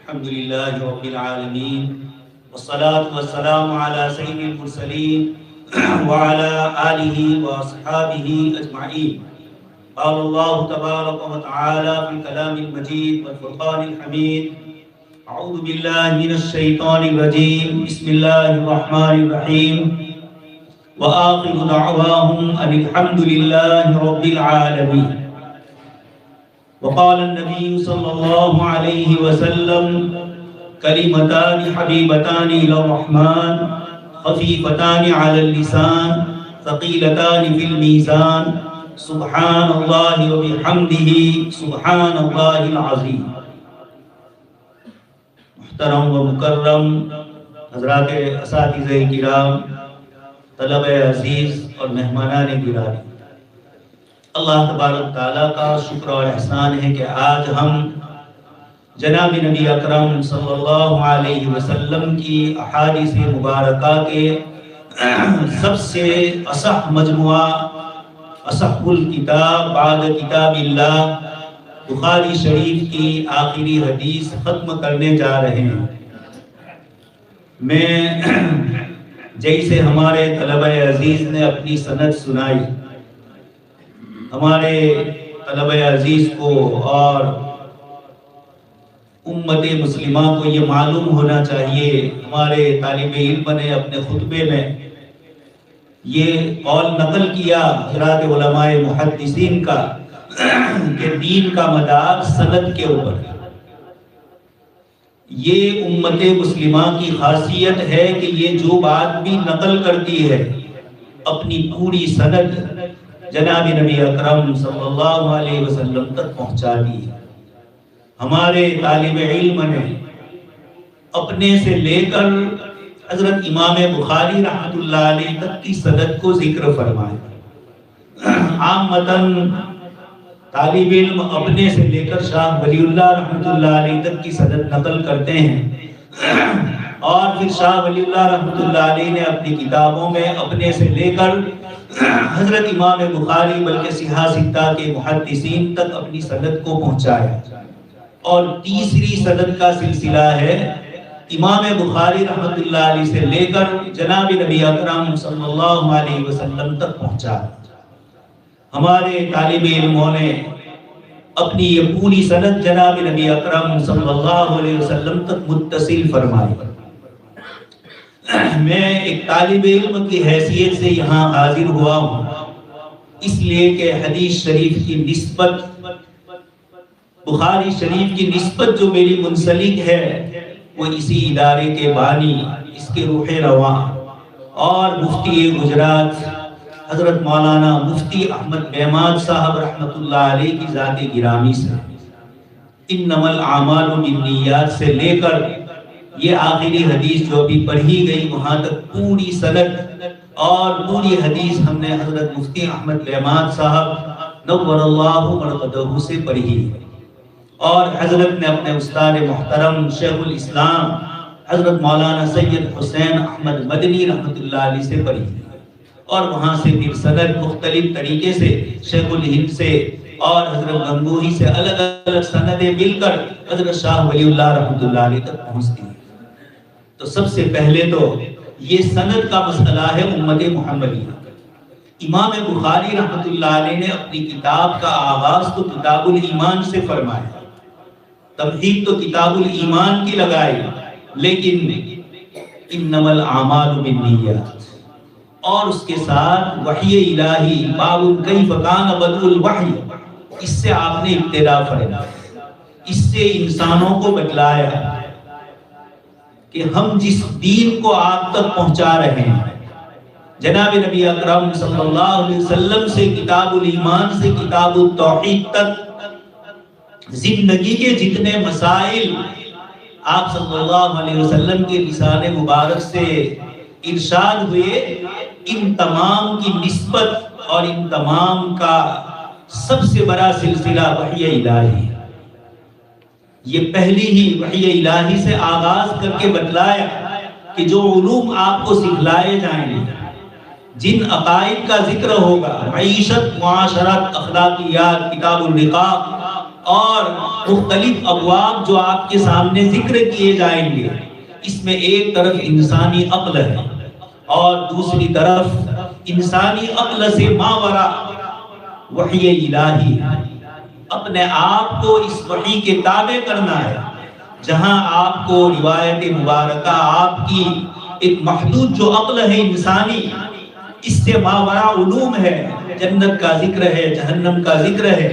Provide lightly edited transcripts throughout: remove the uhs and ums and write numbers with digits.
الحمد لله رب العالمين والصلاة والسلام على سيد المرسلين وعلى آله وأصحابه أجمعين. قال الله تبارك وتعالى في الكلام المجيد والفرقان الحميد: أعوذ بالله من الشيطان الرجيم، بسم الله الرحمن الرحيم، وآخر دعواهم أن الحمد لله رب العالمين. وقال النبي صلى الله عليه وسلم: كلمتان حبيبتان إلى الرحمن خفيفتان على اللسان ثقيلتان في الميزان سبحان الله وبحمده سبحان الله العظيم. محترم و مکرم حضرات اساتذہ کرام، طلبہ عزیز اور مہمانان گرامی، اللہ تبارک تعالیٰ کا شکر اور احسان ہے کہ آج ہم جناب نبی اکرم صلی اللہ علیہ وسلم کی احادیث مبارکہ کے سب سے اصح مجموعہ، اصح الکتاب بعد کتاب اللہ، بخاری شریف کی آخری حدیث ختم کرنے جا رہے ہیں۔ میں جیسے ہمارے طلبہ عزیز نے اپنی سند سنائی، ہمارے طلبہ عزیز کو اور امت مسلمہ کو یہ معلوم ہونا چاہیے، ہمارے طالب علم نے اپنے خطبے میں یہ قول نقل کیا حضرات علماء محدثین کا کہ دین کا مدار سند کے اوپر ہے۔ یہ امت مسلمہ کی خاصیت ہے کہ یہ جو بات بھی نقل کرتی ہے اپنی پوری سند جناب نبی اکرم صلی اللہ علیہ وسلم تک پہنچا دی ہے۔ ہمارے طالب علم نے اپنے سے لے کر حضرت امام بخاری رحمۃ اللہ علیہ تک کی سند کو ذکر فرمایا۔ عامتاً طالب علم اپنے سے لے کر شاہ ولی اللہ رحمۃ اللہ علیہ تک کی سند نقل کرتے ہیں، اور پھر شاہ ولی اللہ رحمۃ اللہ علیہ نے اپنی کتابوں میں اپنے سے لے کر حضرت امام بخاری بلکہ صحاح ستہ کے محدثین تک اپنی سند کو پہنچایا۔ اور تیسری سند کا سلسلہ ہے امام بخاری رحمۃ اللہ علیہ سے لے کر جناب نبی اکرم صلی اللہ علیہ وسلم تک پہنچا۔ ہمارے طالب علموں نے اپنی یہ پوری سند جناب نبی اکرم صلی اللہ علیہ وسلم تک متصل فرمائی۔ میں ایک طالب علم کی حیثیت سے یہاں حاضر ہوا ہوں، اس لیے کہ حدیث شریف کی نسبت، بخاری شریف کی نسبت جو میری منسلک ہے وہ اسی ادارے کے بانی، اس کے روح رواں اور مفتی گجرات حضرت مولانا مفتی احمد بیماد صاحب رحمۃ اللہ علیہ کی ذات گرامی سے، انما الاعمال بالنیات سے لے کر یہ آخری حدیث جو ابھی پڑھی گئی وہاں تک پوری سند اور پوری حدیث ہم نے حضرت مفتی احمد بیماد صاحب نور اللہ مرقدہ سے پڑھی، اور حضرت نے اپنے استاد محترم شیخ الاسلام حضرت مولانا سید حسین احمد مدنی رحمۃ اللہ علیہ سے پڑھی، اور وہاں سے پھر سند مختلف طریقے سے شیخ الہند سے اور حضرت گنگوہی سے الگ الگ سندیں مل کر حضرت شاہ ولی اللہ رحمۃ اللہ علیہ تک پہنچتی ہیں۔ تو سب سے پہلے تو یہ سند کا مسئلہ ہے امت محمدیہ۔ امام بخاری رحمۃ اللہ علیہ نے اپنی کتاب کا آغاز تو کتاب الایمان سے فرمایا، تمہید تو کتاب الایمان کی لگائی، لیکن انما الاعمال بالنیات، اور اس کے ساتھ وحی الہی باب کیف کان بدء الوحی، اس سے آپ نے ابتدا فرمایا، اس سے انسانوں کو بتلایا کہ ہم جس دین کو آپ تک پہنچا رہے ہیں، جناب نبی اکرم صلی اللہ علیہ وسلم سے کتاب الایمان سے کتاب التوحید تک زندگی کے جتنے مسائل آپ صلی اللہ علیہ وسلم کے لسان مبارک سے ارشاد ہوئے، ان تمام کی نسبت اور ان تمام کا سب سے بڑا سلسلہ وحی الہی ہے۔ یہ پہلی ہی وحی الہی سے آغاز کر کے بتلایا کہ جو علوم آپ کو سکھلائے جائیں گے، جن عقائد کا ذکر ہوگا، معیشت، معاشرت، اخلاقیات، کتاب الرقاق اور مختلف ابواب جو آپ کے سامنے ذکر کیے جائیں گے، اس میں ایک طرف انسانی عقل ہے اور دوسری طرف انسانی عقل سے ماورا وحی الہی، اپنے آپ کو اس وحی کے تابع کرنا ہے، جہاں آپ کو روایت مبارکہ آپ کی ایک محدود جو عقل ہے انسانی، اس سے ماورا علوم ہے، جنت کا ذکر ہے، جہنم کا ذکر ہے،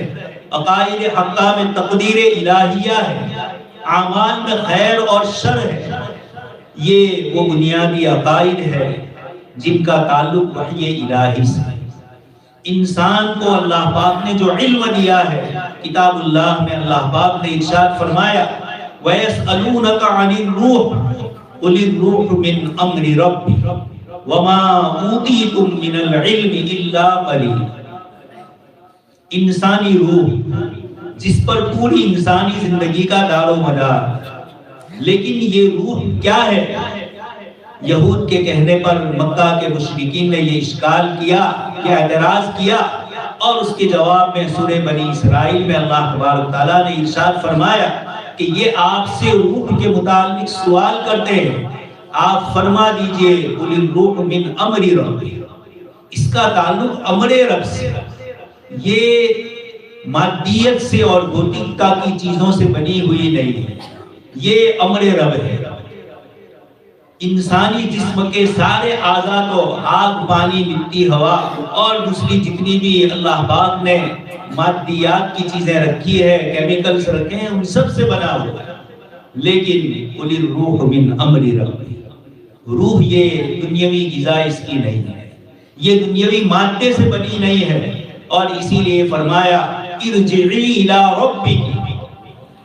عقائد حقہ میں تقدیر الہیہ ہے، اعمال میں خیر اور شر ہے، یہ وہ بنیادی عقائد ہے جن کا تعلق وحی الہی سے۔ انسان کو اللہ پاک نے جو علم دیا ہے، کتاب اللہ میں اللہ پاک نے ارشاد فرمایا وَيَسْأَلُونَكَ عَنِ الرُّوحِ قُلِ الرُّوحُ مِنْ أَمْرِ رَبِّي وَمَا أُوتِيتُم مِّنَ الْعِلْمِ إِلَّا قَلِيلًا۔ انسانی روح جس پر پوری انسانی زندگی کا دار و مدار، لیکن یہ روح کیا ہے؟ یہود کے کہنے پر مکہ کے مشرکین نے یہ اشکال کیا، یہ اعتراض کیا، اور اس کے جواب میں سورہ بنی اسرائیل میں اللہ تبارک تعالیٰ نے ارشاد فرمایا کہ یہ آپ سے روح کے متعلق سوال کرتے ہیں، آپ فرما دیجئے قُلِ الرُّوحُ مِنْ أَمْرِ رَبِّي، اس کا تعلق امر رب سے، یہ مادیت سے اور بھوتکتا کی چیزوں سے بنی ہوئی نہیں ہے، یہ امر رب ہے۔ انسانی جسم کے سارے اعضاء کو آگ، پانی، مٹی، ہوا اور دوسری جتنی بھی اللہ پاک نے مادیات کی چیزیں رکھی ہے، کیمیکلز رکھے ہیں، ان سب سے بنا ہوا ہے، لیکن قُلِ الرُّوحُ مِنْ أَمْرِ رَبِّي، روح یہ دنیاوی غذا اس کی نہیں ہے، یہ دنیاوی مادے سے بنی نہیں ہے، اور اسی لیے فرمایا ارجعی الی ربک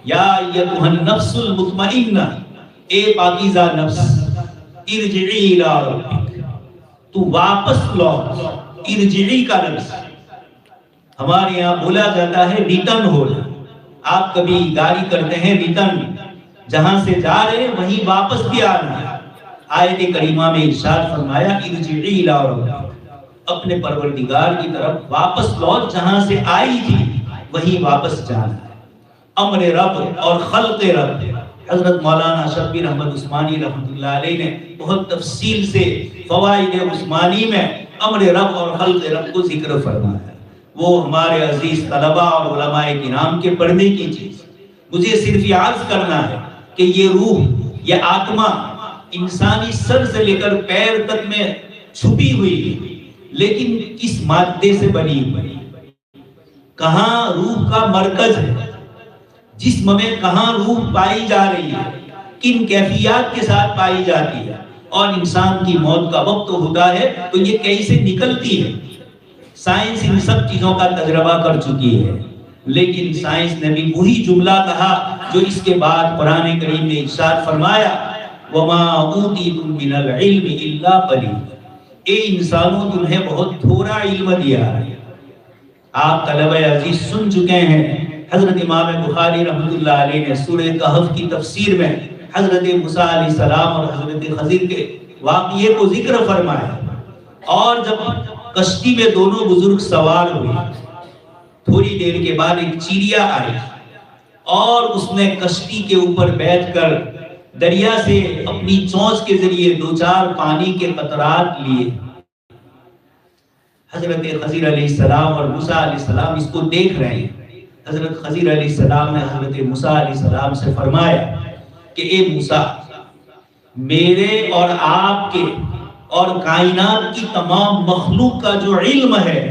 یا ایتھا النفس المطمئنہ، اے پاکیزہ نفس، ارجعی الی ربک، تو واپس لوٹ۔ ارجعی کا لفظ ہمارے یہاں بولا جاتا ہے ریٹرن ہونا، آپ کبھی گاڑی کرتے ہیں ریٹرن، جہاں سے جا رہے ہیں وہیں واپس بھی آنا ہے۔ آیت کریمہ میں ارشاد فرمایا ارجعی الی ربک، اپنے پروردگار کی طرف واپس لوٹ، جہاں سے آئی تھی وہیں واپس جانا ہے۔ امر رب اور خلق رب، حضرت مولانا شبیر احمد عثمانی رحمۃ اللہ علیہ نے بہت تفصیل سے فوائد عثمانی میں امر رب اور خلق رب کو ذکر فرمایا ہے، وہ ہمارے عزیز طلباء اور علماء کرام کے پڑھنے کی چیز۔ مجھے صرف عرض کرنا ہے کہ یہ روح، یہ آتما انسانی سر سے لے کر پیر تک میں چھپی ہوئی، لیکن کس مادے سے بنی ہوئی؟ کہاں روح کا مرکز ہے؟ جسم میں کہاں روح پائی جا رہی ہے؟ کن کیفیات کے ساتھ پائی جاتی ہے؟ اور انسان کی موت کا وقت ہوتا ہے تو یہ کیسے نکلتی ہے؟ سائنس ان سب چیزوں کا تجربہ کر چکی ہے، لیکن سائنس نے بھی وہی جملہ کہا جو اس کے بعد قرآن کریم نے ارشاد فرمایا وَمَا أُوتِيتُم مِّنَ الْعِلْمِ إِلَّا قَلِيلًا، اے انسانوں تمہیں بہت تھوڑا علم دیا ہے۔ آپ طلبہ عزیز سن چکے ہیں، حضرت امام بخاری رحمۃ اللہ علیہ نے سورہ کہف کی تفسیر میں حضرت موسیٰ علیہ السلام اور حضرت خضر کے واقعے کو ذکر فرمایا، اور جب کشتی میں دونوں بزرگ سوار ہوئے، تھوڑی دیر کے بعد ایک چڑیا آئی اور اس نے کشتی کے اوپر بیٹھ کر دریا سے اپنی چونچ کے ذریعے دو چار پانی کے قطرات لیے۔ حضرت خضر علیہ السلام اور موسیٰ علیہ السلام اس کو دیکھ رہے ہیں۔ حضرت خضر علیہ السلام نے حضرت موسیٰ علیہ السلام سے فرمایا کہ اے موسیٰ، میرے اور آپ کے اور کائنات کی تمام مخلوق کا جو علم ہے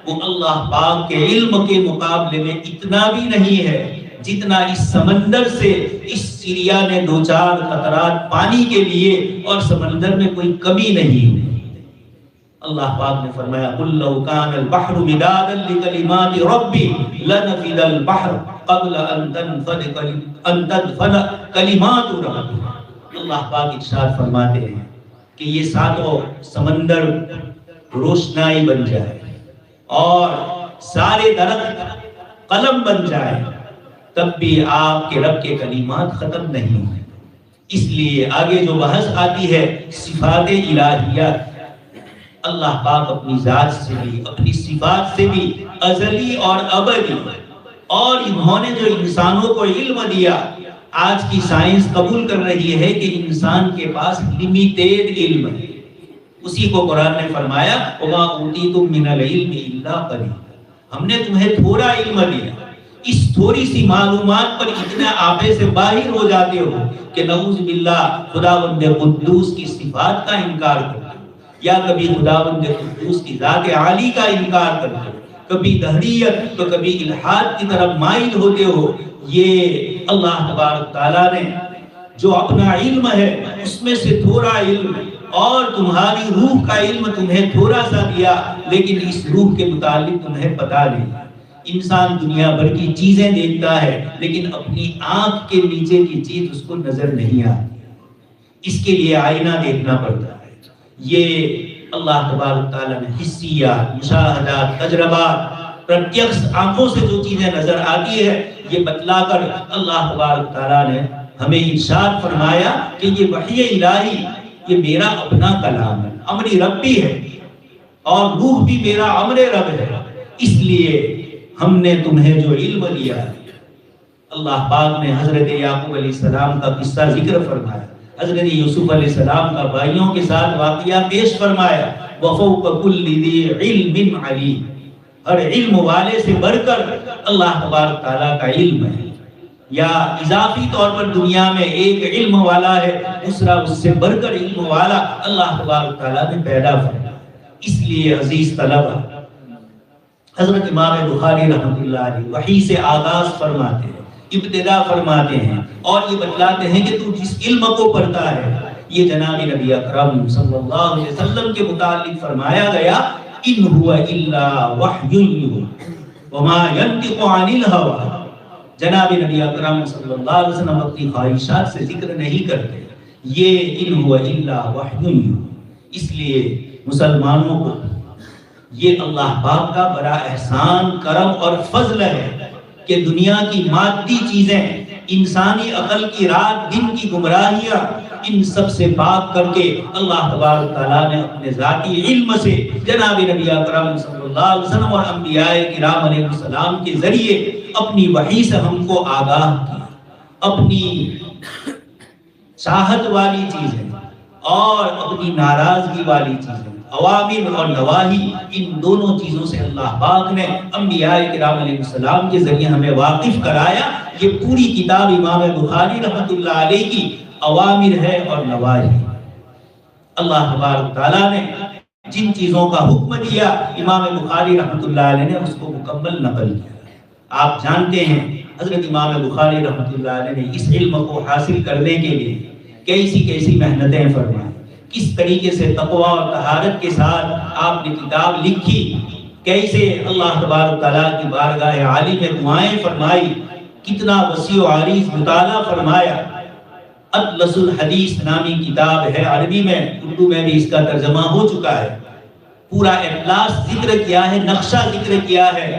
وہ اللہ پاک کے علم کے مقابلے میں اتنا بھی نہیں ہے جتنا اس سمندر سے اس چڑیا نے دو چار قطرات پانی کے لیے، اور سمندر میں کوئی کمی نہیں ہوئی۔ اللہ پاک نے فرمایا قُلْ لَوْ كَانَ الْبَحْرُ مِدَادًا لِكَلِمَاتِ رَبِّي لَنَفِدَ الْبَحْرُ قَبْلَ أَن تَنفَدَ كَلِمَاتُ رَبِّي۔ اللہ پاک ارشاد فرماتے ہیں کہ یہ ساتوں سمندر روشنائی بن جائے اور سارے درخت قلم بن جائے، تب بھی آپ کے رب کے کلمات ختم نہیں ہوئے۔ اس لیے آگے جو بحث آتی ہے صفات الہیات، اللہ پاک اپنی ذات سے بھی، اپنی صفات سے بھی ازلی اور ابدی اور انہوں نے جو انسانوں کو علم دیا، آج کی سائنس قبول کر رہی ہے کہ انسان کے پاس لمیٹیڈ علم ہے۔ اسی کو قرآن نے فرمایا وَمَا أُوتِيتُم مِّنَ الْعِلْمِ إِلَّا قَلِيلًا، ہم نے تمہیں تھوڑا علم دیا، اس تھوڑی سی معلومات پر اتنا آپے سے باہر ہو جاتے ہو کہ نعوذ باللہ خداوند قدوس کی صفات کا انکار کرتے ہو، یا کبھی خداوند قدوس کی ذات عالی کا انکار کرتے ہو، کبھی دہریت تو کبھی الحاد کی طرف مائل ہوتے ہو۔ یہ اللہ تبارک تعالیٰ نے جو اپنا علم ہے اس میں سے تھوڑا علم اور تمہاری روح کا علم تمہیں تھوڑا سا دیا، لیکن اس روح کے متعلق تمہیں پتہ نہیں۔ انسان دنیا بھر کی چیزیں دیکھتا ہے لیکن اپنی آنکھ کے نیچے کی چیز اس کو نظر نہیں آتی، اس کے لیے آئینہ دیکھنا پڑتا ہے۔ یہ اللہ تبارک تعالیٰ نے حسیات، مشاہدات، تجربات، پرتیکش آنکھوں سے جو چیزیں نظر آتی ہے یہ بتلا کر اللہ تبارک تعالیٰ نے ہمیں ارشاد فرمایا کہ یہ وحی الہی یہ میرا اپنا کلام ہے، امر ربی ہے، اور روح بھی میرا امر رب ہے، اس لیے ہم نے تمہیں جو علم دیا ہے۔ اللہ پاک نے حضرت یعقوب علیہ السلام کا قصہ ذکر فرمایا، حضرت یوسف علیہ السلام کا بھائیوں کے ساتھ واقعہ پیش فرمایا، وَفَوْقَ كُلِّ ذِي عِلْمٍ عَلِيمٍ، ہر علم والے سے بڑھ کر اللہ تبارک تعالیٰ کا علم ہے، یا اضافی طور پر دنیا میں ایک علم والا ہے، دوسرا اس سے بڑھ کر علم والا اللہ تبارک تعالیٰ نے پیدا فرمایا۔ اس لیے عزیز طلبہ، حضرت امام بخاری رحمۃ اللہ علیہ وحی سے آغاز فرماتے ہیں، ابتدا فرماتے ہیں اور یہ بتلاتے ہیں کہ تو جس علم کو پڑھتا ہے، یہ جناب نبی اکرم صلی اللہ علیہ وسلم کے متعلق فرمایا گیا، ان هو الا وحی یوحی وما ینطق عن الہوی، جناب نبی اکرم صلی اللہ علیہ وسلم اپنی خواہشات سے ذکر نہیں کرتے، یہ ان هو الا وحی یوحی۔ اس لیے مسلمانوں کو یہ اللہ پاک کا بڑا احسان، کرم اور فضل ہے کہ دنیا کی مادی چیزیں، انسانی عقل کی رات دن کی گمراہیاں، ان سب سے پاک کر کے اللہ تبارک تعالیٰ نے اپنے ذاتی علم سے جناب نبی اکرم صلی اللہ علیہ وسلم اور انبیاء کرام علیہ السلام کے ذریعے اپنی وحی سے ہم کو آگاہ کیا۔ اپنی چاہت والی چیزیں اور اپنی ناراضگی والی چیزیں، اوامر اور نواہی، ان دونوں چیزوں سے اللہ پاک نے انبیاء کرام علیہ السلام کے ذریعے ہمیں واقف کرایا۔ یہ پوری کتاب امام بخاری رحمۃ اللہ علیہ کی اوامر ہے اور نواہی۔ اللہ تبارک تعالیٰ نے جن چیزوں کا حکم دیا امام بخاری رحمۃ اللہ علیہ نے اس کو مکمل نقل کیا۔ آپ جانتے ہیں حضرت امام بخاری رحمۃ اللہ علیہ نے اس علم کو حاصل کرنے کے لیے کیسی محنتیں فرمائیں، کس طریقے سے تقوی اور طہارت کے ساتھ آپ نے کتاب لکھی، کیسے اللہ تبارک تعالیٰ کی بارگاہ عالی میں دعائیں فرمائی، کتنا وسیع و عریض مطالعہ فرمایا۔ اطلس الحدیث نامی کتاب ہے، عربی میں، اردو میں بھی اس کا ترجمہ ہو چکا ہے۔ پورا اطلاس ذکر کیا ہے، نقشہ ذکر کیا ہے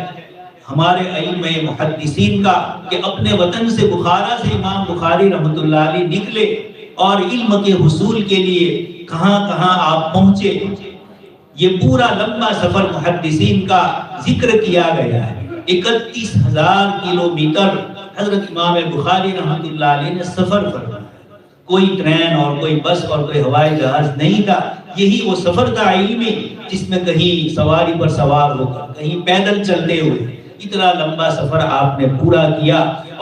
ہمارے ائمہ محدثین کا کہ اپنے وطن سے بخارا سے امام بخاری رحمۃ اللہ علیہ نکلے اور علم کے حصول کے لیے کہاں کہاں آپ پہنچے۔ یہ پورا لمبا سفر محدثین کا ذکر کیا گیا ہے۔ 31,000 کلومیٹر حضرت امام بخاری رحمۃ اللہ علیہ نے سفر فرمایا۔ کوئی ٹرین اور کوئی بس اور کوئی ہوائی جہاز نہیں تھا، یہی وہ سفر تھا علمی، جس میں کہیں سواری پر سوار ہو کر، کہیں پیدل چلتے ہوئے اتنا لمبا سفر آپ نے پورا کیا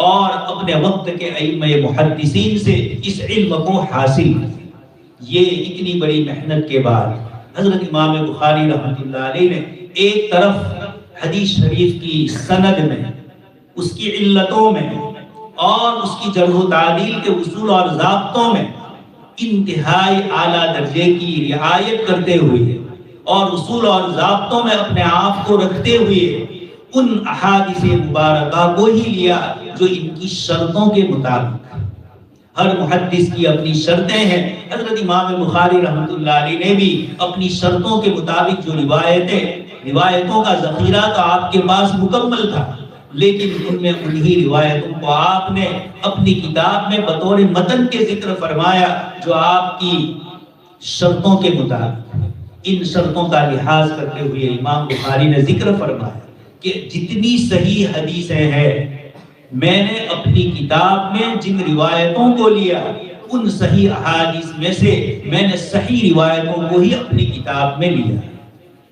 اور اپنے وقت کے ائمہ محدثین سے اس علم کو حاصل۔ یہ اتنی بڑی محنت کے بعد حضرت امام بخاری رحمۃ اللہ علیہ نے ایک طرف حدیث شریف کی سند میں، اس کی علتوں میں اور اس کی جرح و تعدیل کے اصول اور ضابطوں میں انتہائی اعلیٰ درجے کی رعایت کرتے ہوئے اور اصول اور ضابطوں میں اپنے آپ کو رکھتے ہوئے ان احادیث مبارکہ کو ہی لیا جو ان کی شرطوں کے مطابق، ہر محدث کی اپنی شرطیں ہیں، حضرت امام بخاری رحمۃ اللہ علیہ نے بھی اپنی شرطوں کے مطابق جو روایتوں کا ذخیرہ تو آپ کے پاس مکمل تھا، لیکن ان میں انہی روایتوں کو آپ نے اپنی کتاب میں بطور متن کے ذکر فرمایا جو آپ کی شرطوں کے مطابق۔ ان شرطوں کا لحاظ کرتے ہوئے امام بخاری نے ذکر فرمایا کہ جتنی صحیح حدیثیں ہیں میں نے اپنی کتاب میں جن روایتوں کو لیا ان صحیح احادیث میں سے میں نے صحیح روایتوں کو ہی اپنی کتاب میں لیا،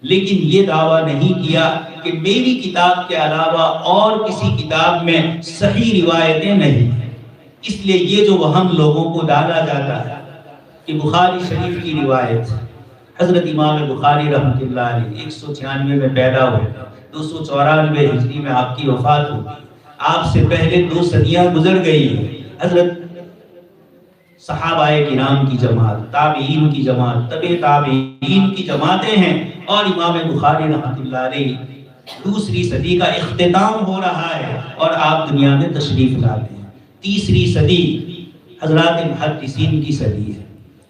لیکن یہ دعویٰ نہیں کیا کہ میری کتاب کے علاوہ اور کسی کتاب میں صحیح روایتیں نہیں ہیں۔ اس لیے یہ جو وہم لوگوں کو ڈالا جاتا ہے کہ بخاری شریف کی روایت، حضرت امام بخاری رحمۃ اللہ علیہ 196 میں پیدا ہوئے، 294 ہجری میں آپ کی وفات ہوئی، آپ سے پہلے 2 صدیاں گزر گئی ہیں۔ حضرت صحابہ کرام کی جماعت، تابعین کی جماعت، تبع تابعین کی جماعتیں ہیں، اور امام بخاری رحمۃ اللہ علیہ 2ری صدی کا اختتام ہو رہا ہے اور آپ دنیا میں تشریف لاتے ہیں۔ 3ری صدی حضرات محدثین کی صدی ہے۔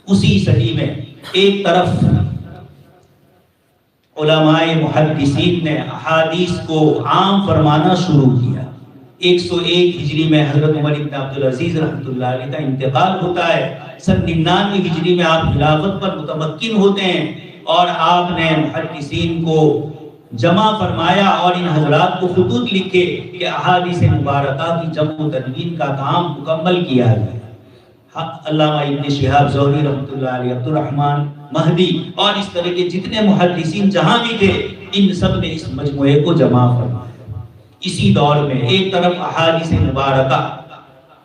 اسی صدی میں ایک طرف علماء محدثین نے احادیث کو عام فرمانا شروع کیا۔ 101 ہجری میں حضرت عمر بن عبدالعزیز رحمۃ اللہ علیہ کا انتقال ہوتا ہے۔ سن 99 ہجری میں آپ خلافت پر متمکن ہوتے ہیں اور آپ نے محدثین کو جمع فرمایا اور ان حضرات کو خطوط لکھے کہ احادیث مبارکہ کی جمع و تدوین کا کام مکمل کیا جائے۔ علامہ ابن شہاب زہری رحمۃ اللہ علیہ، عبد الرحمن مہدی اور اس طرح کے جتنے محدثین جہاں بھی تھے ان سب نے اس مجموعے کو جمع فرمایا۔ اسی دور میں ایک طرف احادیث مبارکہ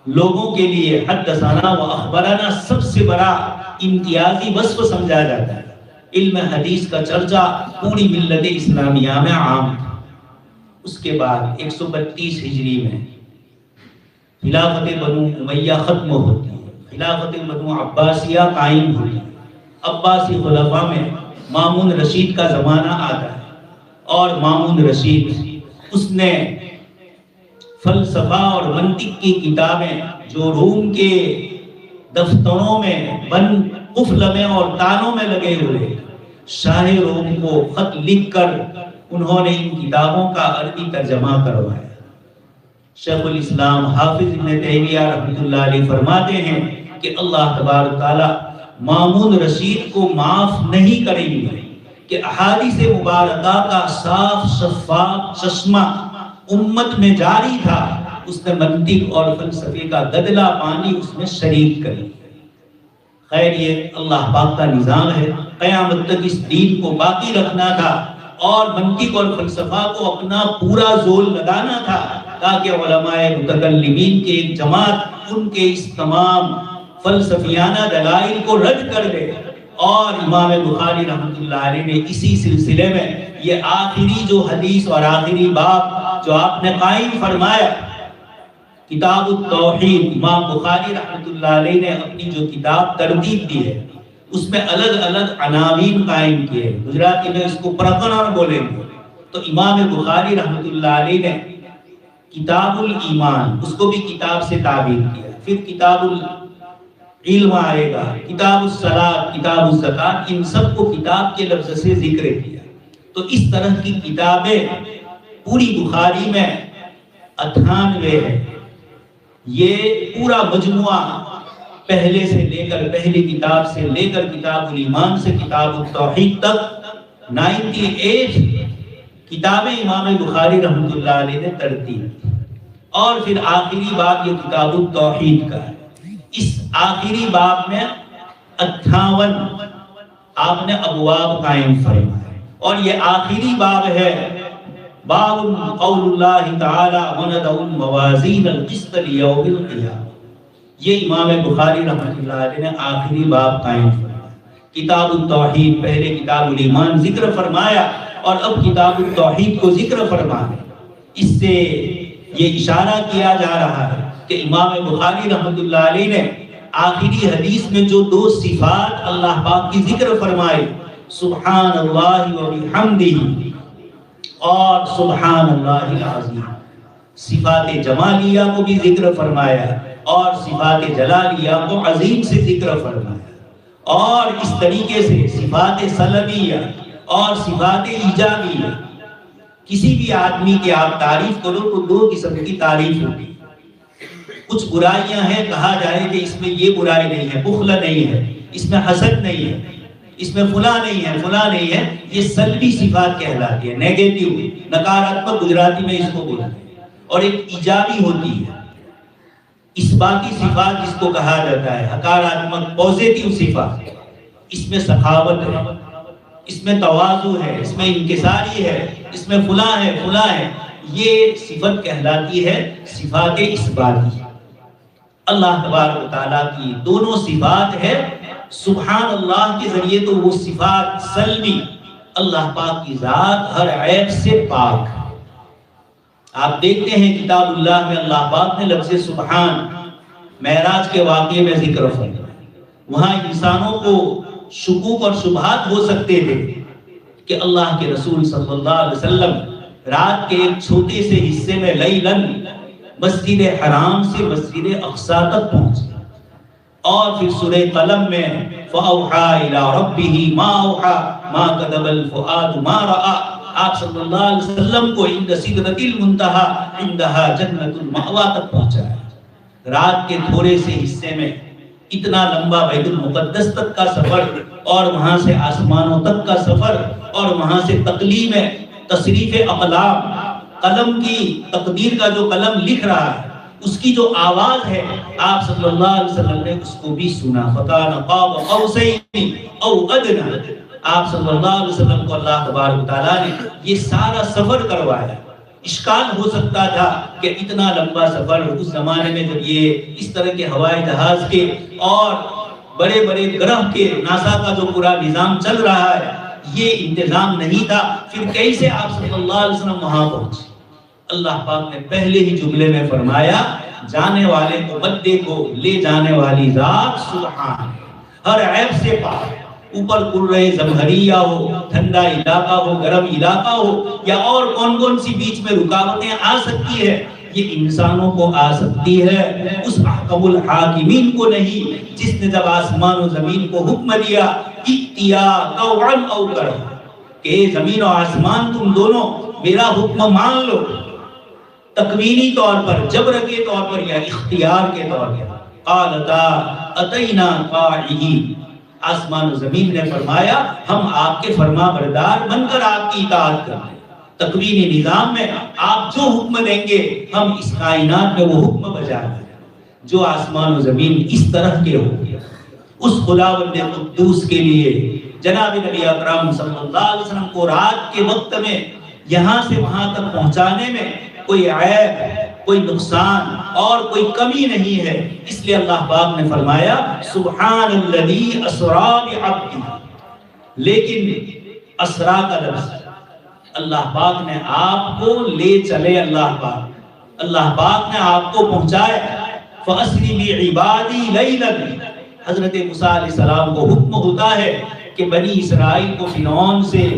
لوگوں کے لیے حدثنا و اخبرنا سب سے بڑا امتیازی وصف سمجھا جاتا ہے۔ علم حدیث کا چرچا پوری ملت اسلامیہ میں عام تھا۔ اس کے بعد 132 ہجری میں خلافت بنو امیہ ختم ہوتی ہے، خلافت بنو عباسیہ قائم ہوئی۔ عباسی خلفاء میں مامون رشید کا زمانہ آتا ہے اور مامون رشید اس نے فلسفہ اور منطق کی کتابیں جو روم کے دفتروں میں بند قفل میں اور تالوں میں لگے ہوئے، شاہ روم کو خط لکھ کر انہوں نے ان کتابوں کا عربی ترجمہ کروایا۔ شیخ الاسلام حافظ ابن تیمیہ رحمۃ اللہ علیہ فرماتے ہیں کہ اللہ تبارک تعالی مامون رشید کو معاف نہیں کریں گے کہ احادیث مبارکہ کا صاف شفاف چشمہ امت میں جاری تھا، اس نے منطق اور فلسفے کا گدلا پانی اس میں شریک کری۔ خیر یہ اللہ پاک کا نظام ہے، قیامت تک اس دین کو باقی رکھنا تھا اور منطق اور فلسفہ کو اپنا پورا زور لگانا تھا تاکہ علماء متکلمین کے ایک جماعت ان کے اس تمام فلسفیانہ دلائل کو رد کر دے۔ اور امام بخاری رحمۃ اللہ علیہ نے اسی سلسلے میں یہ آخری جو حدیث اور آخری باب جو آپ نے قائم فرمایا، کتاب التوحید، امام بخاری رحمۃ اللہ علیہ نے اپنی جو کتاب ترتیب دی ہے اس میں الگ الگ عناوین قائم کیے، گجراتی میں اس کو پرکنر بولیں گے، تو امام بخاری رحمۃ اللہ علیہ نے کتاب الایمان اس کو بھی کتاب سے تعبیر کیا، پھر کتاب العلم آئے گا، کتاب الصلاۃ، کتاب الزکات، ان سب کو کتاب کے لفظ سے ذکر کیا۔ تو اس طرح کی کتابیں پوری بخاری میں 98 ہے۔ یہ پورا مجموعہ پہلے سے لے کر پہلی کتاب سے لے کر کتاب الایمان سے کتاب التوحید تک 98 کتابیں امام بخاری رحمۃ اللہ علیہ نے ترتیب کی، اور پھر آخری باب یہ کتاب التوحید کا ہے۔ اس آخری باب میں 58 آپ نے ابواب قائم فرمائے، اور یہ آخری باب ہے باب قول اللہ تعالی وندع الموازین القسط لیوم القیامہ۔ یہ امام بخاری رحمۃ اللہ علیہ نے آخری باب قائم فرمایا۔ کتاب التوحید پہلے کتاب الایمان ذکر فرمایا اور اب کتاب التوحید کو ذکر فرمایا۔ اس سے یہ اشارہ کیا جا رہا ہے کہ امام بخاری رحمۃ اللہ علیہ نے آخری حدیث میں جو 2 صفات اللہ پاک کی ذکر فرمائی، سبحان اللہ و بحمدہ اور سبحان اللہ العظیم، صفات جمالیہ کو بھی ذکر فرمایا اور صفات جلالیہ کو عظیم سے ذکر فرمایا، اور اس طریقے سے صفات سلبیہ اور صفات ایجابیہ، کسی بھی آدمی کی آپ تعریف کرو تو 2 قسم کی تعریف ہوتی۔ کچھ برائیاں ہیں، کہا جائے کہ اس میں یہ برائی نہیں ہے، بخل نہیں ہے، اس میں حسد نہیں ہے، اس میں فلاں نہیں ہے فلاں نہیں ہے، یہ سلبی صفات کہلاتی ہے، نیگیٹو، نکاراتمک گجراتی میں اس کو بولتے ہیں۔ اور ایک ایجابی ہوتی ہے، اثباتی صفات جس کو کہا جاتا ہے، حکاراتمک پازیٹیو صفات، اس میں سخاوت ہے، اس میں تواضع ہے، اس میں انکساری ہے، اس میں فلاں ہے فلاں ہے، یہ صفت کہلاتی ہے صفات اثباتی۔ اللہ تبارک و تعالیٰ کی دونوں صفات ہے، سبحان اللہ کے ذریعے تو وہ صفات سلبی، اللہ پاک کی ذات ہر عیب سے پاک۔ آپ دیکھتے ہیں کتاب اللہ میں اللہ پاک نے لفظ سبحان معراج کے واقعے میں ذکر فرمایا، وہاں انسانوں کو شکوک اور شبہات ہو سکتے تھے کہ اللہ کے رسول صلی اللہ علیہ وسلم رات کے ایک چھوٹے سے حصے میں لیلاً مسجد حرام سے مسجد اقصی تک پہنچے، اور پھر سورہ قلم میں فَأَوْحَى إِلَىٰ رَبِّهِ مَا أَوْحَىٰ مَا كَذَبَ الْفُؤَادُ مَا رَأَىٰ، آپ صلی اللہ علیہ وسلم کو عند سدرۃ المنتہیٰ عندہا جنۃ المأویٰ تک پہنچایا۔ رات کے تھوڑے سے حصے میں اتنا لمبا بیت المقدس تک کا سفر، اور وہاں سے آسمانوں تک کا سفر، اور وہاں سے تقلیم تصریف اقلام، قلم کی تقدیر کا جو قلم لکھ رہا ہے اس کی جو آواز ہے، آپ صلی اللہ علیہ وسلم نے اس کو بھی سنا۔ فَكَانَ قَابَ قَوْسَيْنِ أَوْ أَدْنَىٰ، آپ صلی اللہ علیہ وسلم کو اللہ تبارک و تعالیٰ نے یہ سارا سفر کروایا۔ اشکال ہو سکتا تھا کہ اتنا لمبا سفر اس زمانے میں جب یہ اس طرح کے ہوائی جہاز کے اور بڑے بڑے گرہ کے ناسا کا جو پورا نظام چل رہا ہے، یہ انتظام نہیں تھا، پھر کیسے آپ صلی اللہ علیہ وسلم وہاں پہنچے؟ اللہ پاک نے پہلے ہی جملے میں فرمایا، جانے والے کو بدے کو لے جانے والی ذات سبحان، ہر عیب سے پاک۔ اوپر قرہ زمہریہ ہو، ٹھنڈا علاقہ ہو، گرم علاقہ ہو، یا اور کون کون سی بیچ میں رکاوٹیں آ سکتی ہے، یہ انسانوں کو آ سکتی ہے، اس احکم الحاکمین کو نہیں جس نے جب آسمان و زمین کو حکم دیا اتیا طوعاً او کرہا کہ زمین و آسمان تم دونوں میرا حکم مان لو، تکوینی طور پر، جبر کے طور پر یا اختیار کے طور پر، قالتا اتینا طاعین، آسمان و زمین نے فرمایا ہم آپ کے فرما بردار بن کر آپ کی اطاعت کریں۔ تکوینی نظام میں آپ جو حکم دیں گے ہم اس کائنات میں وہ حکم بجا دیں، جو آسمان و زمین اس طرح کے ہو گے۔ اس خداوند قدوس کے لیے جناب نبی اکرم صلی اللہ علیہ وسلم کو رات کے وقت میں یہاں سے وہاں تک پہنچانے میں کوئی عیب، کوئی نقصان اور کوئی کمی نہیں ہے، اس لیے اللہ پاک نے فرمایا سبحان الذی اسری بعبدہ۔ لیکن اسرا کا لفظ اللہ پاک نے آپ کو لے چلے، اللہ پاک نے آپ کو پہنچایا۔ فَأَسْرِ بِعِبَادِي لَيْلًا، حضرت موسیٰ علیہ السلام کو حکم ہوتا ہے کہ بنی اسرائیل کو فرعون سے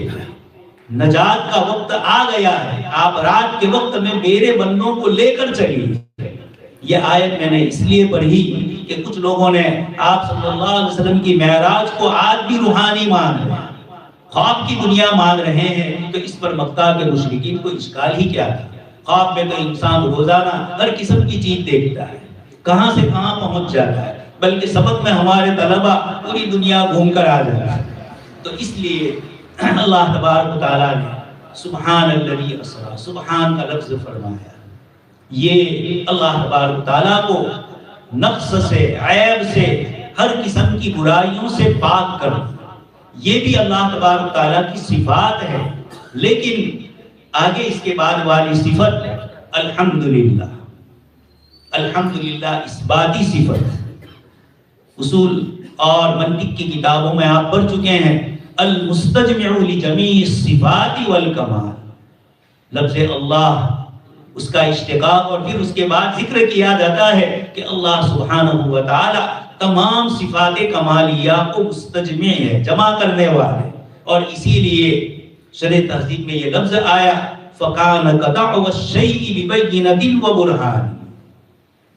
نجات کا وقت آ گیا ہے، آپ رات کے وقت میں میرے بندوں کو لے کر چلیے۔ یہ آیت میں نے اس لیے پڑھی کہ کچھ لوگوں نے آپ صلی اللہ علیہ وسلم کی معراج کو آج بھی روحانی مان رہے ہیں، خواب کی دنیا مان رہے ہیں، تو اس پر مکہ کے مشرکین کو اشکال ہی کیا تھا؟ خواب میں تو انسان روزانہ ہر قسم کی چیز دیکھتا ہے، کہاں سے کہاں پہنچ جاتا ہے، بلکہ سبق میں ہمارے طلبہ پوری دنیا گھوم کر آ جاتا ہے۔ تو اس لیے اللہ تبارک و تعالیٰ نے سبحان الذی اسری، سبحان کا لفظ فرمایا، یہ اللہ تبارک و تعالیٰ کو نقص سے، عیب سے، ہر قسم کی برائیوں سے پاک کرنا، یہ بھی اللہ تبارک و تعالیٰ کی صفات ہے۔ لیکن آگے اس کے بعد والی صفت الحمدللہ، الحمدللہ اثباتی صفت، اصول اور منطق کی کتابوں میں آپ پڑھ چکے ہیں المستجمع لجمیع الصفات والکمال، لفظ اللہ اس کا اشتقاق، اور پھر اس کے بعد ذکر کیا جاتا ہے کہ اللہ سبحانہ و تعالی تمام صفات کمالیہ کو مستجمع ہے، جمع کرنے والا ہے، اور اسی لیے شرح تہذیب میں یہ لفظ آیا فَكَانَ كَدَعْوَ الشَّيْءِ بِبَيِّنَةٍ وَبُرْهَانٍ،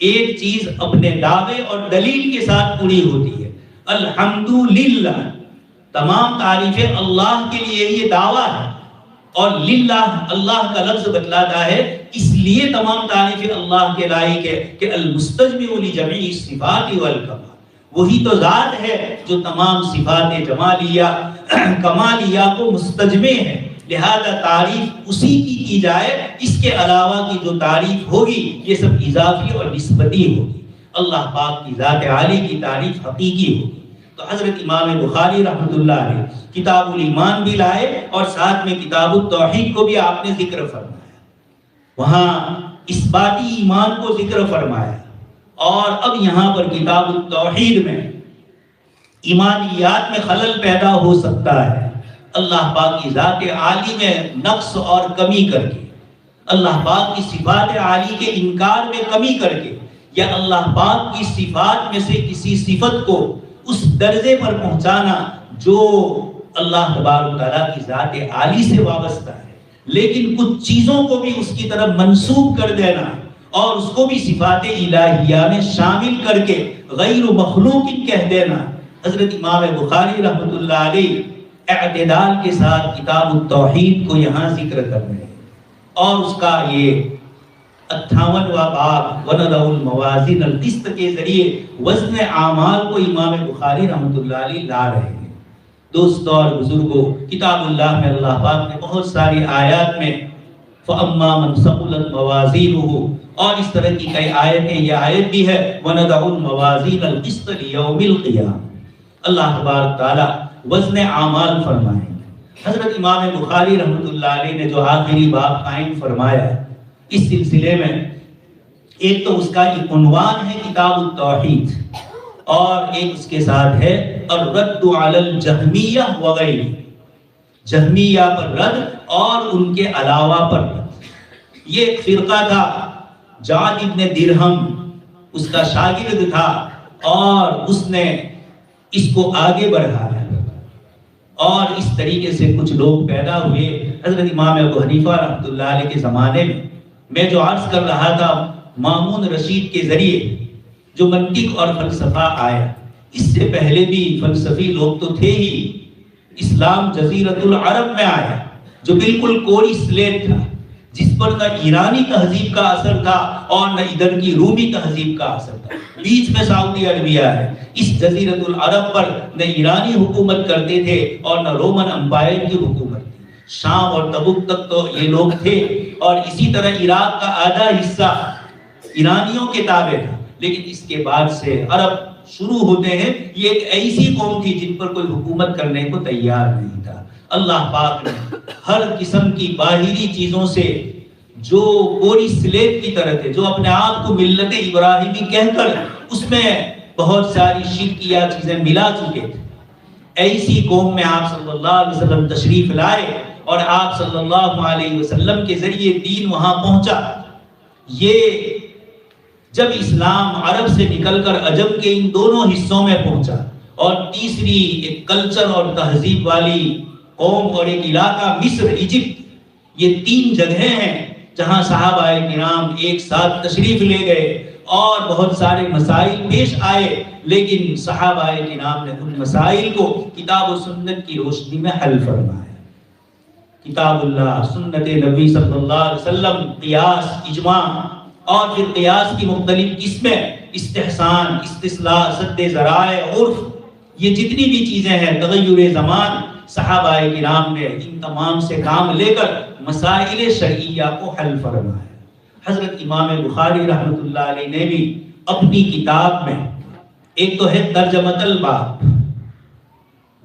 ایک چیز اپنے دعوے اور دلیل کے ساتھ پوری ہوتی ہے۔ الحمدللہ، تمام تعریفیں اللہ کے لیے یہ دعویٰ ہے، اور للہ اللہ کا لفظ بتلاتا ہے، اس لیے تمام تعریفیں اللہ کے لائق ہے کہ المستجمع لجمیع الصفات والکمال، وہی تو ذات ہے جو تمام صفات جمالیہ کمالیہ کو مستجمع ہے، لہذا تعریف اسی کی جائے، اس کے علاوہ کی جو تعریف ہوگی یہ سب اضافی اور نسبتی ہوگی۔ اللہ پاک کی ذات عالی کی تعریف حقیقی ہوگی۔ تو حضرت امام بخاری رحمۃ اللہ علیہ کتاب الایمان بھی لائے اور ساتھ میں کتاب التوحید کو بھی آپ نے ذکر فرمایا، وہاں اثباتی ایمان کو ذکر فرمایا، اور اب یہاں پر کتاب التوحید میں ایمانیات میں خلل پیدا ہو سکتا ہے، اللہ پاک کی ذات عالی میں نقص اور کمی کر کے، اللہ پاک کی صفات عالی کے انکار میں کمی کر کے، یا اللہ پاک کی صفات میں سے کسی صفت کو اس درجے پر پہنچانا جو اللہ تبارک تعالیٰ کی ذات عالی سے وابستہ ہے، لیکن کچھ چیزوں کو بھی اس کی طرف منسوب کر دینا اور اس کو بھی صفات الہیہ میں شامل کر کے غیر مخلوق کہہ دینا۔ حضرت امام بخاری رحمۃ اللہ علیہ اعتدال کے ساتھ کتاب التوحید کو یہاں ذکر کر رہے ہیں، اور اس کا یہ 58واں باب وَنَضَعُ الْمَوَازِينَ الْقِسْطَ کے ذریعے وزن اعمال کو امام بخاری رحمۃ اللہ علیہ لا رہے ہیں۔ دوستوں اور بزرگوں، کتاب اللہ میں اللہ پاک نے بہت ساری آیات میں فَأَمَّا مَنْ ثَقُلَتْ مَوَازِينُهُ اور اس طرح کی کئی آیتیں، یہ آیت بھی ہے وَنَضَعُ الْمَوَازِينَ الْقِسْطَ لِيَوْمِ الْقِيَامَةِ، اللہ تبارک تعالیٰ وزن اعمال فرمائیں گے۔ حضرت امام بخاری رحمۃ اللہ علیہ نے جو آخری باب قائم فرمایا اس سلسلے میں، ایک تو اس کا عنوان ہے کتاب التوحید، اور ایک اس کے ساتھ ہے الرد علی الجہمیہ وغیرہ، جہمیہ پر رد اور ان کے علاوہ پر رد۔ یہ ایک فرقہ تھا، جعد ابن درہم اس کا شاگرد تھا، اور اس نے اس کو آگے بڑھایا، اور اس طریقے سے کچھ لوگ پیدا ہوئے۔ حضرت امام ابو حنیفہ رحمۃ اللہ علیہ کے زمانے میں جو عرض کر رہا تھا، مامون رشید کے ذریعے جو منطق اور فلسفہ آیا، اس سے پہلے بھی فلسفی لوگ تو تھے ہی۔ اسلام جزیرت العرب میں آیا جو بالکل کوری سلیٹ تھا، جس پر نہ ایرانی تہذیب کا اثر تھا اور نہ ادھر کی رومی تہذیب کا اثر تھا، بیچ میں سعودی عربیہ ہے۔ اس جزیرت العرب پر نہ ایرانی حکومت کرتے تھے اور نہ رومن امپائر کی حکومت تھی، شام اور تبوک تک تو یہ لوگ تھے، اور اسی طرح عراق کا آدھا حصہ ایرانیوں کے تابع تھا۔ لیکن اس کے بعد سے عرب شروع ہوتے ہیں، یہ ایک ایسی قوم تھی جن پر کوئی حکومت کرنے کو تیار نہیں تھا۔ اللہ پاک نے ہر قسم کی باہری چیزوں سے جو کوری سلیٹ کی طرح تھے، جو اپنے آپ کو ملت ابراہیمی کہہ کر اس میں بہت ساری شرکیہ چیزیں ملا چکے تھے، ایسی قوم میں آپ صلی اللہ علیہ وسلم تشریف لائے، اور آپ صلی اللہ علیہ وسلم کے ذریعے دین وہاں پہنچا۔ یہ جب اسلام عرب سے نکل کر عجم کے ان دونوں حصوں میں پہنچا، اور تیسری ایک کلچر اور تہذیب والی قوم اور ایک علاقہ مصر، ایجپٹ، یہ تین جگہیں ہیں جہاں صحابہ کرام ایک ساتھ تشریف لے گئے، اور بہت سارے مسائل پیش آئے، لیکن صحابہ کرام نے ان مسائل کو کتاب و سنت کی روشنی میں حل فرمایا۔ کتاب اللہ، سنت نبی صلی اللہ علیہ وسلم، قیاس، اجماع، اور پھر قیاس کی مختلف قسمیں، استحسان، استصلاح، سد ذرائع، عرف، یہ جتنی بھی چیزیں ہیں، تغیر زمان، صحابہ کرام نے ان تمام سے کام لے کر مسائل شرعیہ کو حل فرمایا۔ حضرت امام بخاری رحمۃ اللہ علیہ نے بھی اپنی کتاب میں، ایک تو ہے ترجمۃ الباب،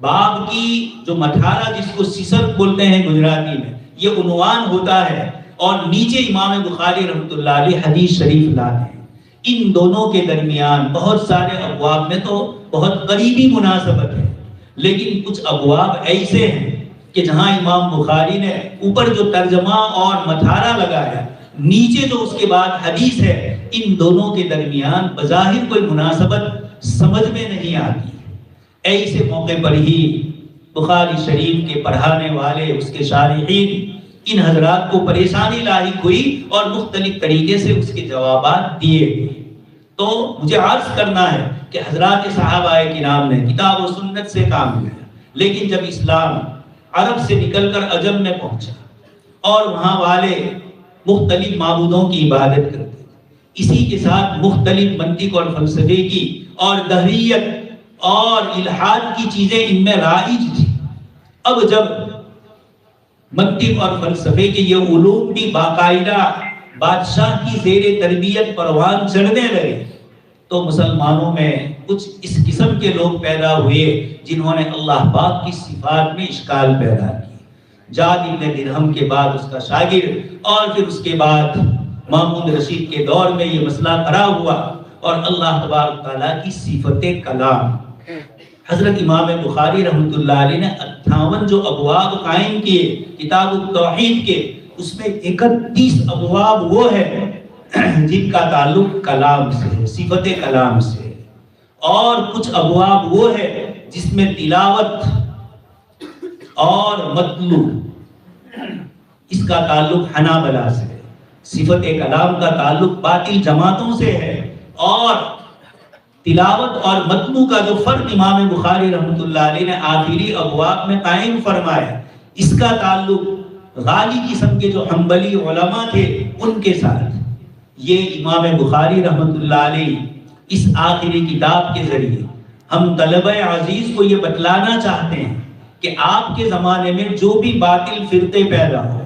باب کی جو مٹھارا جس کو سسر بولتے ہیں گجراتی میں، یہ عنوان ہوتا ہے، اور نیچے امام بخاری رحمۃ اللہ علیہ حدیث شریف لاتے ہیں۔ ان دونوں کے درمیان بہت سارے ابواب میں تو بہت قریبی مناسبت ہے، لیکن کچھ ابواب ایسے ہیں کہ جہاں امام بخاری نے اوپر جو ترجمہ اور مٹھارا لگایا، نیچے جو اس کے بعد حدیث ہے، ان دونوں کے درمیان بظاہر کوئی مناسبت سمجھ میں نہیں آتی۔ ایسے موقع پر ہی بخاری شریف کے پڑھانے والے، اس کے شارحین، ان حضرات کو پریشانی لاحق ہوئی اور مختلف طریقے سے اس کے جوابات دیے گئے۔ تو مجھے عرض کرنا ہے کہ حضرات صحابہ کرام نے کتاب و سنت سے کام لیا، لیکن جب اسلام عرب سے نکل کر عجم میں پہنچا اور وہاں والے مختلف معبودوں کی عبادت کرتے، اسی کے ساتھ مختلف منطق اور فلسفے کی اور دہریت اور الحاد کی چیزیں ان میں رائج تھی۔ اب جب منطق اور فلسفے کے یہ علوم بھی باقاعدہ بادشاہ کی زیر تربیت پروان چڑھنے لگے تو مسلمانوں میں کچھ اس قسم کے لوگ پیدا ہوئے جنہوں نے اللہ پاک کی صفات میں اشکال پیدا کی۔ جاد ابن درہم کے بعد اس کا شاگرد اور پھر اس کے بعد مامون رشید کے دور میں یہ مسئلہ کھڑا ہوا، اور اللہ تبارک تعالیٰ کی صفت کلام، حضرت امام بخاری رحمۃ اللہ علیہ نے 58 جو ابواب قائم کیے کتاب التوحید کے، اس میں 31 ابواب وہ ہے جن کا تعلق کلام سے ہے، صفت کلام سے ہے، اور کچھ ابواب وہ ہے جس میں تلاوت اور مطلوع اس کا تعلق حنابلہ سے ہے، صفت کلام کا تعلق باطل جماعتوں سے ہے، اور تلاوت اور متنو کا جو فرق امام بخاری رحمۃ اللہ علیہ نے آخری ابواب میں قائم فرمایا، اس کا تعلق غالی قسم کے جو حنبلی علماء تھے ان کے ساتھ۔ یہ امام بخاری رحمۃ اللہ علیہ اس آخری کتاب کے ذریعے ہم طلبہ عزیز کو یہ بتلانا چاہتے ہیں کہ آپ کے زمانے میں جو بھی باطل فرقے پیدا ہو،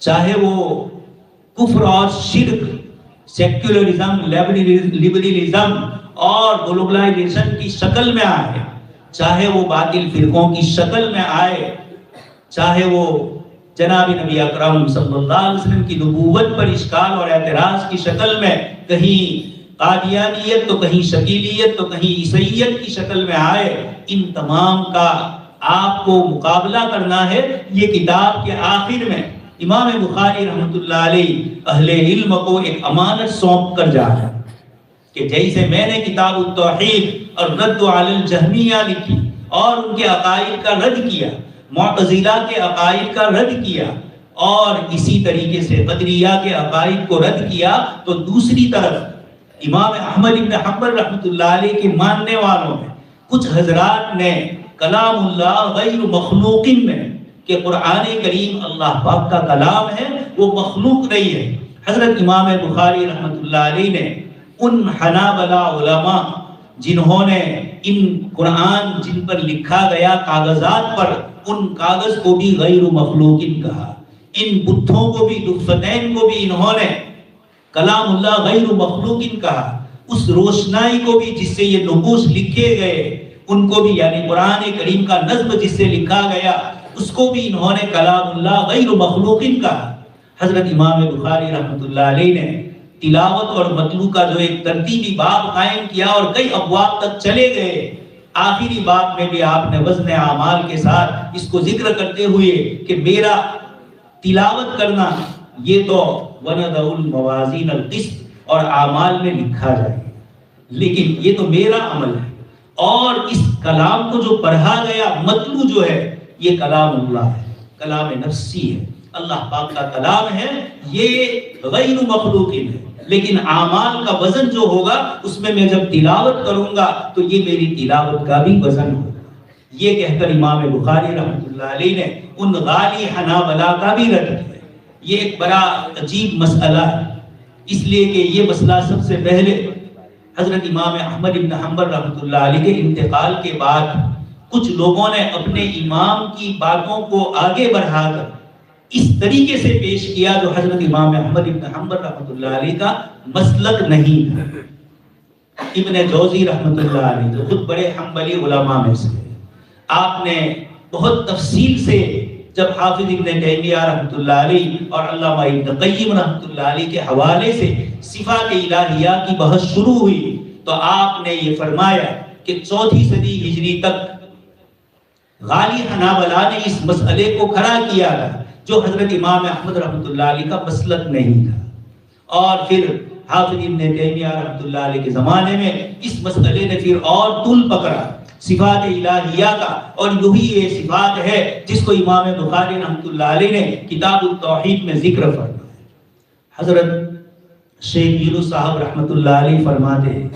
چاہے وہ کفر اور شرک، سیکولرزم، لبرلزم اور گلوبلائزیشن کی شکل میں آئے، چاہے وہ باطل فرقوں کی شکل میں آئے، چاہے وہ جناب نبی اکرم صلی اللہ علیہ وسلم کی نبوت پر اشکال اور اعتراض کی شکل میں، کہیں قادیانیت تو کہیں شکیلیت تو کہیں عیسیت کی شکل میں آئے، ان تمام کا آپ کو مقابلہ کرنا ہے۔ یہ کتاب کے آخر میں امام بخاری رحمۃ اللہ علیہ اہل علم کو ایک امانت سونپ کر جا رہا ہے کہ جیسے میں نے کتاب التوحید اور رد علی الجہمیہ لکھی اور ان کے عقائد کا رد کیا، معتزلہ کے عقائد کا رد کیا، اور اسی طریقے سے قدریہ کے عقائد کو رد کیا، تو دوسری طرف امام احمد بن حنبل رحمۃ اللہ علیہ کے ماننے والوں میں کچھ حضرات نے کلام اللہ غیر مخلوق میں کہ قرآن کریم اللہ پاک کا کلام ہے، وہ مخلوق نہیں ہے۔ حضرت امام بخاری رحمۃ اللہ علیہ نے ان حنابلہ علماء جنہوں نے ان قرآن جن پر لکھا گیا کاغذات پر، ان کاغذ کو بھی غیر مخلوق کہا، ان بتوں کو بھی، دفتین کو بھی انہوں نے کلام اللہ غیر مخلوق کہا، اس روشنائی کو بھی جس سے یہ نقوش لکھے گئے ان کو بھی، یعنی قرآن کریم کا نظم جس سے لکھا گیا اس کو بھی انہوں نے کلام اللہ غیر مخلوق کہا۔ حضرت امام بخاری رحمۃ اللہ علیہ نے تلاوت اور مطلوع کا جو ایک ترتیبی باب قائم کیا اور کئی ابواب تک چلے گئے، آخری باب میں بھی آپ نے وزن اعمال کے ساتھ اس کو ذکر کرتے ہوئے کہ میرا تلاوت کرنا یہ تو وَنَضَعُ الْمَوَازِينَ الْقِسْطَ اور اعمال میں لکھا جائے، لیکن یہ تو میرا عمل ہے، اور اس کلام کو جو پڑھا گیا مطلوع جو ہے یہ کلام اللہ ہے، کلام نفسی ہے، اللہ پاک کا کلام ہے، یہ غیر مخلوق ہے، لیکن اعمال کا وزن جو ہوگا اس میں جب تلاوت کروں گا تو یہ میری تلاوت کا بھی وزن ہوگا۔ یہ کہہ کر امام بخاری رحمۃ اللہ علیہ نے ان غالی حنابلہ کا بھی رد کیا۔ یہ ایک بڑا عجیب مسئلہ ہے، اس لیے کہ یہ مسئلہ سب سے پہلے حضرت امام احمد بن حنبل رحمۃ اللہ علیہ کے انتقال کے بعد کچھ لوگوں نے اپنے امام کی باتوں کو آگے بڑھا کر اس طریقے سے پیش کیا جو حضرت امام احمد بن حنبل رحمۃ اللہ علیہ کا مسلک نہیں تھا۔ ابن جوزی رحمۃ اللہ علیہ جو خود بڑے حنبلی علماء میں سے، آپ نے بہت تفصیل سے جب حافظ ابن تیمیہ رحمۃ اللہ علیہ اور علامہ ابن قیم رحمۃ اللہ علیہ کے حوالے سے صفات الہیہ کی بحث شروع ہوئی تو آپ نے یہ فرمایا کہ 4 صدی ہجری تک غالی حنابلہ نے اس مسئلے کو کھڑا کیا تھا جو حضرت امام احمد رحمۃ اللہ علیہ کا مسلک نہیں تھا، اور پھر حافظ ابن تیمیہ رحمۃ اللہ علیہ کے زمانے میں اس مسئلے نے پھر اور طول پکڑا صفات الہیہ کا، اور یہی یہ صفات ہے جس کو امام بخاری رحمۃ اللہ علیہ نے کتاب التوحید میں ذکر فرمایا۔ حضرت شیخ یونس صاحب رحمۃ اللہ علیہ فرماتے ہیں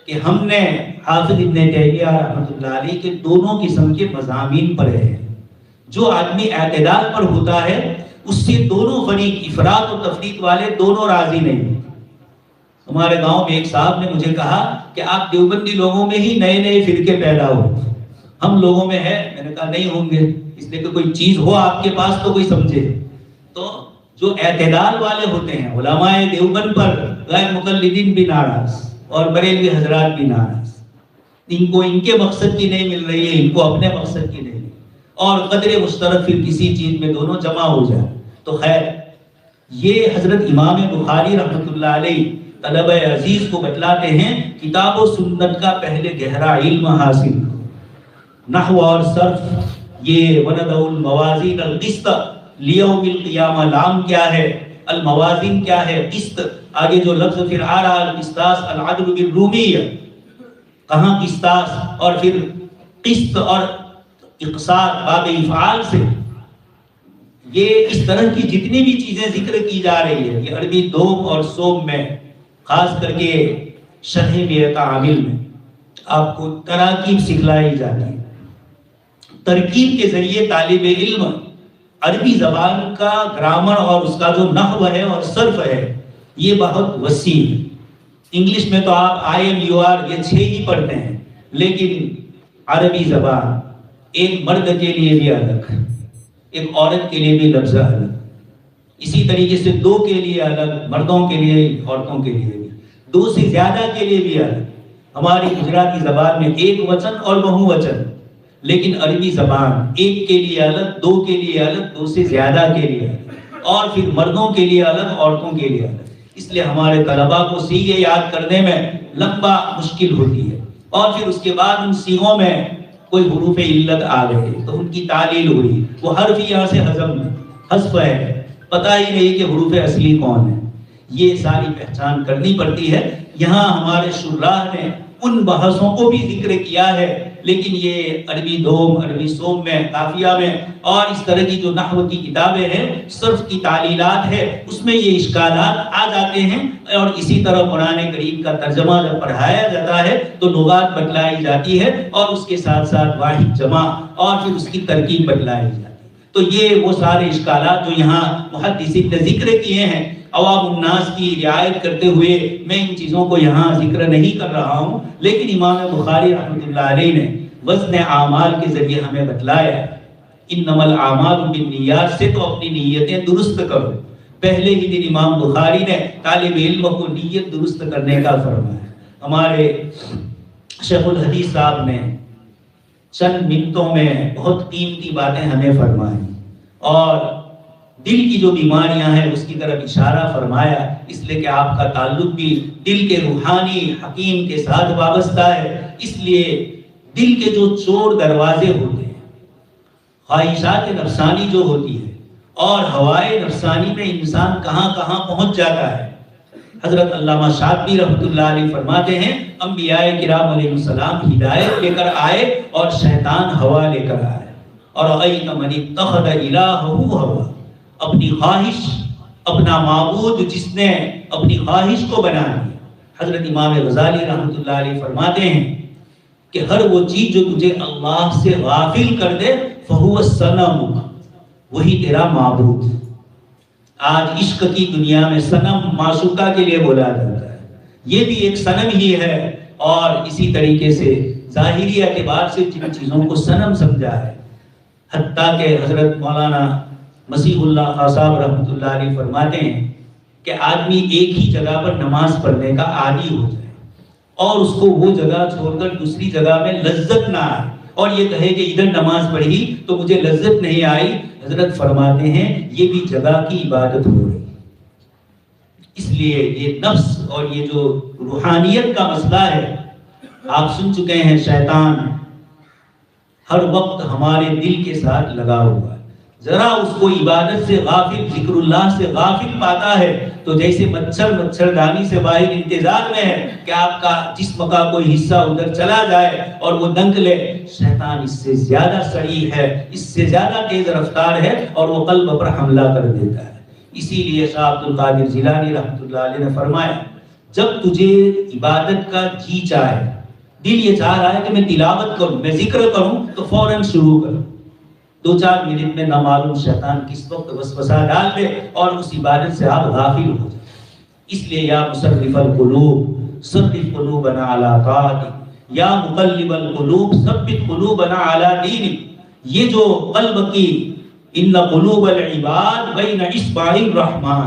کہ ہم نے حافظ ابن تیمیہ رحمۃ اللہ علیہ کے دونوں قسم کے مضامین پڑھے ہیں۔ جو آدمی اعتدال پر ہوتا ہے اس سے دونوں فریق افراط و تفریط والے دونوں راضی نہیں، ہمارے گاؤں میں ایک صاحب نے مجھے کہا کہ آپ دیوبندی لوگوں میں ہی نئے نئے فرقے پیدا ہو، ہم لوگوں میں ہے؟ میں نے کہا نہیں ہوں گے، اس لیے کہ کوئی چیز ہو آپ کے پاس تو کوئی سمجھے۔ تو جو اعتدال والے ہوتے ہیں، علماء دیوبند پر غیر مقلدین بھی ناراض اور بریلوی حضرات بھی ناراض، ان کو ان کے مقصد کی نہیں مل رہی ہے، ان کو اپنے مقصد کی نہیں، اور قدر مشترک پھر کسی چیز میں دونوں جمع ہو جائے۔ تو خیر، یہ حضرت امام بخاری رحمۃ اللہ علیہ طلبہ عزیز کو بتلاتے ہیں کتاب و سنت کا پہلے گہرا علم حاصل کرو، نحو اور صرف، یہ وندع الموازین القسط لیوم القیامہ، لام کیا ہے، الموازین کیا ہے، قسط، آگے جو لفظ پھر آ رہا القسطاس العدل بالرومیہ، کہاں قسطاس اور پھر قسط اور اقساط باب افعال سے، یہ اس طرح کی جتنی بھی چیزیں ذکر کی جا رہی ہے، یہ عربی دوم اور سوم میں، خاص کر کے شرح میرے تعامل میں آپ کو تراکیب سکھلائی جاتی ہے۔ ترکیب کے ذریعے طالب علم عربی زبان کا گرامر اور اس کا جو نحو ہے اور صرف ہے یہ بہت وسیع ہے۔ انگلش میں تو آپ آئی ایم یو آر یہ 6 ہی پڑھتے ہیں، لیکن عربی زبان ایک مرد کے لیے بھی الگ، ایک عورت کے لیے بھی لفظ الگ، اسی طریقے سے 2 کے لیے الگ، مردوں کے لیے، عورتوں کے لیے بھی، 2 سے زیادہ کے لیے بھی الگ۔ ہماری گجراتی زبان میں ایک وچن اور بہو وچن، لیکن عربی زبان 1 کے لیے الگ، 2 کے لیے الگ، 2 سے زیادہ کے لیے الگ، اور پھر مردوں کے لیے الگ، عورتوں کے لیے الگ۔ اس لیے ہمارے طلباء کو صیغے یاد کرنے میں لمبا مشکل ہوتی ہے، اور پھر اس کے بعد ان صیغوں میں کوئی حروف علت آ گئے تو ان کی تعلیل ہوئی، وہ حرف یہاں سے حذف ہے، پتہ ہی نہیں کہ حروف اصلی کون ہے، یہ ساری پہچان کرنی پڑتی ہے۔ یہاں ہمارے شراح نے ان بحثوں کو بھی ذکر کیا ہے، لیکن یہ عربی دوم، عربی سوم میں، قافیہ میں اور اس طرح کی جو نحو کی کتابیں ہیں، صرف کی تعلیلات ہے، اس میں یہ اشکالات آ جاتے ہیں۔ اور اسی طرح قرآن کریم کا ترجمہ جب پڑھایا جاتا ہے تو لغات بتلائی جاتی ہے، اور اس کے ساتھ ساتھ واحد جمع اور پھر اس کی ترکیب بتلائی جاتی ہے۔ تو یہ وہ سارے اشکالات جو یہاں محدثین نے ذکر کیے ہیں، عوام الناس کی رعایت کرتے ہوئے میں ان چیزوں کو یہاں ذکر نہیں کر رہا ہوں، لیکن امام بخاری رحمۃ اللہ علیہ نے وزن اعمال کے ذریعے ہمیں بتلایا انما الاعمال بالنیات سے، تو اپنی نیتیں درست کرو۔ پہلے ہی دن امام بخاری نے طالب علم کو نیت درست کرنے کا فرمایا۔ ہمارے شیخ الحدیث صاحب نے چند منٹوں میں بہت قیمتی باتیں ہمیں فرمائیں، اور دل کی جو بیماریاں ہیں اس کی طرف اشارہ فرمایا، اس لیے کہ آپ کا تعلق بھی دل کے روحانی حکیم کے ساتھ وابستہ ہے۔ اس لیے دل کے جو چور دروازے ہوتے ہیں، خواہشات نفسانی جو ہوتی ہے اور ہوائے نفسانی میں انسان کہاں کہاں پہنچ جاتا ہے۔ حضرت علامہ شاطبی رحمۃ اللہ علیہ فرماتے ہیں انبیاء کرام علیہ السلام ہدایت لے کر آئے اور شیطان ہوا لے کر آئے، اور اَيْنَ مَنِ اتَّخَذَ إِلَٰهَهُ هَوَىٰ، اپنی خواہش، اپنا معبود جس نے اپنی خواہش کو بنا دیا۔ حضرت امام غزالی رحمۃ اللہ علیہ فرماتے ہیں کہ ہر وہ چیز جو تجھے اللہ سے غافل کر دے فَهُوَ الصَّنَمُ، وہی تیرا معبود۔ آج عشق کی دنیا میں صنم معشوقہ کے لیے بولا جاتا ہے، یہ بھی ایک صنم ہی ہے، اور اسی طریقے سے ظاہری اعتبار سے جن چیزوں کو صنم سمجھا ہے، حتیٰ کہ حضرت مولانا مسیح اللہ خان صاحب رحمۃ اللہ علیہ فرماتے ہیں کہ آدمی ایک ہی جگہ پر نماز پڑھنے کا عادی ہو جائے اور اس کو وہ جگہ چھوڑ کر دوسری جگہ میں لذت نہ آئے، اور یہ کہے کہ ادھر نماز پڑھی تو مجھے لذت نہیں آئی، حضرت فرماتے ہیں یہ بھی جگہ کی عبادت ہو رہی۔ اس لیے یہ نفس اور یہ جو روحانیت کا مسئلہ ہے، آپ سن چکے ہیں شیطان ہر وقت ہمارے دل کے ساتھ لگا ہوا ہے، ذرا اس کو عبادت سے غافل، ذکر اللہ سے غافل پاتا ہے تو جیسے مچھردانی سے باہر انتظار میں ہے کہ آپ کا جسم کا کوئی حصہ ادھر چلا جائے اور وہ دنک لے، شیطان اس سے زیادہ سریع ہے، اس سے زیادہ تیز رفتار ہے، اور وہ قلب پر حملہ کر دیتا ہے۔ اسی لیے شاہ عبد القادر جیلانی رحمۃ اللہ علیہ نے فرمایا جب تجھے عبادت کا جی چاہے، دل یہ چاہ رہا ہے کہ میں تلاوت کروں، میں ذکر کروں، تو فوراً شروع کروں، 2-4 منٹ میں نامعلوم شیطان کس وقت وسوسہ ڈال دے اور اس عبادت سے آپ غافل ہو جائیں۔ اس لیے یا مصرف القلوب صرف قلوبنا علی طاعتک، یا مقلب القلوب ثبت قلوبنا علی دینک. یہ جو قلب کی ان قلوب العباد بین اصبع الرحمن،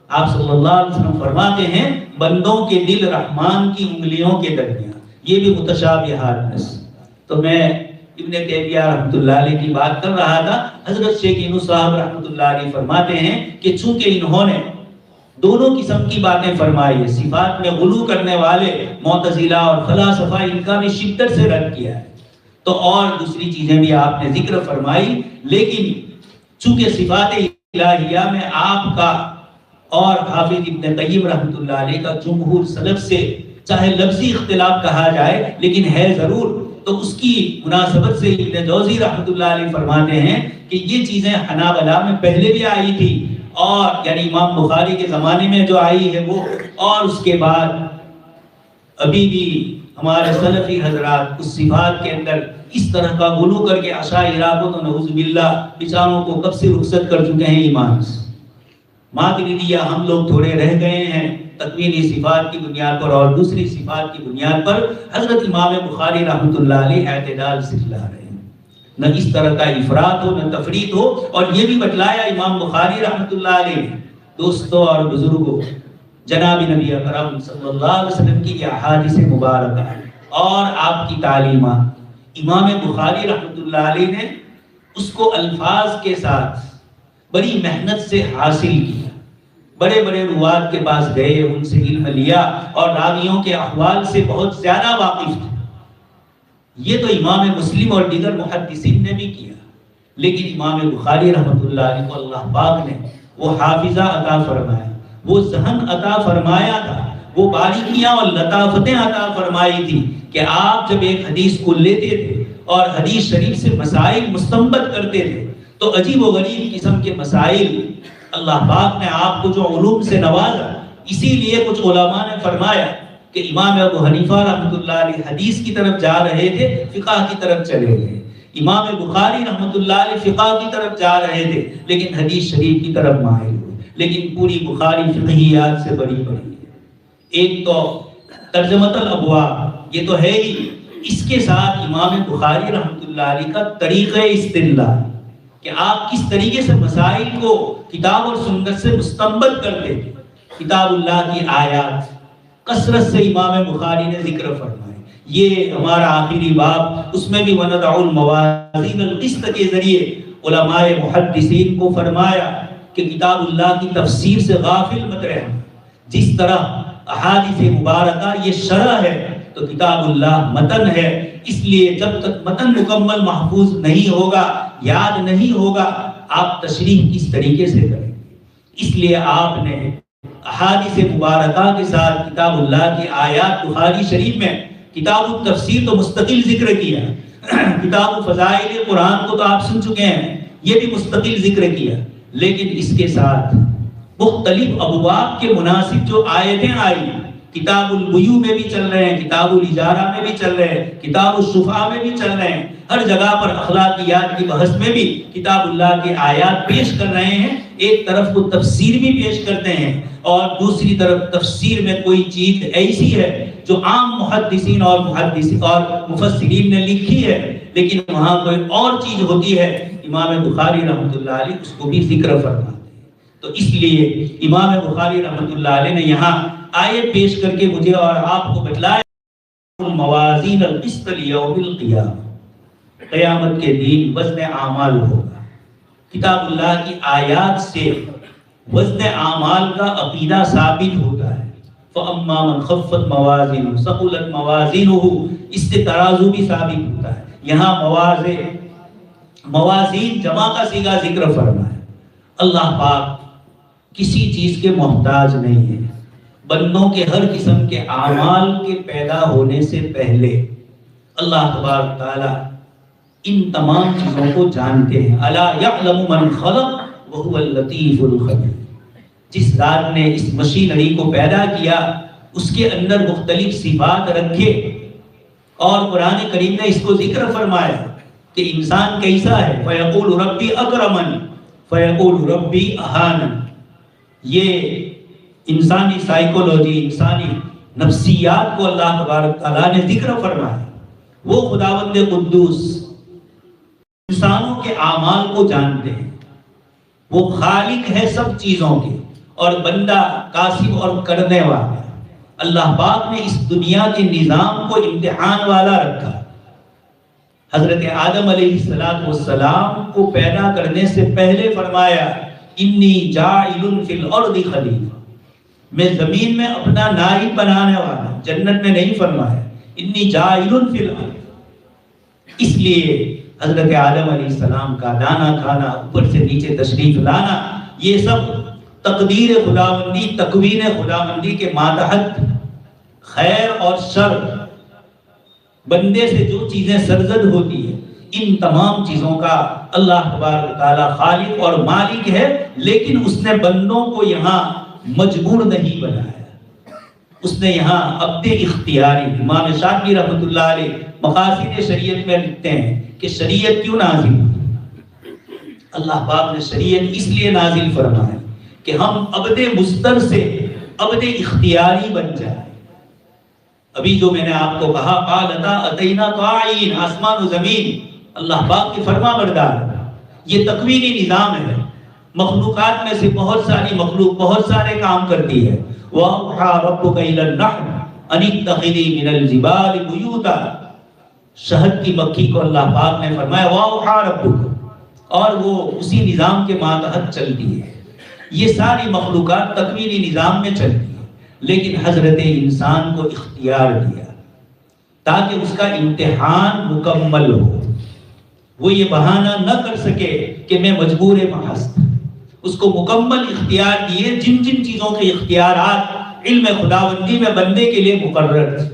آپ صلی اللہ علیہ وسلم فرماتے ہیں بندوں کے دل رحمان کی انگلیوں کے درمیان. یہ بھی متشابہات میں سے. تو میں ابن تیمیہ رحمۃ اللہ علیہ کی بات کر رہا تھا. حضرت شیخ یونس صاحب رحمۃ اللہ علیہ فرماتے ہیں کہ چونکہ انہوں نے دونوں قسم کی باتیں فرمائی ہے، صفات میں غلو کرنے والے معتزلہ اور فلاسفہ ان کا بھی شدت سے رد کیا ہے، تو اور دوسری چیزیں بھی آپ نے ذکر فرمائی. لیکن چونکہ صفات الہیہ میں آپ کا اور حافظ ابن قیم رحمۃ اللہ علیہ کا جمہور سلف سے چاہے لفظی اختلاف کہا جائے لیکن ہے ضرور، تو اس کی مناسبت سے ابن جوزی رحمۃ اللہ علیہ فرماتے ہیں کہ یہ چیزیں حنابلہ میں پہلے بھی آئی تھی، اور یعنی امام بخاری کے زمانے میں جو آئی ہے وہ، اور اس کے بعد ابھی بھی ہمارے سلفی حضرات اس صفات کے اندر اس طرح کا غلو کر کے اشاعرہ کو تو نعوذ باللہ بیچاروں کو کب سے رخصت کر چکے ہیں ایمان سے. ماتریدیہ ہم لوگ تھوڑے رہ گئے ہیں تکوینی صفات کی بنیاد پر، اور دوسری صفات کی بنیاد پر حضرت امام بخاری رحمۃ اللہ علیہ اعتدال سکھلا رہے ہیں. نہ اس طرح کا افراط ہو نہ تفریط ہو. اور یہ بھی بتلایا امام بخاری رحمۃ اللہ علیہ. دوستوں اور بزرگوں، جناب نبی اکرم صلی اللہ علیہ وسلم کی یہ احادیث مبارکہ اور آپ کی تعلیمات، امام بخاری رحمۃ اللہ علیہ نے اس کو الفاظ کے ساتھ بڑی محنت سے حاصل کیا. بڑے بڑے رواد کے پاس گئے، ان سے علم لیا اور راویوں کے احوال سے بہت زیادہ واقف تھے. یہ تو امام مسلم اور دیگر محدثین نے بھی کیا، لیکن امام بخاری رحمۃ اللہ علیہ کو اللہ پاک نے وہ حافظہ عطا فرمایا، وہ ذہن عطا فرمایا تھا، وہ باریکیاں اور لطافتیں عطا فرمائی تھی کہ آپ جب ایک حدیث کو لیتے تھے اور حدیث شریف سے مسائل مستنبط کرتے تھے تو عجیب و غریب قسم کے مسائل اللہ پاک نے آپ کو جو علوم سے نوازا. اسی لیے کچھ علماء نے فرمایا کہ امام ابو حنیفہ رحمۃ اللہ علیہ حدیث کی طرف جا رہے تھے، فقہ کی طرف چلے گئے. امام بخاری رحمۃ اللہ علیہ فقہ کی طرف جا رہے تھے لیکن حدیث شریف کی طرف مائل ہوئے. لیکن پوری بخاری فقہیات سے بڑی ہے. ایک تو ترجمۃ الابواب یہ تو ہے ہی، اس کے ساتھ امام بخاری رحمۃ اللہ علیہ کا طریقہ استدلال کہ آپ کس طریقے سے مسائل کو کتاب اور سنت سے مستنبط کرتے ہیں. کتاب اللہ کی آیات کثرت سے امام بخاری نے ذکر فرمائے. یہ ہمارا آخری باب، اس میں بھی وَنَضَعُ الْمَوَازِينَ الْقِسْطَ کے ذریعے علماء محدثین کو فرمایا کہ کتاب اللہ کی تفسیر سے غافل مت رہنا. جس طرح احادیث مبارکہ یہ شرح ہے تو کتاب اللہ متن ہے، اس لیے جب تک متن مکمل محفوظ نہیں ہوگا، یاد نہیں ہوگا، آپ تشریح کس طریقے سے کریں. اس لیے آپ نے احادیث مبارکہ کے ساتھ کتاب اللہ کی آیات بخاری شریف میں کتاب التفسیر تو مستقل ذکر کیا، کتاب فضائل قرآن کو تو آپ سن چکے ہیں، یہ بھی مستقل ذکر کیا. لیکن اس کے ساتھ مختلف ابواب کے مناسب جو آیتیں آئی، کتاب البیوع میں بھی چل رہے ہیں، کتاب الاجارہ میں بھی چل رہے ہیں، کتاب الشفاء میں بھی چل رہے ہیں، ہر جگہ پر اخلاقیات کی بحث میں بھی کتاب اللہ کے آیات پیش کر رہے ہیں. ایک طرف وہ تفسیر بھی پیش کرتے ہیں اور دوسری طرف تفسیر میں کوئی چیز ایسی ہے جو عام محدثین اور مفسرین نے لکھی ہے لیکن وہاں کوئی اور چیز ہوتی ہے، امام بخاری رحمۃ اللہ علیہ اس کو بھی ذکر فرماتے ہیں. تو اس لیے امام بخاری رحمۃ اللہ علیہ نے یہاں آیت پیش کر کے مجھے اور آپ کو بتلایا الموازین القسط لیوم القیامہ، قیامت کے دن وزن اعمال ہوگا. کتاب اللہ کی آیات سے وزن اعمال کا عقیدہ ثابت ہوتا ہے. فَأَمَّا مَنْ خَفَّتْ مَوَازِينُهُ ثَقُلَتْ مَوَازِينُهُ، اس سے ترازو بھی ثابت ہوتا ہے. یہاں موازین جمع کا صیغہ ذکر فرمایا. اللہ پاک کسی چیز کے محتاج نہیں ہے. بندوں کے ہر قسم کے اعمال کے پیدا ہونے سے پہلے اللہ تبارک تعالی ان تمام چیزوں کو جانتے ہیں. الا یعلم من خلق وهو اللطیف الخبیر. جس ذات نے اس مشینری کو پیدا کیا اس کے اندر مختلف صفات رکھے اور قرآن کریم نے اس کو ذکر فرمایا کہ انسان کیسا ہے. فیقول ربی اکرمن فیقول ربی اہانن. یہ انسانی سائیکولوجی، انسانی نفسیات کو اللہ تبارک تعالیٰ نے ذکر فرمایا۔ وہ خداوند قدوس انسانوں کے اعمال کو جانتے ہیں، وہ خالق ہے سب چیزوں کے، اور بندہ کاسب اور کرنے والا ہے۔ اللہ پاک نے اس دنیا کے نظام کو امتحان والا رکھا۔ حضرت آدم علیہ السلام کو پیدا کرنے سے پہلے فرمایا انی جاعل فی الارض خلیفہ، میں زمین میں اپنا نائب بنانے والا۔ جنت میں نہیں فرمایا انی جاعل فی الارض۔ اس لیے حضرت آدم علیہ السلام کا دانا کھانا، اوپر سے نیچے تشریف لانا، یہ سب تقدیر خداوندی، تکوین خداوندی کے ماتحت خیر اور شر، بندے سے جو چیزیں سرزد ہوتی ہیں، ان تمام چیزوں کا اللہ تبارک و تعالیٰ خالق اور مالک ہے، لیکن اس نے بندوں کو یہاں مجبور نہیں بنایا۔ اس نے یہاں عبد اختیاری، امام شافعی رحمۃ اللہ علیہ مقاصد شریعت میں لکھتے ہیں کہ شریعت کیوں نازل ہوئی؟ اللہ پاک نے شریعت اس لیے نازل فرمایا کہ ہم عبد مضطر سے عبد اختیاری بن جائیں۔ ابھی جو میں نے آپ کو کہا قالتا اتینا طاعین، آسمان و زمین اللہ پاک کی فرما بردار، یہ تکوینی نظام ہے۔ مخلوقات میں سے بہت ساری مخلوق بہت سارے کام کرتی ہے۔ وَأَوْحَىٰ رَبُّكَ إِلَى النَّحْلِ أَنِ اتَّخِذِي مِنَ الْجِبَالِ بُيُوتًا، شہد کی مکھی کو اللہ پاک نے فرمایا وَأَوْحَىٰ رَبُّكَ، اور وہ اسی نظام کے ماتحت چلتی ہے۔ یہ ساری مخلوقات تکوینی نظام میں چلتی ہے، لیکن حضرت انسان کو اختیار دیا تاکہ اس کا امتحان مکمل ہو، وہ یہ بہانہ نہ کر سکے کہ میں مجبور محض۔ اس کو مکمل اختیار دیے، جن جن چیزوں کے اختیارات علم خداوندی میں بندے کے لیے مقرر تھے،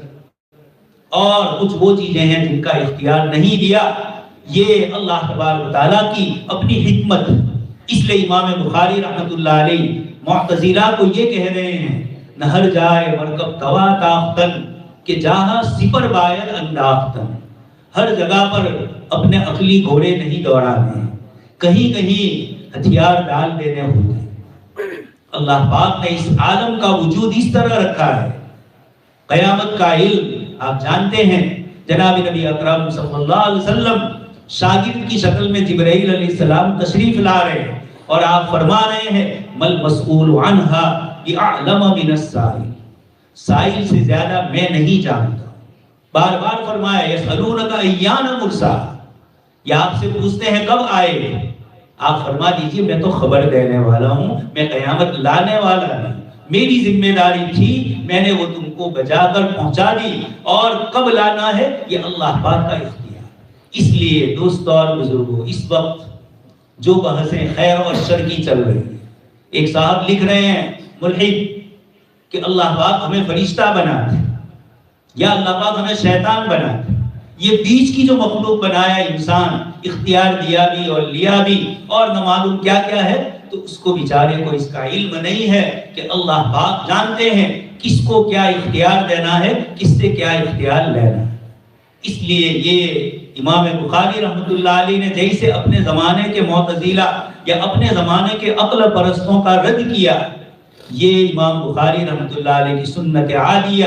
اور کچھ وہ چیزیں ہیں جن کا اختیار نہیں دیا۔ یہ اللہ تبارک و تعالیٰ کی اپنی حکمت۔ اس لیے امام بخاری رحمۃ اللہ علیہ معتزلہ کو یہ کہہ رہے ہیں نہر جائے مرکب توا تاختن کہ جہاں سپر باید انداختن، ہر جگہ پر اپنے عقلی گھوڑے نہیں دوڑانے ہیں، کہیں کہیں ہتھیار ڈال دینے ہوتے ہیں۔ اللہ پاک نے اس عالم کا وجود اس طرح رکھا ہے۔ قیامت کا علم آپ جانتے ہیں، جناب نبی اکرم صلی اللہ علیہ وسلم شاگرد کی شکل میں جبرائیل علیہ السلام تشریف لا رہے ہیں، اور آپ فرما رہے ہیں مل مسئول عنہا بأعلم من السائل، سائل سے زیادہ میں نہیں جانتا۔ بار بار فرمایا یسألونک ایان مرساہا، یہ آپ سے پوچھتے ہیں کب آئے گے، آپ فرما دیجئے میں تو خبر دینے والا ہوں، میں قیامت لانے والا نہیں، میری ذمہ داری تھی، میں نے وہ تم کو بجا کر پہنچا دی، اور کب لانا ہے یہ اللہ پاک کا اختیار۔ اس لیے دوستو اور بزرگوں، اس وقت جو بحثیں خیر اور شر کی چل رہی ہیں، ایک صاحب لکھ رہے ہیں ملحد کہ اللہ پاک ہمیں فرشتہ بناتے یا اللہ پاک ہمیں شیطان بناتے۔ یہ بیچ کی جو مخلوق بنایا انسان، اختیار دیا بھی اور لیا بھی اور نہ معلوم کیا کیا ہے، تو اس کو بیچارے کو اس کا علم نہیں ہے کہ اللہ پاک جانتے ہیں کس کو کیا اختیار دینا ہے، کس سے کیا اختیار لینا ہے۔ اس لیے یہ امام بخاری رحمۃ اللہ علیہ نے جیسے اپنے زمانے کے معتزلہ یا اپنے زمانے کے عقل پرستوں کا رد کیا، یہ امام بخاری رحمۃ اللہ علیہ کی سنت عالیہ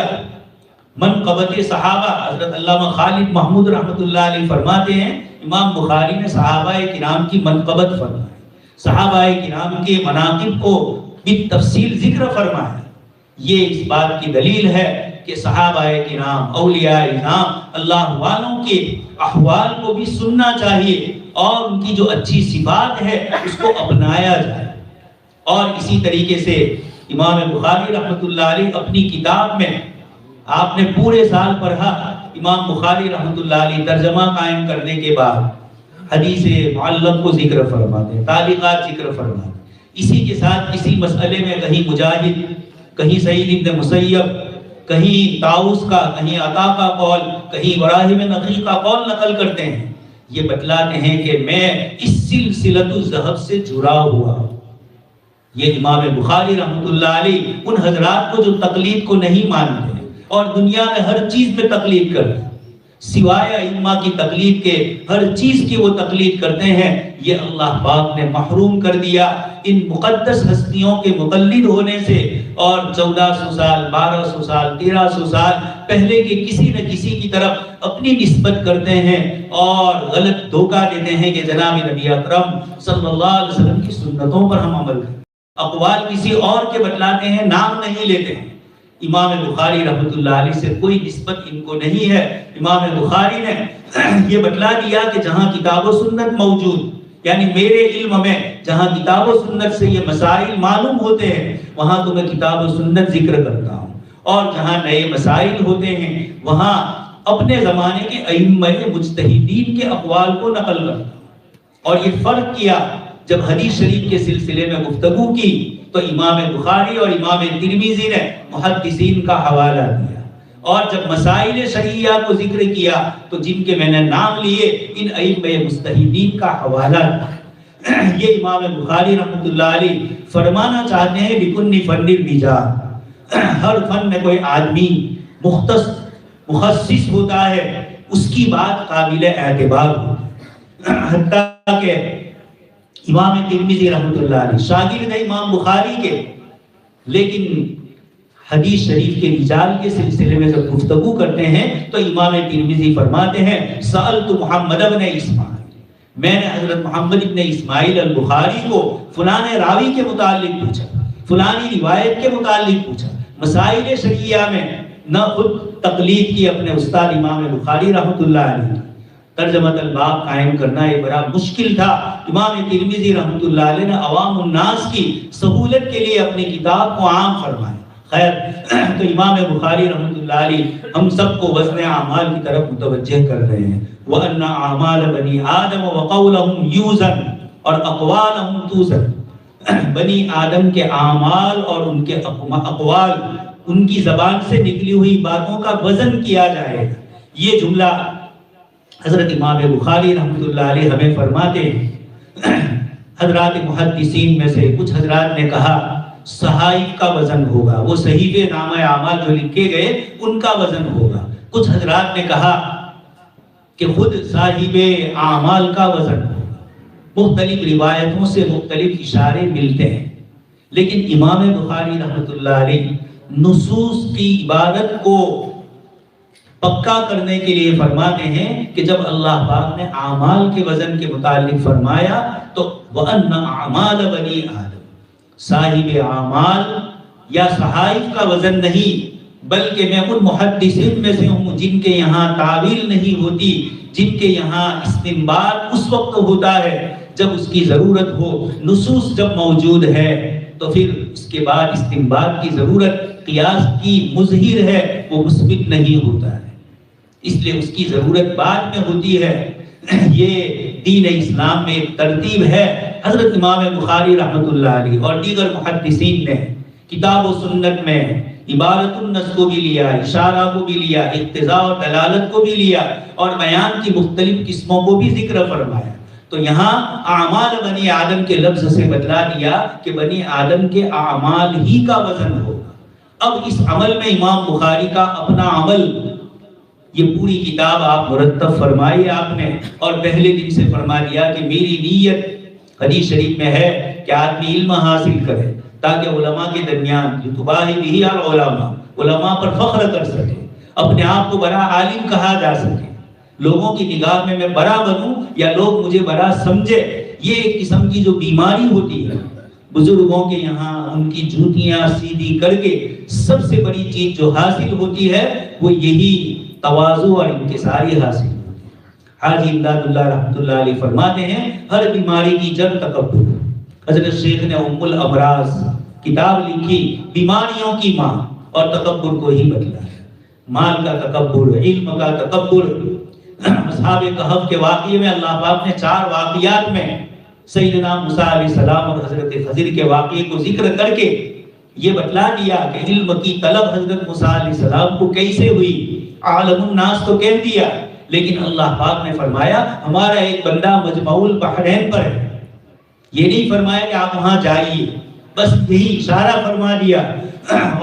منقبت صحابہ۔ حضرت علامہ خالد محمود رحمۃ اللہ علیہ فرماتے ہیں امام بخاری نے صحابہ کرام کی منقبت فرمائی، صحابہ کرام کے مناقب کو بالتفصیل ذکر فرمایا۔ یہ اس بات کی دلیل ہے کہ صحابہ کرام، اولیاء کرام، اللہ والوں کے احوال کو بھی سننا چاہیے، اور ان کی جو اچھی صفات ہے اس کو اپنایا جائے۔ اور اسی طریقے سے امام بخاری رحمۃ اللہ علیہ اپنی کتاب میں، آپ نے پورے سال پڑھا، امام بخاری رحمۃ اللہ علیہ ترجمہ قائم کرنے کے بعد حدیث معلق کو ذکر فرماتے ہیں، تعلیقات ذکر فرماتے ہیں۔ اسی کے ساتھ کسی مسئلے میں کہیں مجاہد، کہیں سعید ابن مسیب، کہیں طاؤس کا، کہیں عطا کا قول، کہیں ابراہیم نخعی کا قول نقل کرتے ہیں، یہ بتلاتے ہیں کہ میں اس سلسلۃ الذہب سے جڑا ہوا ہوں۔ یہ امام بخاری رحمۃ اللہ علیہ ان حضرات کو جو تقلید کو نہیں مانتے اور دنیا میں ہر چیز میں تقلید کرتے، سوائے ائمہ کی تقلید کے ہر چیز کی وہ تقلید کرتے ہیں، یہ اللہ پاک نے محروم کر دیا ان مقدس ہستیوں کے مقلد ہونے سے۔ اور 1400 سال 1200 سال 1300 سال پہلے کے کسی نہ کسی کی طرف اپنی نسبت کرتے ہیں اور غلط دھوکہ دیتے ہیں کہ جناب نبی اکرم صلی اللہ علیہ وسلم کی سنتوں پر ہم عمل کریں، اقوال کسی اور کے بتلاتے ہیں، نام نہیں لیتے ہیں۔ امام بخاری رحمۃ اللہ علیہ سے کوئی نسبت ان کو نہیں ہے۔ امام بخاری نے یہ بتلا دیا کہ جہاں کتاب و سنت موجود، یعنی میرے علم میں جہاں کتاب و سنت سے یہ مسائل معلوم ہوتے ہیں وہاں تو میں کتاب و سنت ذکر کرتا ہوں، اور جہاں نئے مسائل ہوتے ہیں وہاں اپنے زمانے کے ائمہ مجتہدین کے اقوال کو نقل کرتا ہوں۔ اور یہ فرق کیا جب حدیث شریف کے سلسلے میں گفتگو کی تو امام بخاری اور امام ترمذی نے محدثین کا حوالہ دیا، اور جب مسائل شرعیہ کو ذکر کیا تو جن کے میں نے نام لیے ان ائمہ مجتہدین کا حوالہ دیا۔ یہ امام بخاری رحمۃ اللہ علیہ فرمانا چاہتے ہیں بِكُلِّ فَنٍّ رِجَالٌ، ہر فن میں کوئی آدمی مخصص ہوتا ہے، اس کی بات قابل اعتبار ہوتی ہے۔ حتیٰ کہ امام ترمذی رحمۃ اللہ علیہ شاگرد ہے امام بخاری کے، لیکن حدیث شریف کے رجال کے سلسلے میں جب گفتگو کرتے ہیں تو امام ترمذی فرماتے ہیں سألت محمد بن اسماعیل، میں نے حضرت محمد ابن اسماعیل البخاری کو فلاں راوی کے متعلق پوچھا، فلانی روایت کے متعلق پوچھا۔ مسائل شرعیہ میں نہ خود تقلید کی اپنے استاد امام بخاری رحمۃ اللہ علیہ، ترجمۃ الباب قائم کرنا ایک بڑا مشکل تھا۔ امام ترمذی رحمۃ اللہ علیہ نے عوام الناس کی سہولت کے لیے اپنی کتاب کو عام فرمایا۔ خیر، تو امام بخاری رحمۃ اللہ علیہ ہم سب کو وزن اعمال کی طرف متوجہ کر رہے ہیں۔ وَأَنَّ أَعْمَالَ بَنِي آدَمَ وَقَوْلَهُمْ يُوزَنُ، اور اقوالهم توزن، بنی آدم کے اعمال اور ان کے اقوال، ان کی زبان سے نکلی ہوئی باتوں کا وزن کیا جائے گا۔ یہ جملہ حضرت امام بخاری رحمۃ اللہ علیہ ہمیں فرماتے ہیں۔ حضرات محدثین میں سے کچھ حضرات نے کہا صحائف کا وزن ہوگا، وہ صحیفے نامہ اعمال جو لکھے گئے ان کا وزن ہوگا۔ کچھ حضرات نے کہا کہ خود صاحب اعمال کا وزن ہوگا۔ مختلف روایتوں سے مختلف اشارے ملتے ہیں، لیکن امام بخاری رحمۃ اللہ علیہ نصوص کی عبادت کو پکا کرنے کے لیے فرماتے ہیں کہ جب اللہ پاک نے اعمال کے وزن کے متعلق فرمایا تو وَأَنَّ أَعْمَالَ بَنِي آدَمَ، صاحب اعمال یا صحائف کا وزن نہیں، بلکہ میں ان محدثین میں سے ہوں جن کے یہاں تعویل نہیں ہوتی، جن کے یہاں استنباط اس وقت ہوتا ہے جب اس کی ضرورت ہو۔ نصوص جب موجود ہے تو پھر اس کے بعد استنباط کی ضرورت قیاس کی مظہر ہے، وہ مثبت نہیں ہوتا ہے، اس لیے اس کی ضرورت بعد میں ہوتی ہے۔ یہ دین اسلام میں ایک ترتیب ہے۔ حضرت امام بخاری رحمۃ اللہ علیہ اور دیگر محدثین نے کتاب و سنت میں عبارت النص کو بھی لیا، اشارہ کو بھی لیا، اقتضاء اور دلالت کو بھی لیا، اور بیان کی مختلف قسموں کو بھی ذکر فرمایا۔ تو یہاں اعمال بنی آدم کے لفظ سے بتلا دیا کہ بنی آدم کے اعمال ہی کا وزن ہوگا۔ اب اس عمل میں امام بخاری کا اپنا عمل، یہ پوری کتاب آپ مرتب فرمائی آپ نے، اور پہلے دن سے فرما دیا کہ میری نیت حدیث شریف میں ہے کہ آدمی علم حاصل کرے تاکہ علماء کے درمیان یتباہی بہی العلماء، علماء پر فخر کر سکے، اپنے آپ کو بڑا عالم کہا جا سکے، لوگوں کی نگاہ میں بڑا بنوں یا لوگ مجھے بڑا سمجھے۔ یہ ایک قسم کی جو بیماری ہوتی ہے بزرگوں کے یہاں، ان کی جوتیاں سیدھی کر کے سب سے بڑی چیز جو حاصل ہوتی ہے وہ یہی تواضع اور انکساری حاصل ہوتی ہے۔ حاجی امداد اللہ رحمۃ اللہ علیہ فرماتے ہیں ہر بیماری کی جڑ تکبر۔ حضرت شیخ نے ام الامراض کتاب لکھی بیماریوں کی ماں، اور تکبر کو ہی بدلا ہے۔ مال کا تکبر، علم کا تکبر۔ اصحاب کہف کے واقعے میں اللہ پاک نے 4 واقعات میں سیدنا موسیٰ علیہ السلام اور حضرت خضر کے واقعے کو ذکر کر کے یہ بتلا دیا کہ علم کی طلب حضرت موسیٰ علیہ السلام کو کیسے ہوئی، عالم الناس تو کہہ دیا، لیکن اللہ پاک نے فرمایا ہمارا ایک بندہ مجمع البحرین پر ہے۔ یہ نہیں فرمایا کہ آپ وہاں جائیے، بس یہی اشارہ فرما دیا،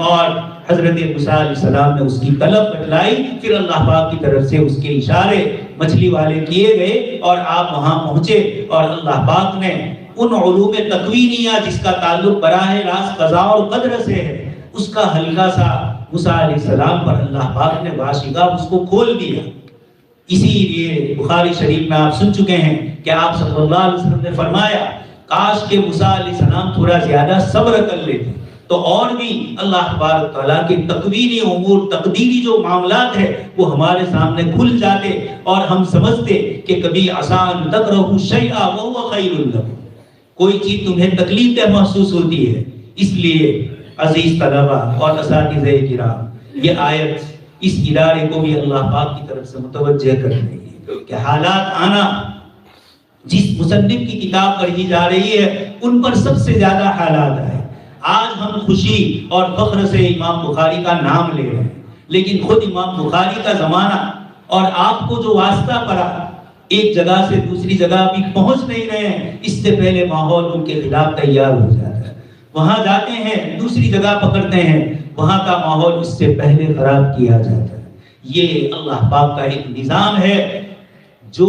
اور حضرت موسیٰ علیہ السلام نے اس کی طلب بتلائی، پھر اللہ پاک کی طرف سے اس کے اشارے مچھلی والے کیے گئے اور آپ وہاں پہنچے، اور اللہ پاک نے ان علوم تکوینیہ جس کا تعلق براہ راست قضاء اور قدر سے ہے، اس کا ہلکا سا موسیٰ علیہ السلام پر اللہ پاک نے واشگاہ اس کو کھول دیا۔ اسی لیے بخاری شریف میں آپ سن چکے ہیں کہ آپ صلی اللہ علیہ وسلم نے فرمایا کاش کہ موسیٰ علیہ السلام تھوڑا زیادہ صبر کر لیتے تو اور بھی اللہ تبارک تعالیٰ کے تقویری امور، تقدیری جو معاملات ہے وہ ہمارے سامنے کھل جاتے اور ہم سمجھتے کہ کبھی آسان تکرہوا شیئا وہو خیر لکم، کوئی چیز تمہیں تکلیف دہ محسوس ہوتی ہے۔ اس لیے عزیز طلبہ اور اساتذہ کرام، یہ آیت اس ادارے کو بھی اللہ پاک کی طرف سے متوجہ کر رہی ہے کہ حالات آنا جس مصنف کی کتاب پڑھی جا رہی ہے ان پر سب سے زیادہ حالات آئے۔ آج ہم خوشی اور فخر سے امام بخاری کا نام لے رہے ہیں، لیکن خود امام بخاری کا زمانہ اور آپ کو جو واسطہ پڑا، ایک جگہ سے دوسری جگہ بھی پہنچ نہیں رہے ہیں، اس سے پہلے ماحول ان کے خلاف تیار ہو جاتا ہے۔ وہاں جاتے ہیں، دوسری جگہ پکڑتے ہیں، وہاں کا ماحول اس سے پہلے خراب کیا جاتا ہے۔ یہ اللہ پاک کا ایک نظام ہے جو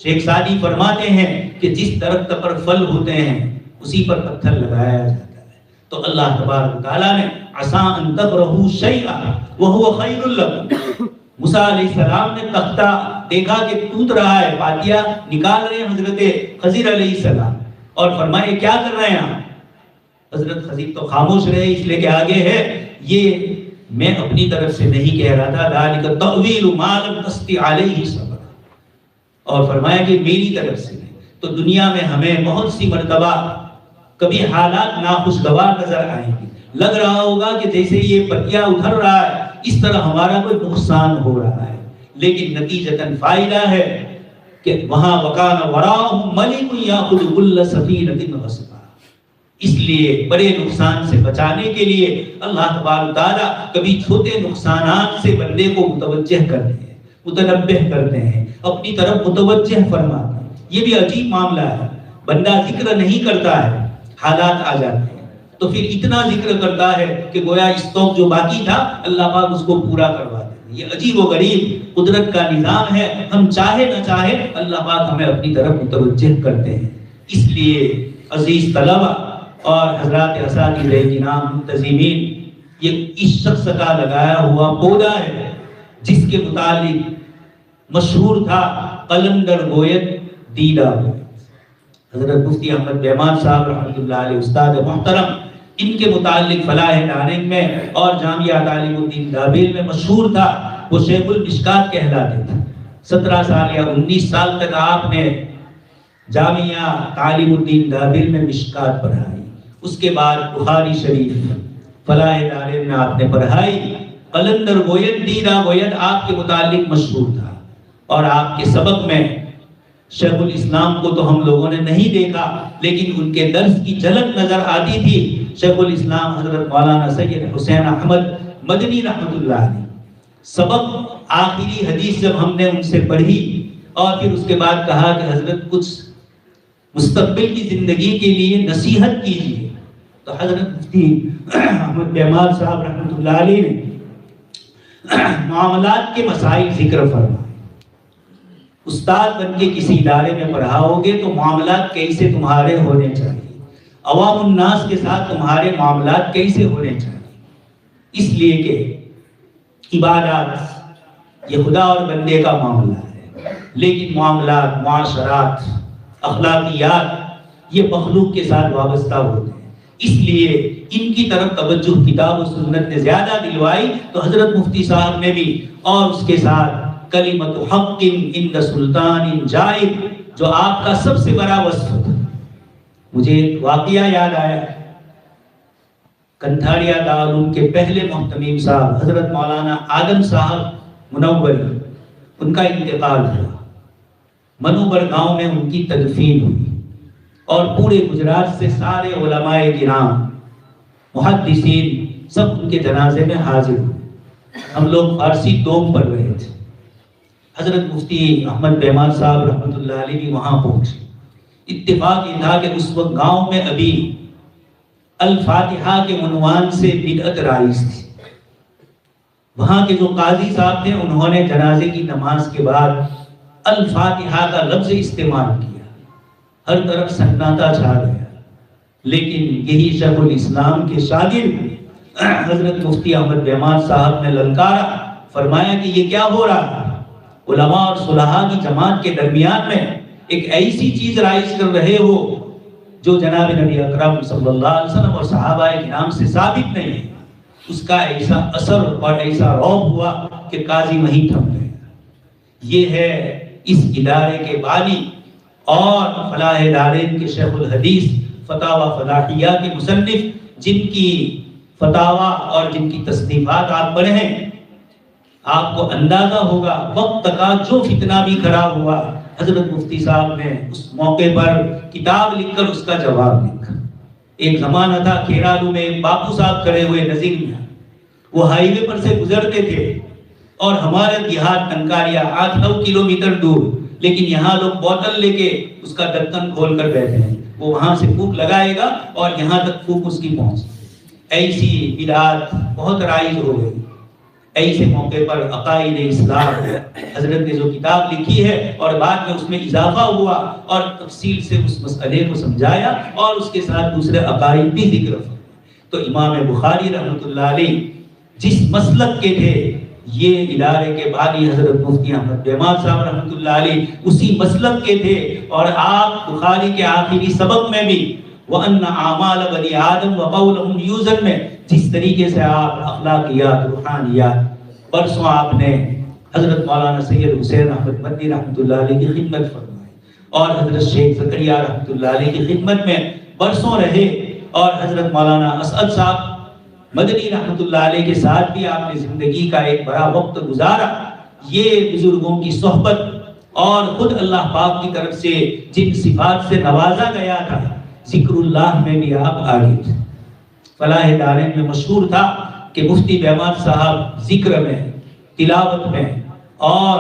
شیخ سعدی فرماتے ہیں کہ جس درخت پر پھل ہوتے ہیں اسی پر پتھر لگایا جاتا ہے۔ تو اللہ تبارک تعالیٰ نے عسیٰ ان تکرہوا شیئا وہو خیر لکم، موسیٰ علیہ السلام نے تختہ دیکھا کہ ٹوٹ رہا ہے، پاتیاں نکال رہے ہیں حضرت خضر علیہ السلام، اور فرمائے کیا کر رہے ہیں؟ حضرت خضر تو خاموش رہے، اس لیے کہ آگے ہے یہ میں اپنی طرف سے نہیں کہہ رہا تھا، ذالک تأویل ما لم تسطع علیہ صبرا، اور فرمایا کہ میری طرف سے ہے۔ تو دنیا میں ہمیں بہت سی مرتبہ کبھی حالات ناخوشگوار نظر آئیں گے، لگ رہا ہوگا کہ جیسے یہ پتیاں ادھر رہا ہے اس طرح ہمارا کوئی نقصان ہو رہا ہے، لیکن نتیجتاً فائدہ ہے کہ وہاں وَكَانَ وَرَاءَهُم مَلِكٌ يَأْخُذُ كُلَّ سَفِينَةٍ غَصْبًا۔ اس لیے بڑے نقصان سے بچانے کے لیے اللہ تبارک تعالیٰ کبھی چھوٹے نقصانات سے بندے کو متوجہ کرتے ہیں، متنبہ کرتے ہیں، اپنی طرف متوجہ فرماتے ہیں۔ یہ بھی عجیب معاملہ ہے، بندہ ذکر نہیں کرتا ہے، حالات آ جاتے ہیں تو پھر اتنا ذکر کرتا ہے کہ گویا اسٹاک جو باقی تھا اللہ پاک اس کو پورا کروا دیتے ہیں۔ یہ عجیب و غریب قدرت کا نظام ہے، ہم چاہے نہ چاہے اللہ پاک ہمیں اپنی طرف متوجہ کرتے ہیں۔ اس لیے عزیز طلبہ اور حضرات اساتذہ کرام منتظمین، یہ اس شخص کا لگایا ہوا پودا ہے جس کے متعلق مشہور تھا قلندر گوید دیدہ۔ حضرت مفتی احمد بیمان صاحب رحمۃ اللہ علیہ استاد محترم، ان کے متعلق فلاح دارین میں اور جامعہ تعلیم الدین دابیل میں مشہور تھا، وہ شیخ المشکات کہلاتے تھے۔ 17 سال یا 19 سال تک آپ نے جامعہ تعلیم الدین دابیل میں مشکات پڑھائی، اس کے بعد بخاری شریف فلاح دارین میں آپ نے پڑھائی۔ قلندر گوید دیدہ گوید آپ کے متعلق مشہور تھا، اور آپ کے سبق میں شیخ الاسلام کو تو ہم لوگوں نے نہیں دیکھا لیکن ان کے درس کی جھلک نظر آتی تھی۔ شیخ الاسلام حضرت مولانا سید حسین احمد مدنی رحمۃ اللہ علیہ، سبق آخری حدیث جب ہم نے ان سے پڑھی اور پھر اس کے بعد کہا کہ حضرت کچھ مستقبل کی زندگی کے لیے نصیحت کیجیے، تو حضرت مفتی احمد بیمار صاحب رحمۃ اللہ علیہ نے معاملات کے مسائل ذکر فرمائے۔ استاد بن کے کسی ادارے میں پڑھاؤ گے تو معاملات کیسے تمہارے ہونے چاہیے، عوام الناس کے ساتھ تمہارے معاملات کیسے ہونے چاہیے، اس لیے کہ عبادات یہ خدا اور بندے کا معاملہ ہے، لیکن معاملات، معاشرات، اخلاقیات یہ مخلوق کے ساتھ وابستہ ہوتے ہیں۔ اس لیے ان کی طرف توجہ کتاب و سنت نے زیادہ دلوائی، تو حضرت مفتی صاحب نے بھی، اور اس کے ساتھ کلمت حق عند سلطان جائر، جو آپ کا سب سے بڑا وصف تھا۔ مجھے ایک واقعہ یاد آیا، کنتھاڑیا دارالعلوم کے پہلے محتمیم صاحب حضرت مولانا آدم صاحب منوری، ان کا انتقال ہوا، منوبر گاؤں میں ان کی تدفین ہوئی، اور پورے گجرات سے سارے علماء کرام، محدثین سب ان کے جنازے میں حاضر ہوئے۔ ہم لوگ فارسی دوم پڑھ رہے تھے، حضرت مفتی احمد بیمان صاحب رحمۃ اللہ علیہ بھی وہاں پہنچے۔ اتفاق یہ تھا کہ اس وقت گاؤں میں ابھی الفاتحہ کے عنوان سے بدعت رائج تھی، وہاں کے جو قاضی صاحب تھے انہوں نے جنازے کی نماز کے بعد الفاتحہ کا لفظ استعمال کیا، ہر طرف سناٹا چھا گیا، لیکن یہی شیخ الاسلام کے شاگرد حضرت مفتی احمد بہمان صاحب نے للکارا، فرمایا کہ یہ کیا ہو رہا ہے؟ علماء اور صلحاء کی جماعت کے درمیان میں ایک ایسی چیز رائج کر رہے ہو جو جناب نبی اکرم صلی اللہ علیہ وسلم اور صحابہ کرام سے ثابت نہیں ہے۔ اس کا ایسا اثر اور ایسا رعب ہوا کہ قاضی وہیں تھم گئے۔ یہ ہے اس ادارے کے بانی اور فلاح دارین کے شیخ الحدیث فتاوی فلاحیہ کے مصنف، جن کی فتاوی اور جن کی تصنیفات آپ پڑھیں آپ کو اندازہ ہوگا وقت کا جو فتنہ بھی کھڑا ہوا، حضرت مفتی صاحب نے اس موقع پر کتاب لکھ کر اس کا جواب لکھا۔ ایک زمانہ تھا کھیرالو میں باپو صاحب کھڑے ہوئے نظیر میں، وہ ہائی وے پر سے گزرتے تھے اور ہمارے دیہات ٹنکاریا 8-9 کلومیٹر دور، لیکن یہاں لوگ بوتل لے کے اس کا ڈھکن کھول کر بیٹھے ہیں، وہ وہاں سے پھونک لگائے گا اور یہاں تک پھونک اس کی پہنچ۔ ایسی بدعات بہت رائج ہو گئی۔ ایسے موقع پر عقائد اسلام حضرت نے جو کتاب لکھی ہے اور بعد میں اس میں اضافہ ہوا اور تفصیل سے اس مسئلے کو سمجھایا اور اس کے ساتھ دوسرے عقائد بھی ذکر ہوئے۔ تو امام بخاری رحمۃ اللہ علیہ جس مسلک کے تھے، یہ ادارے کے بانی حضرت مفتی احمد بہمان صاحب رحمۃ اللہ علیہ اسی مسلک کے تھے، اور آپ بخاری کے آخری سبق میں بھی وَأَنَّ أَعْمَالَ بَنِي آدَمَ وَقَوْلَهُمْ يُوزَنُ میں جس طریقے سے آپ اخلاقیات روحانیات، پرسوں آپ نے حضرت مولانا سید حسین احمد مدنی رحمۃ اللہ علیہ کی خدمت فرمائی اور حضرت شیخ زکریا رحمۃ اللہ علیہ کی خدمت میں برسوں رہے، اور حضرت مولانا اسعد صاحب مدنی رحمۃ اللہ علیہ کے ساتھ بھی آپ نے زندگی کا ایک بڑا وقت گزارا۔ یہ بزرگوں کی صحبت اور خود اللہ پاک کی طرف سے جن صفات سے نوازا گیا تھا، ذکر اللہ میں بھی آپ آگے تھے۔ فلاح دارین میں مشہور تھا کہ مفتی بہمان صاحب ذکر میں، تلاوت میں اور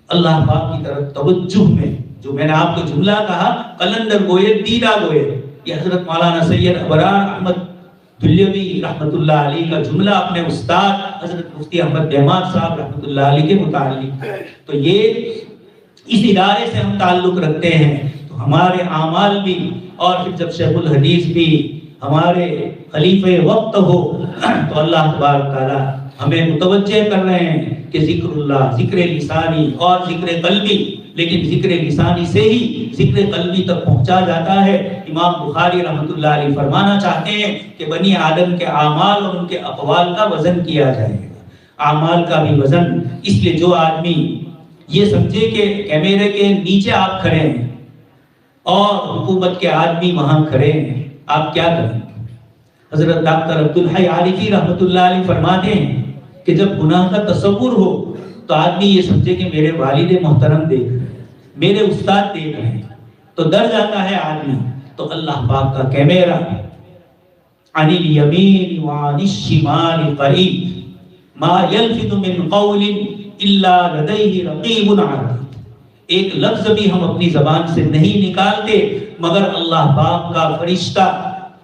اللہ پاک کی طرف توجہ میں، جو میں نے آپ کو جملہ کہا قلندر گوئے دیدہ گوئے، یہ حضرت مولانا سید ابرار احمد دلیوی رحمۃ اللہ علیہ کا جملہ اپنے استاد حضرت مفتی احمد بہمان صاحب رحمۃ اللہ علیہ کے متعلق۔ تو یہ اس ادارے سے ہم تعلق رکھتے ہیں تو ہمارے اعمال بھی، اور پھر جب شیخ الحدیث بھی ہمارے خلیفہ وقت ہو تو اللہ تبارک تعالی ہمیں متوجہ کر رہے ہیں کہ ذکر اللہ، ذکر لسانی اور ذکر قلبی، لیکن ذکر لسانی سے ہی ذکر قلبی تک پہنچا جاتا ہے۔ امام بخاری رحمۃ اللہ علیہ فرمانا چاہتے ہیں کہ بنی آدم کے اعمال اور ان کے اقوال کا وزن کیا جائے گا۔ اعمال کا بھی وزن، اس لیے جو آدمی یہ سمجھے کہ کیمرے کے نیچے آپ کھڑے ہیں اور حکومت کے آدمی وہاں کھڑے ہیں، آپ کیا کریں گے؟ حضرت ڈاکٹر عبدالحی عارفی رحمۃ اللہ علیہ فرماتے ہیں کہ جب گناہ کا تصور ہو تو آدمی یہ سمجھے کہ میرے والد محترم دیکھ رہے ہیں، میرے استاد دیکھ رہے ہیں، تو ڈر جاتا ہے آدمی۔ تو اللہ پاک کا کیمرہ عن الیمین وعن الشمال قریب ما یلفظ من قول الا لدیہ رقیب عتید۔ ایک لفظ بھی ہم اپنی زبان سے نہیں نکالتے مگر اللہ پاک کا فرشتہ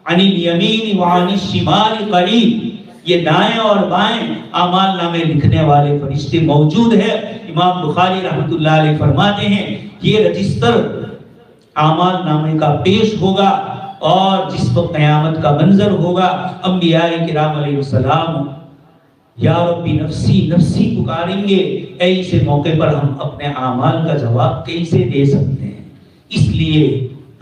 عن الیمین وعن الشمال قریب، یہ دائیں اور بائیں اعمال نامے لکھنے والے فرشتے موجود ہے۔ امام بخاری رحمۃ اللہ علیہ فرماتے ہیں یہ رجسٹر اعمال نامے کا پیش ہوگا، اور جس وقت قیامت کا منظر ہوگا انبیاء کرام علیہ السلام یا ربی نفسی نفسی پکاریں گے، ایسے موقع پر ہم اپنے اعمال کا جواب کیسے دے سکتے ہیں؟ اس لیے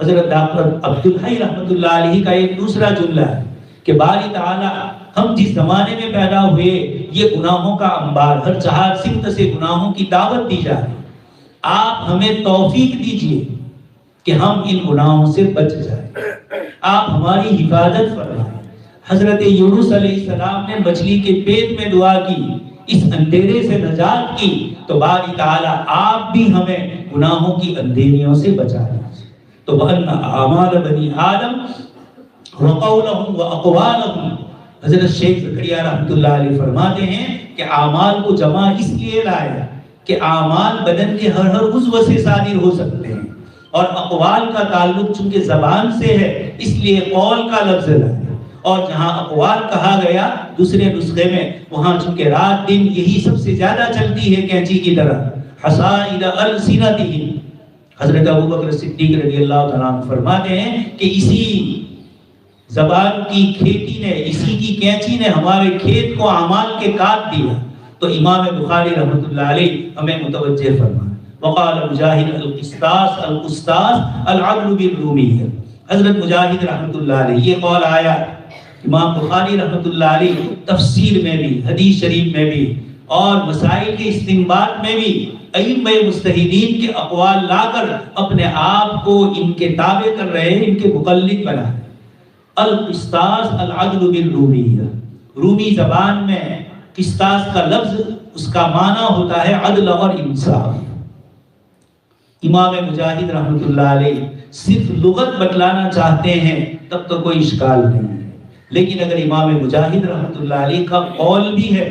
حضرت ڈاکٹر عبدالحی رحمۃ اللہ علیہ کا ایک دوسرا جملہ ہے کہ باری تعالی ہم جس زمانے میں پیدا ہوئے یہ گناہوں کا انبار، ہر چہار سمت سے گناہوں کی دعوت دی جا رہی، آپ ہمیں توفیق دیجئے کہ ہم ان گناہوں سے بچ جائیں، آپ ہماری حفاظت فرمائیں۔ حضرت یونس علیہ السلام نے مچھلی کے پیٹ میں دعا کی، اس اندھیرے سے نجات کی، تو باری تعالی آپ بھی ہمیں گناہوں کی اندھیریوں سے بچائیں۔ تو وَأَنَّ أَعْمَالَ بَنِي آدَمَ وَقَوْلَهُمْ وَأَقْوَالَهُمْ، حضرت شیخ زکریا رحمۃ اللہ علیہ فرماتے ہیں کہ اعمال کو جمع اس لیے لایا کہ اعمال بدن کے ہر عضو سے صادر ہو سکتے ہیں، اور اقوال کا تعلق چونکہ زبان سے ہے اس لیے قول کا لفظ لایا، اور جہاں اقوال کہا گیا دوسرے نسخے میں، وہاں چونکہ رات دن یہی سب سے زیادہ چلتی ہے کینچی کی طرح. حصائد السنتہم، حضرت ابوبکر صدیق رضی اللہ تعالیٰ عنہ فرماتے ہیں کہ اسی زبان کی کھیتی نے، اسی کی کینچی نے ہمارے کھیت کو اعمال کے کاٹ دیا. تو امام بخاری رحمۃ اللہ علیہ ہمیں متوجہ فرمائے. وقال مجاہد القسطاس القسطاس العدل بالرومیہ، حضرت مجاہد رحمۃ اللہ علیہ یہ قول آیا. امام بخاری رحمۃ اللہ علیہ تفسیر میں بھی، حدیث شریف میں بھی اور مسائل کے استنباط میں بھی ائمہ مجتہدین کے اقوال لا کر اپنے آپ کو ان کے تابع کر رہے ہیں، ان کے مقلد بنا رہے ہیں. القسطاس العدل بالرومیہ، رومی زبان میں قسطاس کا لفظ اس کا معنی ہوتا ہے عدل اور انصاف. امام مجاہد رحمۃ اللہ علیہ صرف لغت بتلانا چاہتے ہیں تب تو کوئی اشکال نہیں ہے، لیکن اگر امام مجاہد رحمۃ اللہ علیہ کا قول بھی ہے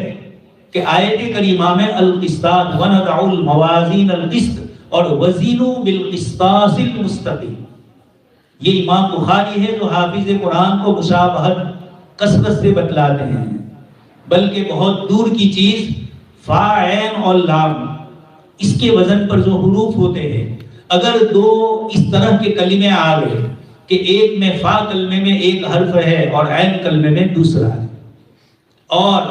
کہ آیت کریمہ میں القسطاس ونضع الموازین القسط اور وزنوا بالقسطاس المستقیم، یہ امام بخاری ہے جو حافظ قرآن کو مشابہت کثرت سے بتلاتے ہیں، بلکہ بہت دور کی چیز فا عین اور لام اس کے وزن پر جو حروف ہوتے ہیں، اگر دو اس طرح کے کلمے آ گئے کہ ایک میں فا کلمے میں ایک حرف ہے اور عین کلمے میں دوسرا ہے، اور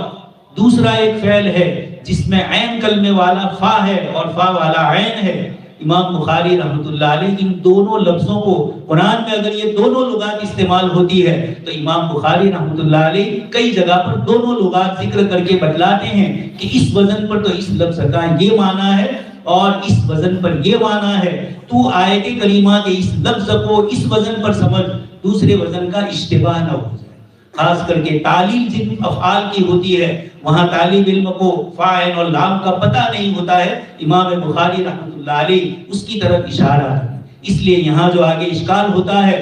دوسرا ایک فعل ہے جس میں عین کلمے والا فا ہے اور فا والا عین ہے، امام بخاری رحمۃ اللہ علیہ ان دونوں لفظوں کو قرآن میں اگر یہ دونوں لغات استعمال ہوتی ہے تو امام بخاری رحمۃ اللہ علیہ کئی جگہ پر دونوں لغات ذکر کر کے بتلاتے ہیں کہ اس وزن پر تو اس لفظ کا یہ معنی ہے اور اس وزن پر یہ معنی ہے، تو آیت کریمہ کے اس لفظ کو اس وزن پر سمجھ، دوسرے وزن کا اشتباہ نہ ہو جائے. خاص کر کے تعلیل جن افعال کی ہوتی ہے وہاں طالب علم کو فاعل اور لام کا پتہ نہیں ہوتا ہے، امام بخاری رحمۃ اللہ علیہ اس کی طرف اشارہ ہے. اس لیے یہاں جو آگے اشکال ہوتا ہے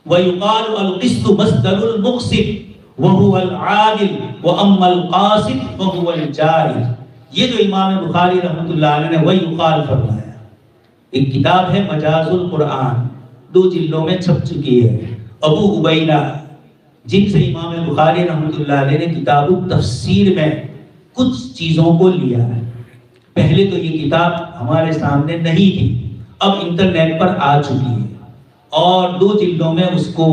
وَيُقَالُ الْقِسْطُ مَصْدَرُ الْمُقْسِطِ وَهُوَ الْعَادِلُ وَأَمَّا الْقَاسِطُ فَهُوَ الْجَائِرُ. یہ جو امام بخاری رحمۃ اللہ علیہ نے وَيُقَال فرمایا، ایک کتاب ہے مجاز القرآن، 2 جلدوں میں چھپ چکی ہے. ابو عبیدہ جن سے امام بخاری رحمۃ اللہ علیہ نے کتاب التفسیر میں کچھ چیزوں کو لیا ہے. پہلے تو یہ کتاب ہمارے سامنے نہیں تھی، اب انٹرنیٹ پر آ چکی ہے اور 2 جلدوں میں اس کو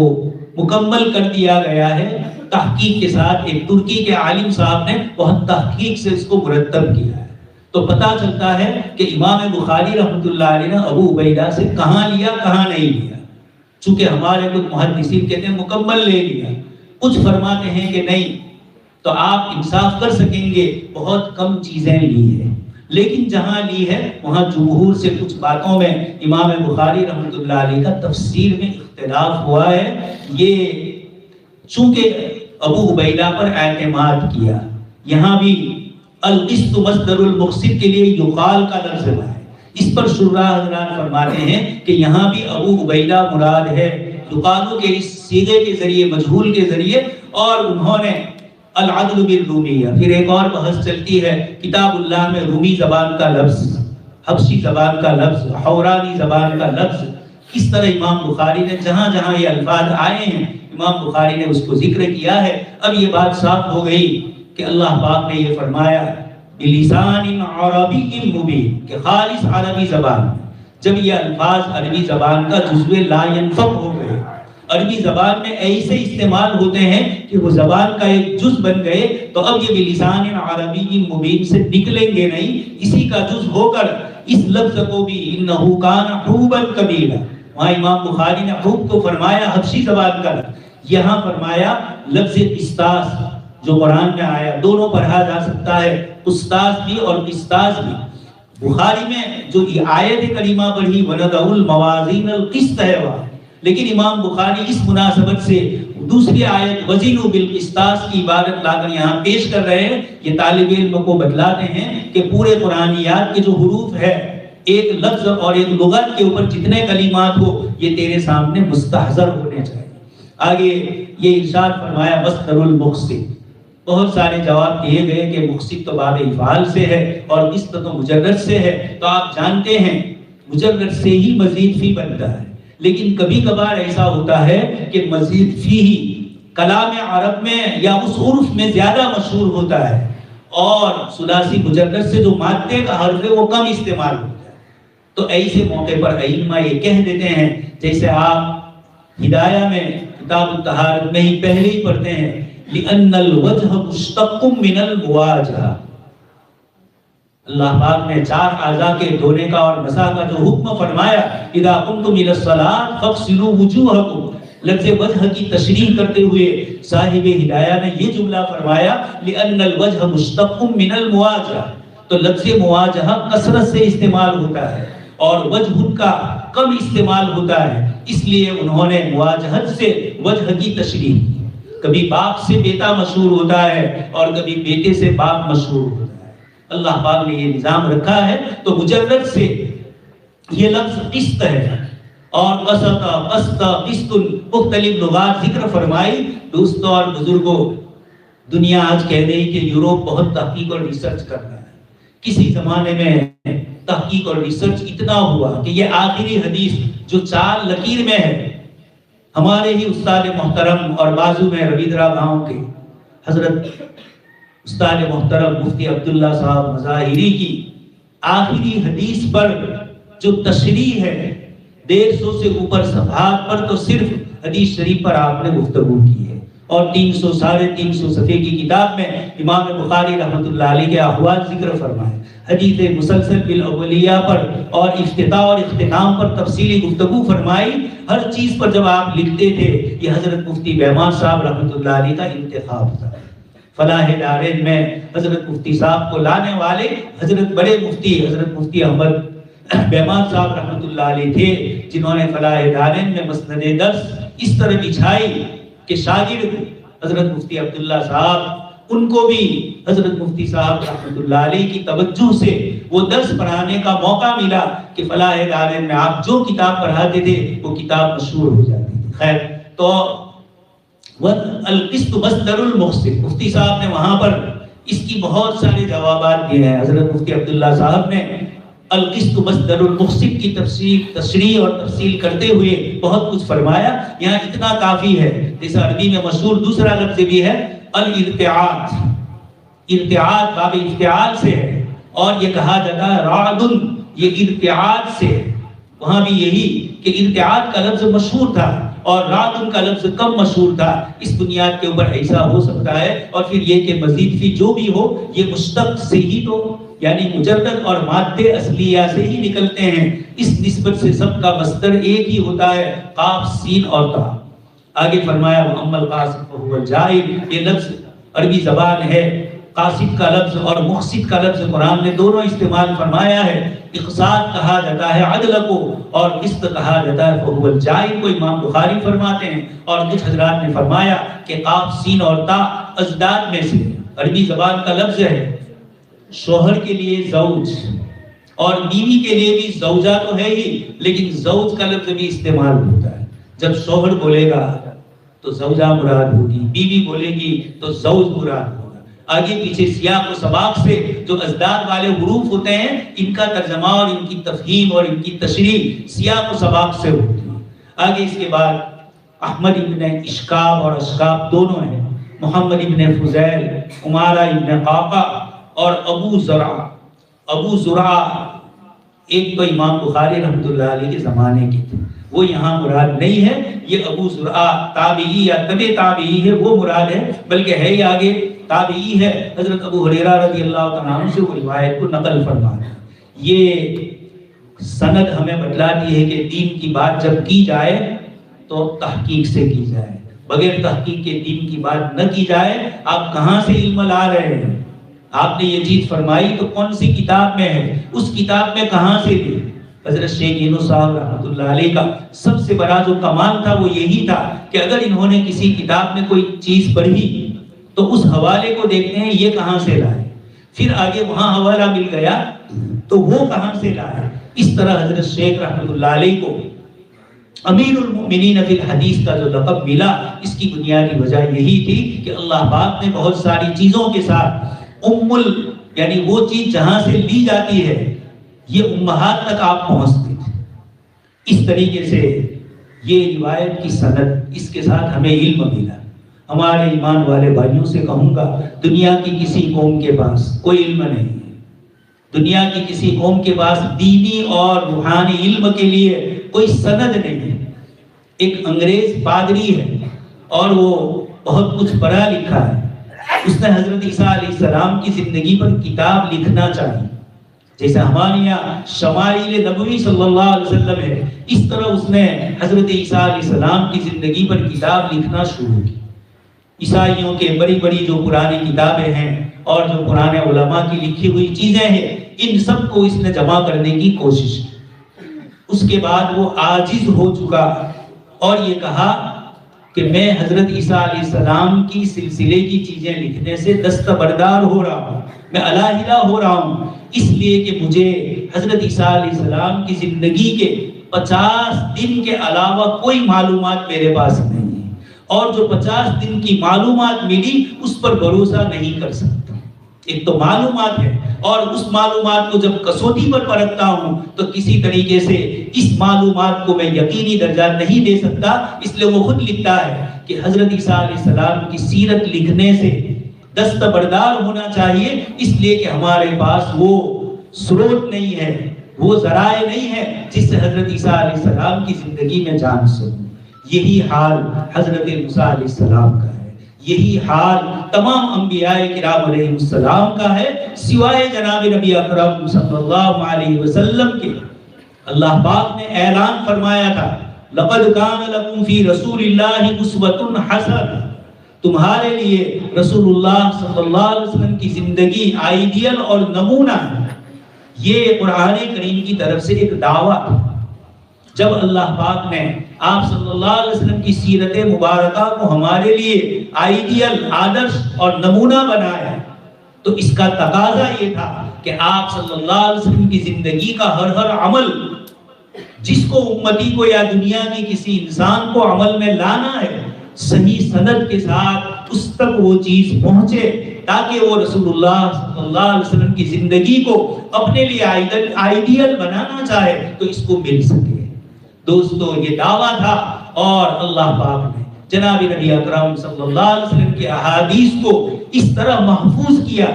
مکمل کر دیا گیا ہے تحقیق کے ساتھ. ایک ترکی کے عالم صاحب نے بہت تحقیق سے اس کو مرتب کیا ہے. تو پتہ چلتا ہے کہ امام بخاری رحمۃ اللہ علیہ نے ابو عبیدہ سے کہاں لیا کہاں نہیں لیا. چونکہ ہمارے کچھ محدثین کہتے ہیں مکمل لے لیا، کچھ فرماتے ہیں کہ نہیں، تو آپ انصاف کر سکیں گے بہت کم چیزیں لی ہیں، لیکن جہاں لی ہے وہاں جمہور سے کچھ باتوں میں امام بخاری رحمۃ اللہ علیہ کا تفسیر میں اختلاف ہوا ہے. یہ چونکہ ابو عبیدہ پر اعتماد کیا، یہاں بھی القسط مصدر المقسط کے لیے یقال کا لفظ ہے. اس پر شراح حضرات فرماتے ہیں کہ یہاں بھی ابو عبیدہ مراد ہے یقالو کے اس صیغے کے ذریعے، مجہول کے ذریعے، اور انہوں نے العدل بالرومیہ. پھر ایک اور بحث چلتی ہے کتاب اللہ میں رومی زبان کا لفظ، حبشی زبان کا لفظ، حورانی زبان کا لفظ، کس طرح امام بخاری نے جہاں جہاں یہ الفاظ آئے ہیں امام بخاری نے اس کو ذکر کیا ہے. اب یہ بات صاف ہو گئی کہ اللہ پاک نے یہ فرمایا بلسان عربی مبین، کہ خالص عربی زبان. جب یہ الفاظ عربی زبان کا جزو لا ينفق ہو گئے، عربی زبان میں ایسے استعمال ہوتے ہیں کہ وہ زبان کا ایک جز بن گئے، تو اب یہ بلسان عربی مبین سے نکلیں گے نہیں، اسی کا جز ہو کر اس لفظ کو بھی انہو کان حوبا کبیرا، وہاں امام بخاری نے حوب کو فرمایا حبشی زبان کا، یہاں فرمایا لفظ قسطاس جو قرآن میں آیا. دونوں پڑھا جا سکتا ہے، قسطاس بھی اور قسطاس بھی. بخاری میں جو یہ آیت کریمہ پڑھی وَنَضَعُ الْمَوَازِينَ الْقِسْطَ ہے وہاں، لیکن امام بخاری اس مناسبت سے دوسری آیت وَزِنُوا بِالْقِسْطَاسِ کی عبارت لا کر یہاں پیش کر رہے ہیں. یہ طالب علم کو بتلاتے ہیں کہ پورے قرآنیات کے جو حروف ہے، ایک لفظ اور ایک لغت کے اوپر جتنے کلمات ہو یہ تیرے سامنے مستحضر ہونے چاہیے. آگے یہ ارشاد فرمایا مصدر المقسط. بہت سارے جواب دیے گئے کہ مقسط تو باب افعال سے ہے اور قسط تو مجرد سے ہے. تو آپ جانتے ہیں مجرد سے ہی مزید فی بنتا ہے، لیکن کبھی کبھار ایسا ہوتا ہے کہ مزید فی ہی کلام عرب میں یا اس عرف میں زیادہ مشہور ہوتا ہے، اور ثلاثی مجرد سے جو مادے کا حرف ہے وہ کم استعمال ہوتا ہے۔ تو ایسے موقع پر ائمہ یہ کہہ دیتے ہیں، جیسے آپ ہدایہ میں کتاب الطہارت میں ہی پہلے ہی پڑھتے ہیں، لِأَنَّ الْوَجْهَ مُشْتَقٌ مِّنَ الْمُوَاجَهَةِ۔ اللہ پاک نے چار اعضاء کے دھونے کا اور مسح کا جو حکم فرمایا، اذا قمتم الى الصلاۃ فاغسلوا وجوہکم، لفظ وجہ کی تشریح کرتے ہوئے صاحب ہدایہ نے یہ جملہ فرمایا، لأن الوجہ مشتق من المواجہہ، تو لفظ مواجہہ کثرت سے استعمال ہوتا ہے اور وجہ کا کم استعمال ہوتا ہے، اس لیے انہوں نے مواجہت سے وجہ کی تشریح کی۔ کبھی باپ سے بیٹا مشہور ہوتا ہے اور کبھی بیٹے سے باپ مشہور ہوتا ہے، اللہ پاک نے یہ نظام رکھا ہے۔ تو مجرد سے یہ لفظ قسط ہے، اور قسط، قسط، قسط، مختلف لغات ذکر فرمائی۔ دوستوں اور بزرگوں، دنیا آج کہہ رہی کہ یوروپ بہت تحقیق اور ریسرچ کر رہا ہے۔ کسی زمانے میں تحقیق اور ریسرچ اتنا ہوا کہ یہ آخری حدیث جو چار لکیر میں ہے، ہمارے ہی استاد محترم اور بازو میں ربیدرا گاؤں کے حضرت استاد محترم مفتی عبداللہ صاحب مظاہری کی آخری حدیث پر جو تشریح ہے 150 سے اوپر صفحات پر، تو صرف حدیث شریف پر آپ نے گفتگو کی ہے، اور 300 ساڑھے 300 صفحے کی کتاب میں امام بخاری رحمۃ اللہ علیہ کے احوال ذکر فرمائے، حدیث مسلسل بالاولیاء پر اور افتتاح اور اختتام پر تفصیلی گفتگو فرمائی۔ ہر چیز پر جب آپ لکھتے تھے، یہ حضرت مفتی بہمان صاحب رحمۃ اللہ علیہ کا انتخاب تھا۔ فلاح دارین میں حضرت مفتی صاحب کو لانے والے حضرت بڑے مفتی حضرت مفتی احمد بہمان صاحب رحمۃ اللہ علیہ تھے، جنہوں نے فلاح دارین میں مسند درس اس طرح بچھائی کہ شاگرد حضرت مفتی عبداللہ صاحب، ان کو بھی حضرت مفتی صاحب رحمۃ اللہ علیہ کی توجہ سے وہ درس پڑھانے کا موقع ملا کہ فلاح دارین میں آپ جو کتاب پڑھاتے تھے وہ کتاب مشہور ہو جاتی تھی۔ خیر، تو القسط مصدر المقسط، مفتی صاحب نے وہاں پر اس کی بہت سارے جوابات دیے ہیں۔ حضرت مفتی عبداللہ صاحب نے القسط مصدر المقسط کی تشریح اور تفصیل کرتے ہوئے بہت کچھ فرمایا، یہاں اتنا کافی ہے۔ جیسے عربی میں مشہور دوسرا لفظ بھی ہے الارتعاد، ارتعاد باب افتعال سے ہے، اور یہ کہا جاتا ہے رعد، یہ ارتعاد سے ہے۔ وہاں بھی یہی کہ ارتعاد کا لفظ مشہور تھا اور رعد کا لفظ کم مشہور تھا، اس بنیاد کے اوپر ایسا ہو سکتا ہے۔ اور پھر یہ کہ مزید فی جو بھی ہو، یہ مشتق سے ہی تو یعنی مجرد اور مادے اصلیہ سے ہی نکلتے ہیں، اس نسبت سے سب کا مصدر ایک ہی ہوتا ہے، قاف سین اور تا۔ آگے فرمایا وَأَمَّا الْقَاسِدُ فَهُوَ الْجَائِلُ، یہ لفظ عربی زبان ہے، قاصد کا لفظ اور مقصد کا لفظ قرآن نے دونوں استعمال فرمایا ہے۔ اقصاد کہا جاتا ہے عدل کو، اور قسط کہا جاتا ہے فَهُوَ الْجَائِلُ کو امام بخاری فرماتے ہیں، اور کچھ حضرات نے فرمایا کہ قاف سین اور تا ازداد میں سے عربی زبان کا لفظ ہے۔ شوہر کے لیے زوج اور بیوی کے لیے بھی زوجہ تو ہے ہی، لیکن زوج کا لفظ بھی استعمال ہوتا ہے۔ جب شوہر بولے گا تو زوجہ مراد ہوگی، بیوی بولے گی تو زوج مراد ہوگا۔ آگے پیچھے سیاق و سباق سے جو ازداد والے حروف ہوتے ہیں، ان کا ترجمہ اور ان کی تفہیم اور ان کی تشریح سیاق و سباق سے ہوتی ہے۔ آگے اس کے بعد احمد ابن اشکاب اور اشکاب دونوں ہیں، محمد ابن فضیل، عمارہ ابن قعقع اور ابو زرع ایک تو امام بخاری رحمۃ اللہ علیہ کے زمانے کے تھے، وہ یہاں مراد نہیں ہے۔ یہ ابو زرع تابعی یا تبع تابعی ہے، وہ مراد ہے، بلکہ ہے یہ آگے تابعی ہے۔ حضرت ابو ہریرہ رضی اللہ تعالیٰ عنہ سے وہ روایت کو نقل فرمایا۔ یہ سند ہمیں بتلاتی ہے کہ دین کی بات جب کی جائے تو تحقیق سے کی جائے، بغیر تحقیق کے دین کی بات نہ کی جائے۔ آپ کہاں سے علم لا رہے ہیں؟ آپ نے یہ چیز فرمائی تو کون سی کتاب میں ہے؟ اس کتاب میں کہاں سے دی؟ حضرت شیخ یونس صاحب رحمۃ اللہ علیہ کا سب سے بڑا جو کمال تھا وہ یہی تھا کہ اگر انہوں نے کسی کتاب میں کوئی چیز پڑھی تو اس حوالے کو دیکھتے ہیں یہ کہاں سے لائے، پھر آگے وہاں حوالہ مل گیا تو وہ کہاں سے لائے۔ اس طرح حضرت شیخ رحمۃ اللہ علیہ کو امیر المؤمنین فی الحدیث کا جو لقب ملا، اس کی بنیادی وجہ یہی تھی کہ اللہ پاک نے بہت ساری چیزوں کے ساتھ یعنی وہ چیز جہاں سے لی جاتی ہے یہ امہات تک آپ پہنچتے تھے۔ اس طریقے سے یہ روایت کی سند، اس کے ساتھ ہمیں علم ملا۔ ہمارے ایمان والے بھائیوں سے کہوں گا، دنیا کی کسی قوم کے پاس کوئی علم نہیں، دنیا کی کسی قوم کے پاس دینی اور روحانی علم کے لیے کوئی سند نہیں ہے۔ ایک انگریز پادری ہے اور وہ بہت کچھ پڑھا لکھا ہے، اس نے حضرت عیسیٰ علیہ السلام کی زندگی پر کتاب لکھنا چاہی، جیسے ہمارے یہاں شمائل نبوی صلی اللہ علیہ وسلم ہے، اس طرح اس نے حضرت عیسیٰ علیہ السلام کی زندگی پر کتاب لکھنا شروع کی۔ عیسائیوں کے بڑی بڑی جو پرانی کتابیں ہیں اور جو پرانے علماء کی لکھی ہوئی چیزیں ہیں، ان سب کو اس نے جمع کرنے کی کوشش کی۔ اس کے بعد وہ عاجز ہو چکا اور یہ کہا کہ میں حضرت عیسیٰ علیہ السلام کی سلسلے کی چیزیں لکھنے سے دستبردار ہو رہا ہوں، میں علیحدہ ہو رہا ہوں، اس لیے کہ مجھے حضرت عیسیٰ علیہ السلام کی زندگی کے 50 دن کے علاوہ کوئی معلومات میرے پاس نہیں ہے، اور جو 50 دن کی معلومات ملی اس پر بھروسہ نہیں کر سکتا۔ ایک تو معلومات ہے، اور اس معلومات کو جب کسوٹی پر پرکھتا ہوں تو کسی طریقے سے اس معلومات کو میں یقینی درجہ نہیں دے سکتا، اس لیے وہ خود لکھتا ہے کہ حضرت عیسیٰ علیہ السلام کی سیرت لکھنے سے دستبردار ہونا چاہیے، اس لیے کہ ہمارے پاس وہ سروت نہیں ہے، وہ ذرائع نہیں ہے جس سے حضرت عیسیٰ علیہ السلام کی زندگی میں جان سکوں۔ یہی حال حضرت موسیٰ علیہ السلام کا ہے، یہی حال تمام انبیاء کرام علیہ السلام کا ہے، سوائے جناب نبی اکرم صلی اللہ علیہ وسلم کے۔ اللہ پاک نے اعلان فرمایا تھا، لَقَدْ كَانَ لَكُمْ فِي رَسُولِ اللَّهِ أُسْوَةٌ حَسَنَةٌ، تمہارے لیے رسول اللہ صلی اللہ علیہ وسلم کی زندگی آئیڈیل اور نمونہ ہے۔ یہ قرآن کریم کی طرف سے ایک دعوت ہے۔ جب اللہ پاک نے آپ صلی اللہ علیہ وسلم کی سیرت مبارکہ کو ہمارے لیے آئیڈیل، آدرش اور نمونہ بنایا تو اس کا تقاضا یہ تھا کہ آپ صلی اللہ علیہ وسلم کی زندگی کا ہر عمل جس کو امتی کو یا دنیا کی کسی انسان کو عمل میں لانا ہے، صحیح سند کے ساتھ اس تک وہ چیز پہنچے، تاکہ وہ رسول اللہ صلی اللہ علیہ وسلم کی زندگی کو اپنے لیے آئیڈیل بنانا چاہے تو اس کو مل سکے۔ دوستو، یہ دعویٰ تھا، اور اللہ پاک نے جناب نبی اکرم صلی اللہ علیہ وسلم کے احادیث کو اس طرح محفوظ کیا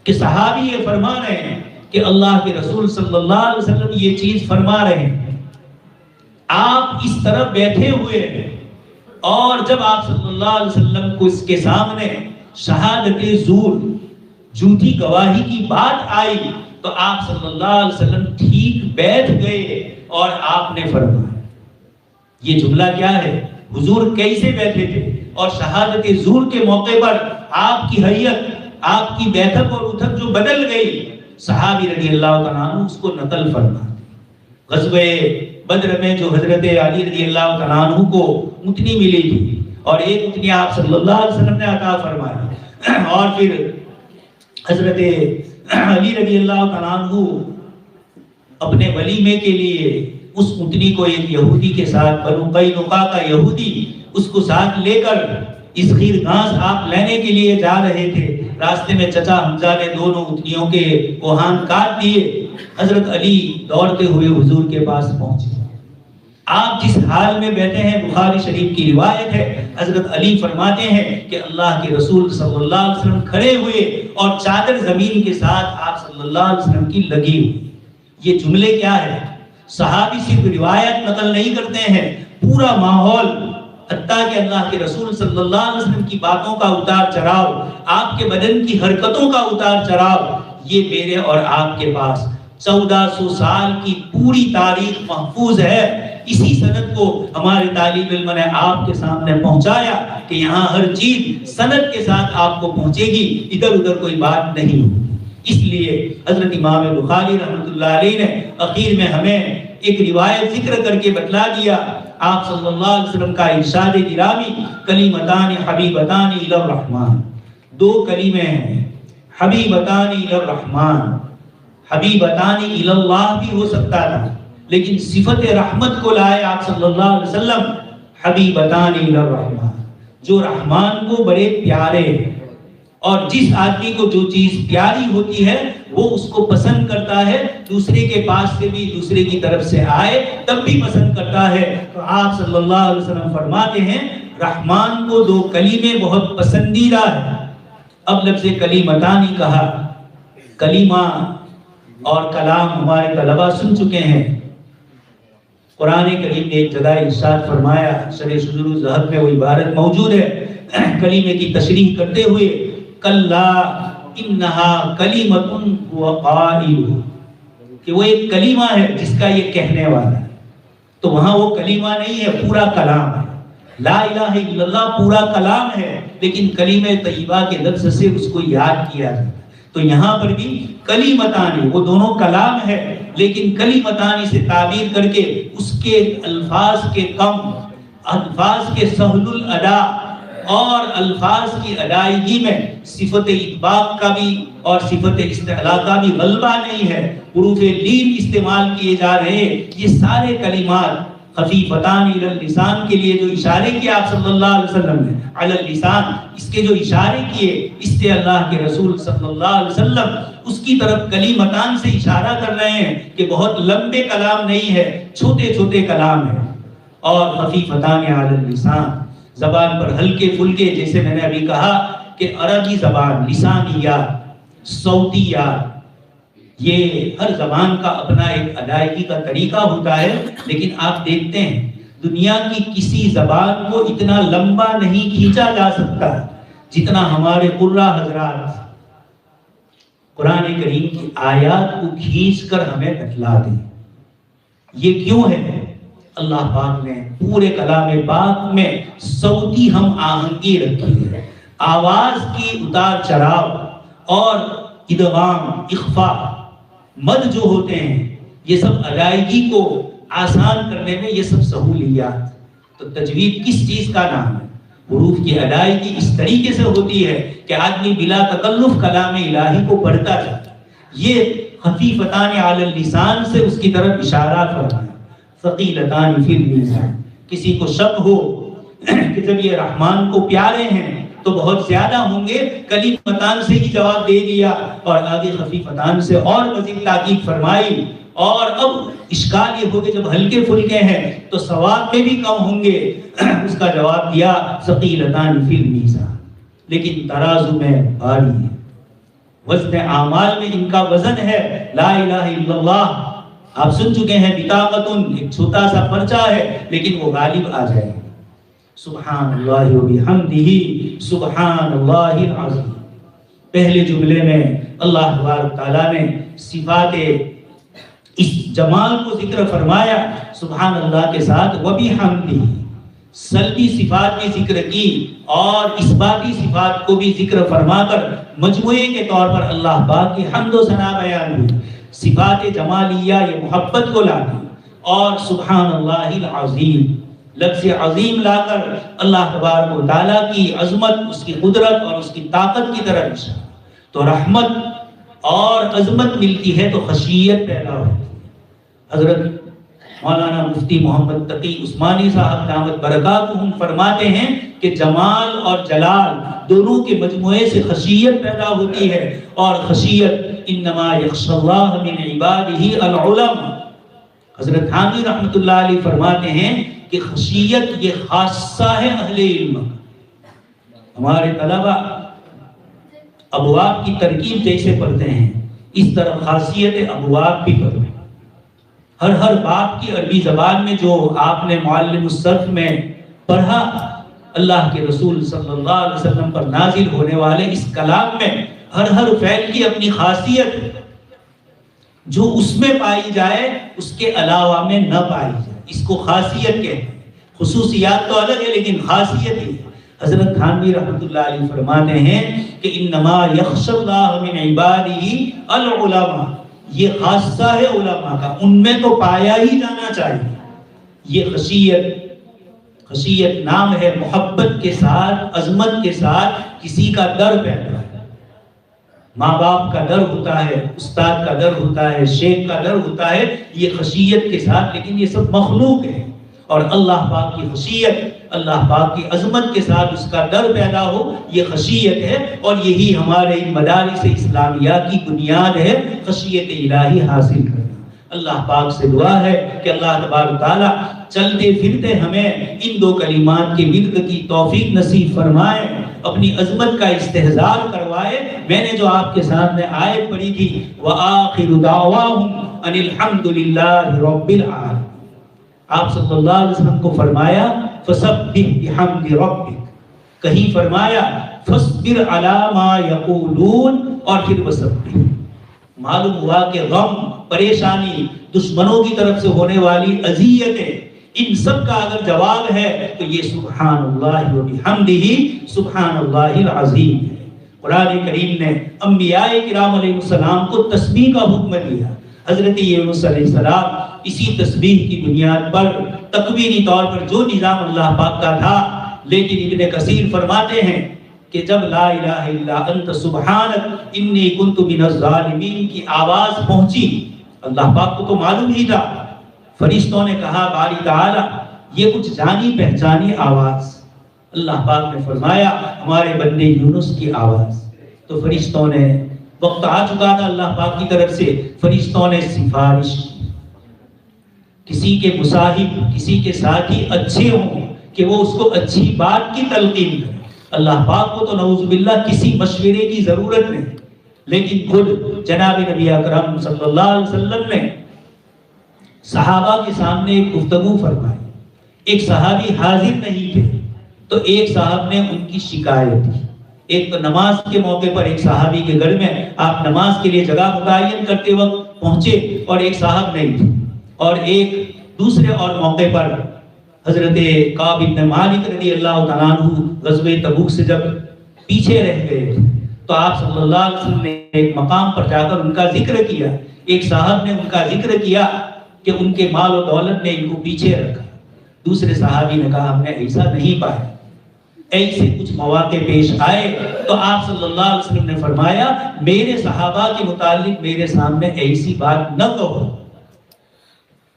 کہ صحابی یہ فرما رہے ہیں کہ اللہ کے رسول صلی اللہ علیہ وسلم یہ چیز فرما رہے ہیں، آپ اس طرح بیٹھے ہوئے ہیں، اور جب آپ صلی اللہ علیہ وسلم کو اس کے سامنے شہادت زور، جھوٹی گواہی کی بات آئی تو آپ صلی اللہ علیہ وسلم ٹھیک بیٹھ گئے اور آپ نے فرمایا۔ یہ جملہ کیا ہے؟ حضور کیسے بیٹھے تھے، اور شہادت زور کے موقع پر آپ کی حیت، آپ کی بیٹھک اور اٹھک جو بدل گئی، صحابی رضی اللہ تعالیٰ عنہ اس کو نقل فرماتے۔ غزوہ بدر میں جو حضرت علی رضی اللہ تعالیٰ عنہ کو اونٹنی ملی تھی، اور ایک اونٹنی آپ صلی اللہ علیہ وسلم نے عطا فرمائی، اور پھر حضرت علی رضی اللہ تعالیٰ عنہ اپنے ولیمے کے لیے اس اونٹنی کو ایک یہودی کے ساتھ، بنو قینقاع کا یہودی، اس کو ساتھ لے کر اس خیر گھاس آپ لینے کے لیے جا رہے تھے۔ راستے میں چچا حمزہ نے دونوں اونٹنیوں کے کوہان کاٹ دیے۔ حضرت علی دوڑتے ہوئے حضور کے پاس پہنچے۔ آپ جس حال میں بیٹھے ہیں، بخاری شریف کی روایت ہے، حضرت علی فرماتے ہیں کہ اللہ کے رسول صلی اللہ علیہ وسلم کھڑے ہوئے اور چادر زمین کے ساتھ آپ صلی اللہ علیہ وسلم کی لگی ہوئی۔ یہ جملے کیا ہے؟ صحابی صرف روایت نقل نہیں کرتے ہیں، پورا ماحول، حتیٰ کہ اللہ کے رسول صلی اللہ علیہ وسلم کی باتوں کا اتار چڑھاؤ، آپ کے بدن کی حرکتوں کا اتار چڑھاؤ، یہ میرے اور آپ کے پاس 1400 سال کی پوری تاریخ محفوظ ہے۔ اسی سند کو ہمارے طالب علم نے آپ کے سامنے پہنچایا کہ یہاں ہر چیز سند کے ساتھ آپ کو پہنچے گی، ادھر ادھر کوئی بات نہیں ہوگی۔ اس لیے حضرت امام بخاری رحمۃ اللہ علیہ نے اخیر میں ہمیں ایک روایت ذکر کر کے بتلا دیا۔ آپ صلی اللہ علیہ وسلم کا ارشاد گرامی، کلمتان حبیبتان الی الرحمن، دو کلمے ہیں، حبیبتان الی الرحمن، حبیبتان الی اللہ بھی ہو سکتا تھا، لیکن صفت رحمت کو لائے آپ صلی اللہ علیہ وسلم، حبیبتان الی الرحمن، جو رحمان کو بڑے پیارے ہیں، اور جس آدمی کو جو چیز پیاری ہوتی ہے وہ اس کو پسند کرتا ہے، دوسرے کے پاس سے بھی، دوسرے کی طرف سے آئے تب بھی پسند کرتا ہے۔ تو آپ صلی اللہ علیہ وسلم فرماتے ہیں رحمان کو دو کلیمے بہت پسندیدہ ہیں. اب لفظ کلیمتانی کہا. کلیمہ اور کلام ہمارے طلبہ سن چکے ہیں. قرآن کریم نے ایک جگہ ارشاد فرمایا, شرح صدور الذہب میں وہ عبارت موجود ہے کلیمے کی تشریح کرتے ہوئے, کلا انہا کلیمۃ هو قائلہ, کہ وہ ایک کلیمہ ہے جس کا یہ کہنے والا ہے. تو وہاں وہ کلیمہ نہیں ہے, پورا کلام ہے. لا الہ الا اللہ پورا کلام ہے, لیکن کلیمہ طیبہ کے لفظ سے اس کو یاد کیا جاتا ہے. تو یہاں پر بھی کلیمتانی, وہ دونوں کلام ہے, لیکن کلیمتانی سے تعبیر کر کے اس کے الفاظ کے کم, الفاظ کے سہل الادا اور الفاظ کی ادائیگی میں صفت اطباق کا بھی اور صفت استعلاء کا بھی غلبہ نہیں ہے. حروف لین استعمال کیے جا رہے ہیں. یہ سارے کلمات خفیفتان علی اللسان کے لیے جو اشارے کیے آپ صلی اللہ علیہ وسلم نے, علی اللسان, اس کے جو اشارے کیے اس سے اللہ کے رسول صلی اللہ علیہ وسلم اس کی طرف کلیمتان سے اشارہ کر رہے ہیں کہ بہت لمبے کلام نہیں ہے, چھوٹے چھوٹے کلام ہیں. اور خفیفتان علی اللسان, زبان پر ہلکے پھلکے, جیسے میں نے ابھی کہا کہ عربی زبان لسانیات, صوتیات, یہ ہر زبان کا اپنا ایک ادائیگی کا طریقہ ہوتا ہے. لیکن آپ دیکھتے ہیں دنیا کی کسی زبان کو اتنا لمبا نہیں کھینچا جا سکتا جتنا ہمارے قرہ حضرات قرآن کریم کی آیات کو کھینچ کر ہمیں بتلا دیں. یہ کیوں ہے؟ اللہ پاک نے پورے کلام پاک میں صوتی ہم آہنگی رکھی ہے. آواز کی اتار چڑھاؤ اور ادغام, اخفاء, مد جو ہوتے ہیں, یہ سب ادائیگی کو آسان کرنے میں یہ سب سہولیات. تو تجوید کس چیز کا نام ہے؟ حروف کی ادائیگی اس طریقے سے ہوتی ہے کہ آدمی بلا تکلف کلام الہی کو پڑھتا جاتا ہے. یہ خفیفتان علی اللسان سے اس کی طرف اشارہ فرمایا. ثقیلتان فی المیزان, کسی کو شک ہو کہ جب یہ رحمان کو پیارے ہیں تو بہت زیادہ ہوں گے, کلیمتان سے ہی جواب دے دیا اور آگے خفیفتان سے اور مزید تاکید فرمائی. اور اب اشکال یہ ہو کہ جب ہلکے پھلکے ہیں تو ثواب میں بھی کم ہوں گے, اس کا جواب دیا ثقیلتان فی المیزان, لیکن ترازو میں بھاری ہے. وزن اعمال میں ان کا وزن ہے لا الہ الا اللہ. آپ سن چکے ہیں بطاقتن, ایک چھوٹا سا پرچہ ہے لیکن وہ غالب آ جائے. سبحان اللہ و بحمدہ سبحان اللہ العظیم. پہلے جملے میں اللہ تبارک تعالیٰ نے صفات اس جمال کو ذکر فرمایا سبحان اللہ کے ساتھ, و بحمدہ, سلبی صفات بھی ذکر کی اور اثباتی صفات کو بھی ذکر فرما کر مجموعے کے طور پر اللہ پاک کی حمد و ثنا بیان ہوئی. صفات جمالیہ یہ محبت کو لاتی, اور سبحان اللہ العظیم لفظ عظیم لا کر اللہ تبارک و تعالیٰ کی عظمت, اس کی قدرت اور اس کی طاقت کی طرف اشارہ. تو رحمت اور عظمت ملتی ہے تو خشیت پیدا ہوتی ہے. حضرت مولانا مفتی محمد تقی عثمانی صاحب دامت برکاتہم فرماتے ہیں کہ جمال اور جلال دونوں کے مجموعے سے خشیت پیدا ہوتی ہے, اور خشیت انما یخشی اللہ من عبادہ العلماء. حضرت تھانوی رحمۃ اللہ علیہ فرماتے ہیں کہ خشیت یہ خاصہ ہے اہل علم. ہمارے طلبہ ابواب کی ترکیب جیسے پڑھتے ہیں اس طرح خاصیت ابواب بھی پڑھتے ہیں. ہر باب کی عربی زبان میں جو آپ نے معلم الصرف میں پڑھا, اللہ کے رسول صلی اللہ علیہ وسلم پر نازل ہونے والے اس کلام میں ہر فعل کی اپنی خاصیت, جو اس میں پائی جائے اس کے علاوہ میں نہ پائی جائے, اس کو خاصیت کہتے ہیں. خصوصیات تو الگ ہے لیکن خاصیت ہی. حضرت تھانوی رحمۃ اللہ علیہ فرماتے ہیں کہ انما یخشی اللہ من عبادہ العلماء, یہ خاصہ ہے علماء کا, ان میں تو پایا ہی جانا چاہیے. یہ خشیت نام ہے محبت کے ساتھ, عظمت کے ساتھ کسی کا ڈر پیدا ہے. ماں باپ کا ڈر ہوتا ہے, استاد کا ڈر ہوتا ہے, شیخ کا ڈر ہوتا ہے, یہ خشیت کے ساتھ. لیکن یہ سب مخلوق ہے, اور اللہ پاک کی خشیت, اللہ پاک کی عظمت کے ساتھ اس کا ڈر پیدا ہو, یہ خشیت ہے. اور یہی ہمارے مدارس اسلامیہ کی بنیاد ہے, خشیت الہی حاصل کرنا. اللہ پاک سے دعا ہے کہ اللہ تبارک تعالیٰ چلتے پھرتے ہمیں ان دو کلمات کے ورد کی توفیق نصیب فرمائے، اپنی عظمت کا استحضار کروائے۔ میں نے جو آپ کے سامنے آیت پڑھی تھی وآخر دعواہم ان الحمد للہ رب العالمین، آپ صلی اللہ علیہ وسلم کو فرمایا فسبح بحمد ربک، کہیں فرمایا فاصبر علی ما یقولون، اور پھر وسبح۔ معلوم ہوا کہ غم، پریشانی، دشمنوں کی طرف سے ہونے والی اذیتیں، ان سب کا اگر جواب ہے تو یہ سبحان اللہ و بحمدہ سبحان اللہ العظیم ہے۔ قرآن کریم نے انبیاء کرام علیہ السلام کو تسبیح کا حکم دیا۔ حضرت یونس علیہ السلام اسی تسبیح کی بنیاد پر تکوینی طور پر جو نظام اللہ پاک کا تھا، لیکن ابن کثیر فرماتے ہیں کہ جب لا الہ الا انت سبحانک انی کنت من الظالمین کی آواز پہنچی، اللہ پاک کو تو معلوم ہی تھا، فرشتوں نے کہا باری تعالی یہ کچھ جانی پہچانی آواز، اللہ پاک نے فرمایا ہمارے بندے یونس کی آواز۔ تو فرشتوں نے، وقت آ چکا تھا اللہ پاک کی طرف سے، فرشتوں نے سفارش کی، کسی کے مصاحب، کسی کے ساتھی اچھے ہوں کہ وہ اس کو اچھی بات کی تلقین کرے۔ اللہ پاک کو تو نعوذ باللہ کسی مشورے کی ضرورت نہیں، لیکن خود جناب نبی اکرم صلی اللہ علیہ وسلم نے صحابہ کے سامنے ایک گفتگو فرمائی۔ ایک صحابی حاضر نہیں تھے تو ایک صاحب نے ان کی شکایت کی۔ ایک تو نماز کے موقع پر ایک صحابی کے گھر میں آپ نماز کے لیے جگہ متعین کرتے وقت پہنچے اور ایک صاحب نہیں تھے، اور ایک دوسرے اور موقع پر حضرت کعب بن مالک رضی اللہ تعالیٰ عنہ غزوہ تبوک سے جب پیچھے رہ گئے تو آپ صلی اللہ علیہ وسلم نے ایک مقام پر جا کر ان کا ذکر کیا۔ ایک صاحب نے ان کا ذکر کیا کہ ان کے مال و دولت نے ان کو پیچھے رکھا، دوسرے صحابی نے کہا ہم نے ایسا نہیں پایا۔ ایسے کچھ مواقع پیش آئے تو آپ صلی اللہ علیہ وسلم نے فرمایا میرے صحابہ کے متعلق میرے سامنے ایسی بات نہ کہو،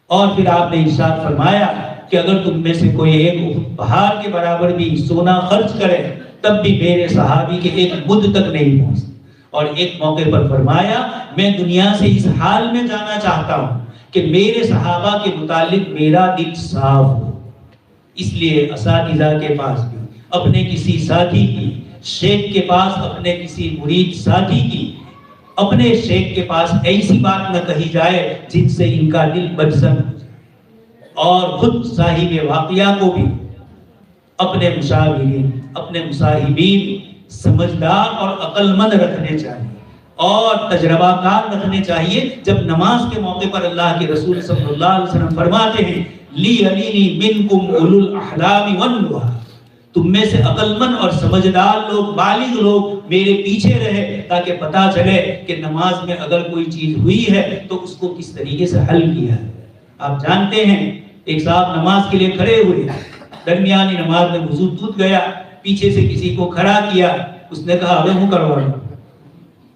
اور پھر آپ نے ارشاد فرمایا کہ اگر تم میں سے کوئی ایک پہاڑ کے برابر بھی سونا خرچ کرے تب بھی میرے صحابی کے ایک مد تک نہیں پہنچتا۔ اور ایک موقع پر فرمایا میں دنیا سے اس حال میں جانا چاہتا ہوں کہ میرے صحابہ کے متعلق میرا دل صاف ہو۔ اس لیے اساتذہ کے پاس بھی، اپنے کسی ساتھی کی، شیخ کے پاس اپنے کسی مرید ساتھی کی، اپنے شیخ کے پاس ایسی بات نہ کہی جائے جن سے ان کا دل بدزن ہو جائے، اور خود صاحب واقعہ کو بھی اپنے مشاورین، اپنے مصاحبین سمجھدار اور عقل مند رکھنے چاہیے اور تجربہ کار رکھنے چاہیے۔ جب نماز کے موقع پر اللہ کے رسول صلی اللہ علیہ وسلم فرماتے ہیں لِيَلِنِي مِنْكُمْ أُولُو الْأَحْلَامِ وَالنُّهَى، تم میں سے عقل مند اور سمجھدار لوگ، بالغ لوگ میرے پیچھے رہے تاکہ پتا چلے کہ نماز میں اگر کوئی چیز ہوئی ہے تو اس کو کس طریقے سے حل کیا ہے۔ آپ جانتے ہیں ایک صاحب نماز کے لیے کھڑے ہوئے، درمیانی نماز میں وضو ٹوٹ گیا، پیچھے سے کسی کو کھڑا کیا، اس نے کہا ابے ہوں کروا لو،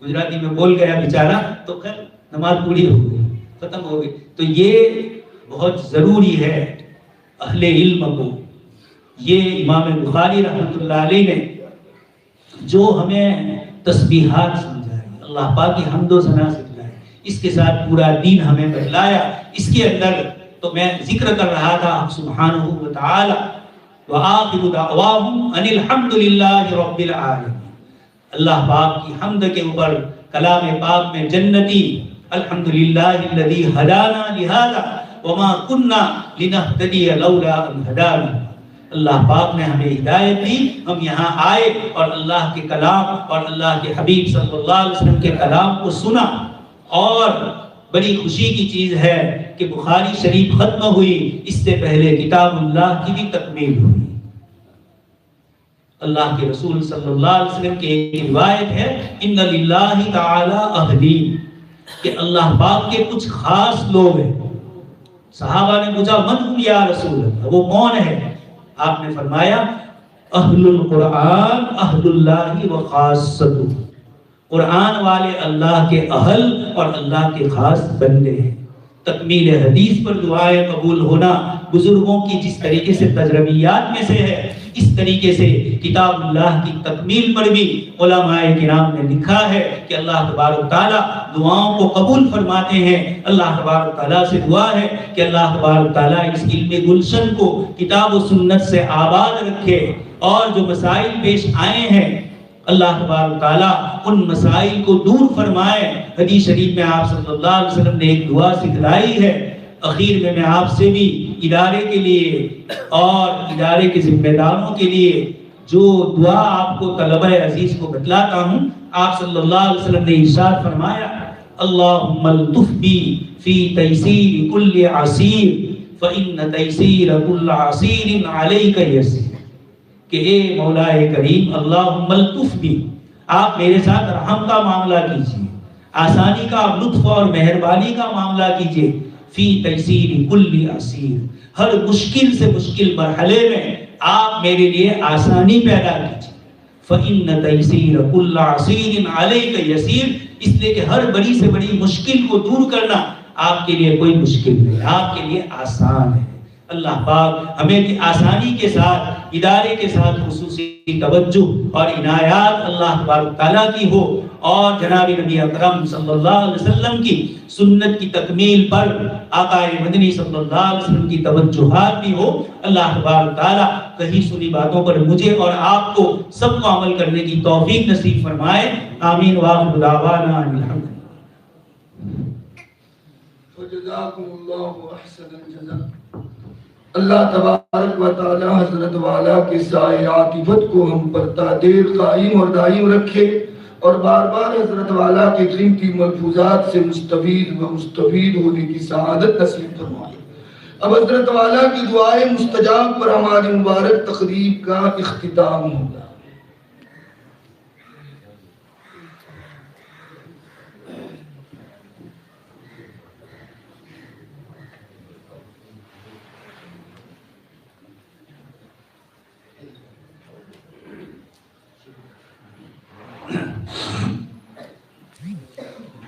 گجراتی میں بول گیا بیچارہ، تو خیر نماز پوری ہو گئی، ختم ہو گئی۔ تو یہ بہت ضروری ہے اہل علم کو، یہ امام بخاری رحمۃ اللہ علیہ نے جو ہمیں تسبیحات سمجھائے، اللہ پاک کی حمد و ثنا سکھلائے، اس کے ساتھ پورا دین ہمیں بتلایا۔ اس کے اندر تو میں ذکر کر رہا تھا سبحانہ و تعالی وآخر دعواہم ان الحمد للہ رب العالمین، اللہ پاک کی حمد کے اوپر کلام پاک میں جنتی الحمدللہ الذی ہدانا لہذا وما کننا لنہتدی لولا ان ہدانا، اللہ پاک نے ہمیں ہدایت دی، ہم یہاں آئے اور اللہ کے کلام اور اللہ کے حبیب صلی اللہ علیہ وسلم کے کلام کو سنا۔ اور بڑی خوشی کی چیز ہے کہ بخاری شریف ختم ہوئی، اس سے پہلے کتاب اللہ کی بھی تکمیل ہوئی۔ اللہ کے رسول صلی اللہ علیہ وسلم کی ایک روایت ہے ان للہ تعالی اہلین، کہ اللہ پاک کے کچھ خاص لوگ ہیں۔ صحابہ نے پوچھا من ہم یا رسول اللہ، وہ کون ہے؟ آپ نے فرمایا اہل القرآن اہل اللہ و خاصتہ، قرآن والے اللہ کے اہل اور اللہ کے خاص بندے ہیں۔ تکمیل حدیث پر دعائیں قبول ہونا بزرگوں کی جس طریقے سے تجربیات میں سے ہے، اس طریقے سے کتاب اللہ کی تکمیل پر بھی علماء کرام نے لکھا ہے کہ اللہ تبارک تعالیٰ دعاؤں کو قبول فرماتے ہیں۔ اللہ تبارک تعالیٰ سے دعا ہے کہ اللہ تبارک تعالیٰ اس علم گلشن کو کتاب و سنت سے آباد رکھے، اور جو مسائل پیش آئے ہیں اللہ تبارک تعالیٰ ان مسائل کو دور فرمائے۔ حدیث شریف میں آپ صلی اللہ علیہ وسلم نے ایک دعا سکھلائی ہے۔ اخیر میں آپ سے بھی ادارے کے لیے اور ادارے کے ذمہ داروں کے لیے جو دعا آپ کو طلبہ عزیز کو بتلاتا ہوں، آپ صلی اللہ علیہ وسلم نے ارشاد فرمایا اللہم الطف بی فی تیسیر کل عسیر فإن تیسیر کل عسیر علیک یسیر، کہ اے مولا کریم اللہم الطف بی، آپ میرے ساتھ رحم کا معاملہ کیجئے، آسانی کا، لطف اور مہربانی کا معاملہ کیجئے، فی تیسیر کل عسیر، ہر مشکل سے مشکل مرحلے میں آپ میرے لیے آسانی پیدا کیجئے، فإن تیسیر کل عسیر علیک یسیر، اس لیے کہ ہر بڑی سے بڑی مشکل کو دور کرنا آپ کے لیے کوئی مشکل نہیں، آپ کے لیے آسان ہے۔ اللہ پاک ہمیں آسانی کے ساتھ ادارے کے ساتھ خصوصی توجہ اور عنایات اللہ تبارک تعالیٰ کی ہو، اور جناب نبی اکرم صلی اللہ علیہ وسلم کی سنت کی تکمیل پر آقا مدنی صلی اللہ علیہ وسلم کی توجہات بھی ہو۔ اللہ تبارک تعالیٰ کہیں سنی باتوں پر مجھے اور آپ کو سب کو عمل کرنے کی توفیق نصیب فرمائے، آمین وآخر دعوانا ان الحمد للہ۔ وجزاکم اللہ احسن الجزاء۔ اللہ تبارک و تعالی حضرت والا کے سائے عاقبت کو ہم پر تا دیر قائم اور دائم رکھے، اور بار بار حضرت والا کے قیمتی ملفوظات سے مستفید ہونے کی سعادت نصیب فرمائے۔ اب حضرت والا کی دعائیں مستجاب پر ہماری مبارک تقریب کا اختتام ہوگا۔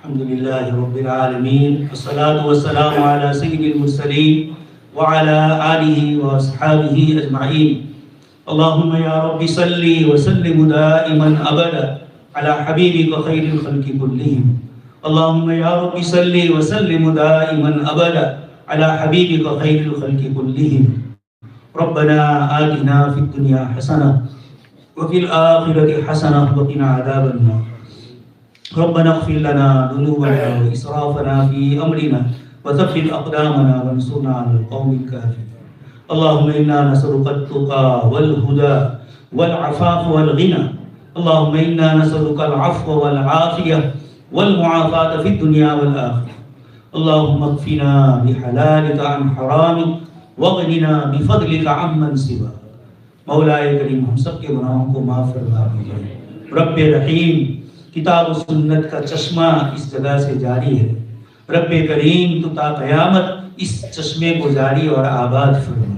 الحمدللہ رب العالمین، والصلاة والسلام علی سید المرسلین وعلی آلہ واصحابہ اجمعین۔ اللہم یا رب صلی وسلم دائما ابدا علی حبیبک خیر الخلق کلہم۔ اللہم یا رب صلی وسلم دائما ابدا علی حبیبک خیر الخلق کلہم۔ ربنا آتنا فی الدنیا حسنہ وفی الآخرة حسنہ وقنا عذاب النار۔ ربنا اغفر لنا ذنوبنا وإسرافنا في أمرنا وثبت أقدامنا وانصرنا على القوم الكافرين۔ اللهم إنا نسألك التقى والهدى والعفاف والغنى، اللهم إنا نسألك العفو والعافية والمعافاة في الدنيا والآخرة، اللهم اكفنا بحلالك عن حرامك واغننا بفضلك عمن سواك۔ مولا کریم ہم سب کے گناہوں کو معاف فرما دیجیے۔ رب رحیم، کتاب و سنت کا چشمہ اس جگہ سے جاری ہے، رب کریم تو تا قیامت اس چشمے کو جاری اور آباد فرما۔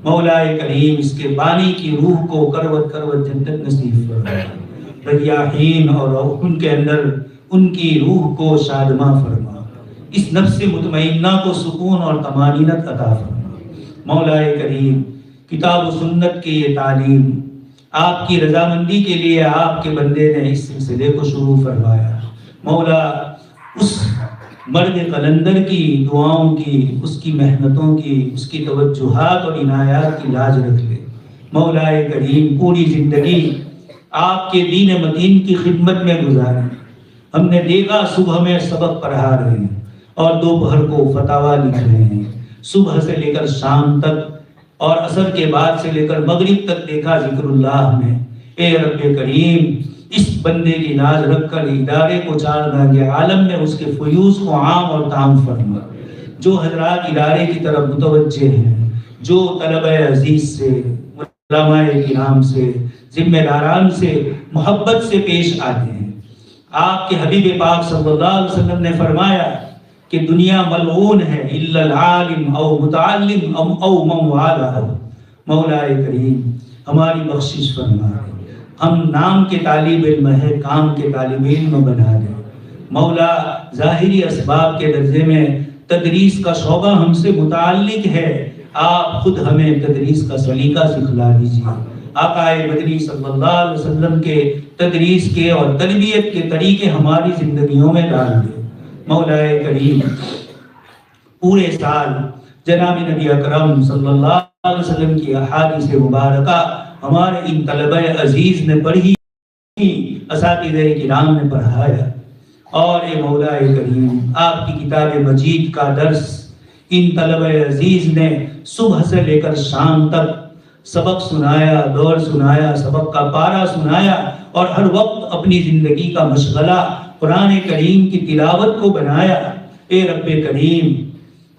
مولا کریم اس کے بانی کی روح کو کروٹ کروٹ جنت نصیب فرما، ریاحین اور ان کے اندر ان کی روح کو شادماں فرما، اس نفس مطمئنہ کو سکون اور طمانینت عطا فرما۔ مولا کریم کتاب و سنت کی یہ تعلیم آپ کی رضامندی کے لیے آپ کے بندے نے اس سلسلے کو شروع فرمایا۔ مولا اس مرد قلندر کی دعاؤں کی، اس کی محنتوں کی، اس کی توجہات اور عنایات کی لاج رکھ لے۔ مولا کریم پوری زندگی آپ کے دین متین کی خدمت میں گزاریں۔ ہم نے دیکھا صبح میں سبق پڑھا رہے ہیں اور دوپہر کو فتاوی لکھ رہے ہیں، صبح سے لے کر شام تک اور عصر کے بعد سے لے کر مغرب تک دیکھا ذکر اللہ میں۔ اے رب کریم اس بندے کی لاج رکھ کر ادارے کو چار گاہ عالم میں اس کے فیوز کو عام اور تام فرما۔ جو حضرات ادارے کی طرف متوجہ ہیں، جو طلبہ عزیز سے، علماء کرام سے، ذمہ داران سے محبت سے پیش آتے ہیں، آپ کے حبیب پاک صلی اللہ علیہ وسلم نے فرمایا کہ دنیا ملعون ہے الا العالم او متعلم او من والہ۔ مولا کریم ہماری بخشش فرما، ہم نام کے طالب علم ہے، کام کے طالب علم بنا دے۔ مولا ظاہری اسباب کے درجے میں تدریس کا شعبہ ہم سے متعلق ہے، آپ خود ہمیں تدریس کا سلیقہ سکھلا دیجیے۔ آقا مدنی صلی اللہ علیہ وسلم کے تدریس کے اور تربیت کے طریقے ہماری زندگیوں میں ڈال دیں۔ مولا کریم پورے سال جناب نبی اکرم صلی اللہ علیہ وسلم کی احادیث مبارکہ ہمارے ان طلبہ عزیز نے پڑھی، اساتذہ کرام نے پڑھایا، اور اے مولا کریم آپ کی کتاب مجید کا درس ان طلبہ عزیز نے صبح سے لے کر شام تک سبق سنایا، دور سنایا، سبق کا پارہ سنایا، اور ہر وقت اپنی زندگی کا مشغلہ قرآن کریم کی تلاوت کو بنایا۔ اے رب کریم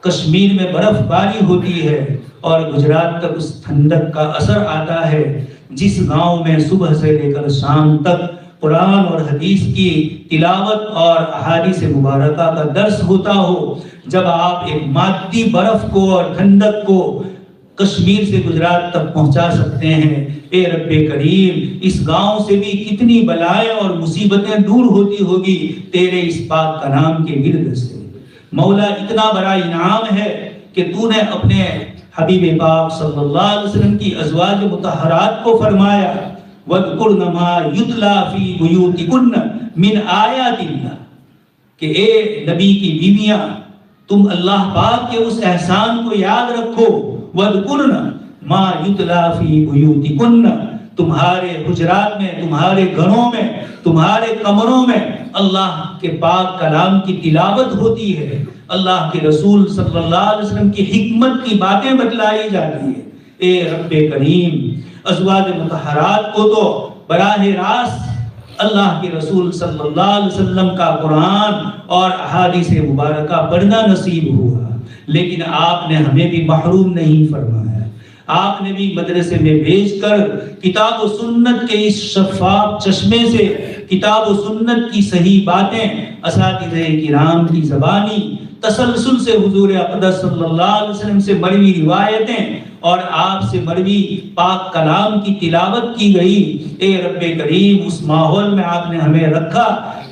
کشمیر میں برف باری ہوتی ہے اور گجرات تک اس ٹھنڈک کا اثر آتا ہے، جس گاؤں میں صبح سے لے کر شام تک قرآن اور حدیث کی تلاوت اور احادیث مبارکہ کا درس ہوتا ہو، جب آپ ایک مادی برف کو اور ٹھنڈک کو کشمیر سے گجرات تک پہنچا سکتے ہیں، اے رب کریم اس گاؤں سے بھی کتنی بلائیں اور مصیبتیں دور ہوتی ہوگی تیرے اس پاک کلام کے گرد سے۔ مولا اتنا بڑا انعام ہے کہ تو نے اپنے حبیب پاک صلی اللہ علیہ وسلم کی ازواج مطہرات کو فرمایا وَذْكُرْنَ مَا يُتْلَى فِي بُيُوتِكُنَّ مِنْ آیَاتِ اللَّهِ، کہ اے نبی کی بیویاں تم اللہ پاک کے اس احسان کو یاد رکھو، وَذْكُرْنَ مَا يُتْلَى فِي بُيُوتِكُنَّ، تمہارے حجرات میں، تمہارے گھروں میں، تمہارے کمروں میں اللہ کے پاک کلام کی تلاوت ہوتی ہے، اللہ کے رسول صلی اللہ علیہ وسلم کی حکمت کی باتیں بتلائی جاتی ہیں۔ اے رب کریم ازواج مطہرات کو تو براہ راست اللہ کے رسول صلی اللہ علیہ وسلم کا قرآن اور احادیث مبارکہ پڑھنا نصیب ہوا، لیکن آپ نے ہمیں بھی محروم نہیں فرمایا۔ آپ نے بھی مدرسے میں بھیج کر کتاب و سنت کے اس شفاف چشمے سے کتاب و سنت کی صحیح باتیں اساتذہ کرام کی زبانی تسلسل سے حضور اقدس صلی اللہ علیہ وسلم سے مروی روایتیں اور آپ سے مروی پاک کلام کی تلاوت کی گئی۔ اے رب کریم اس ماحول میں آپ نے ہمیں رکھا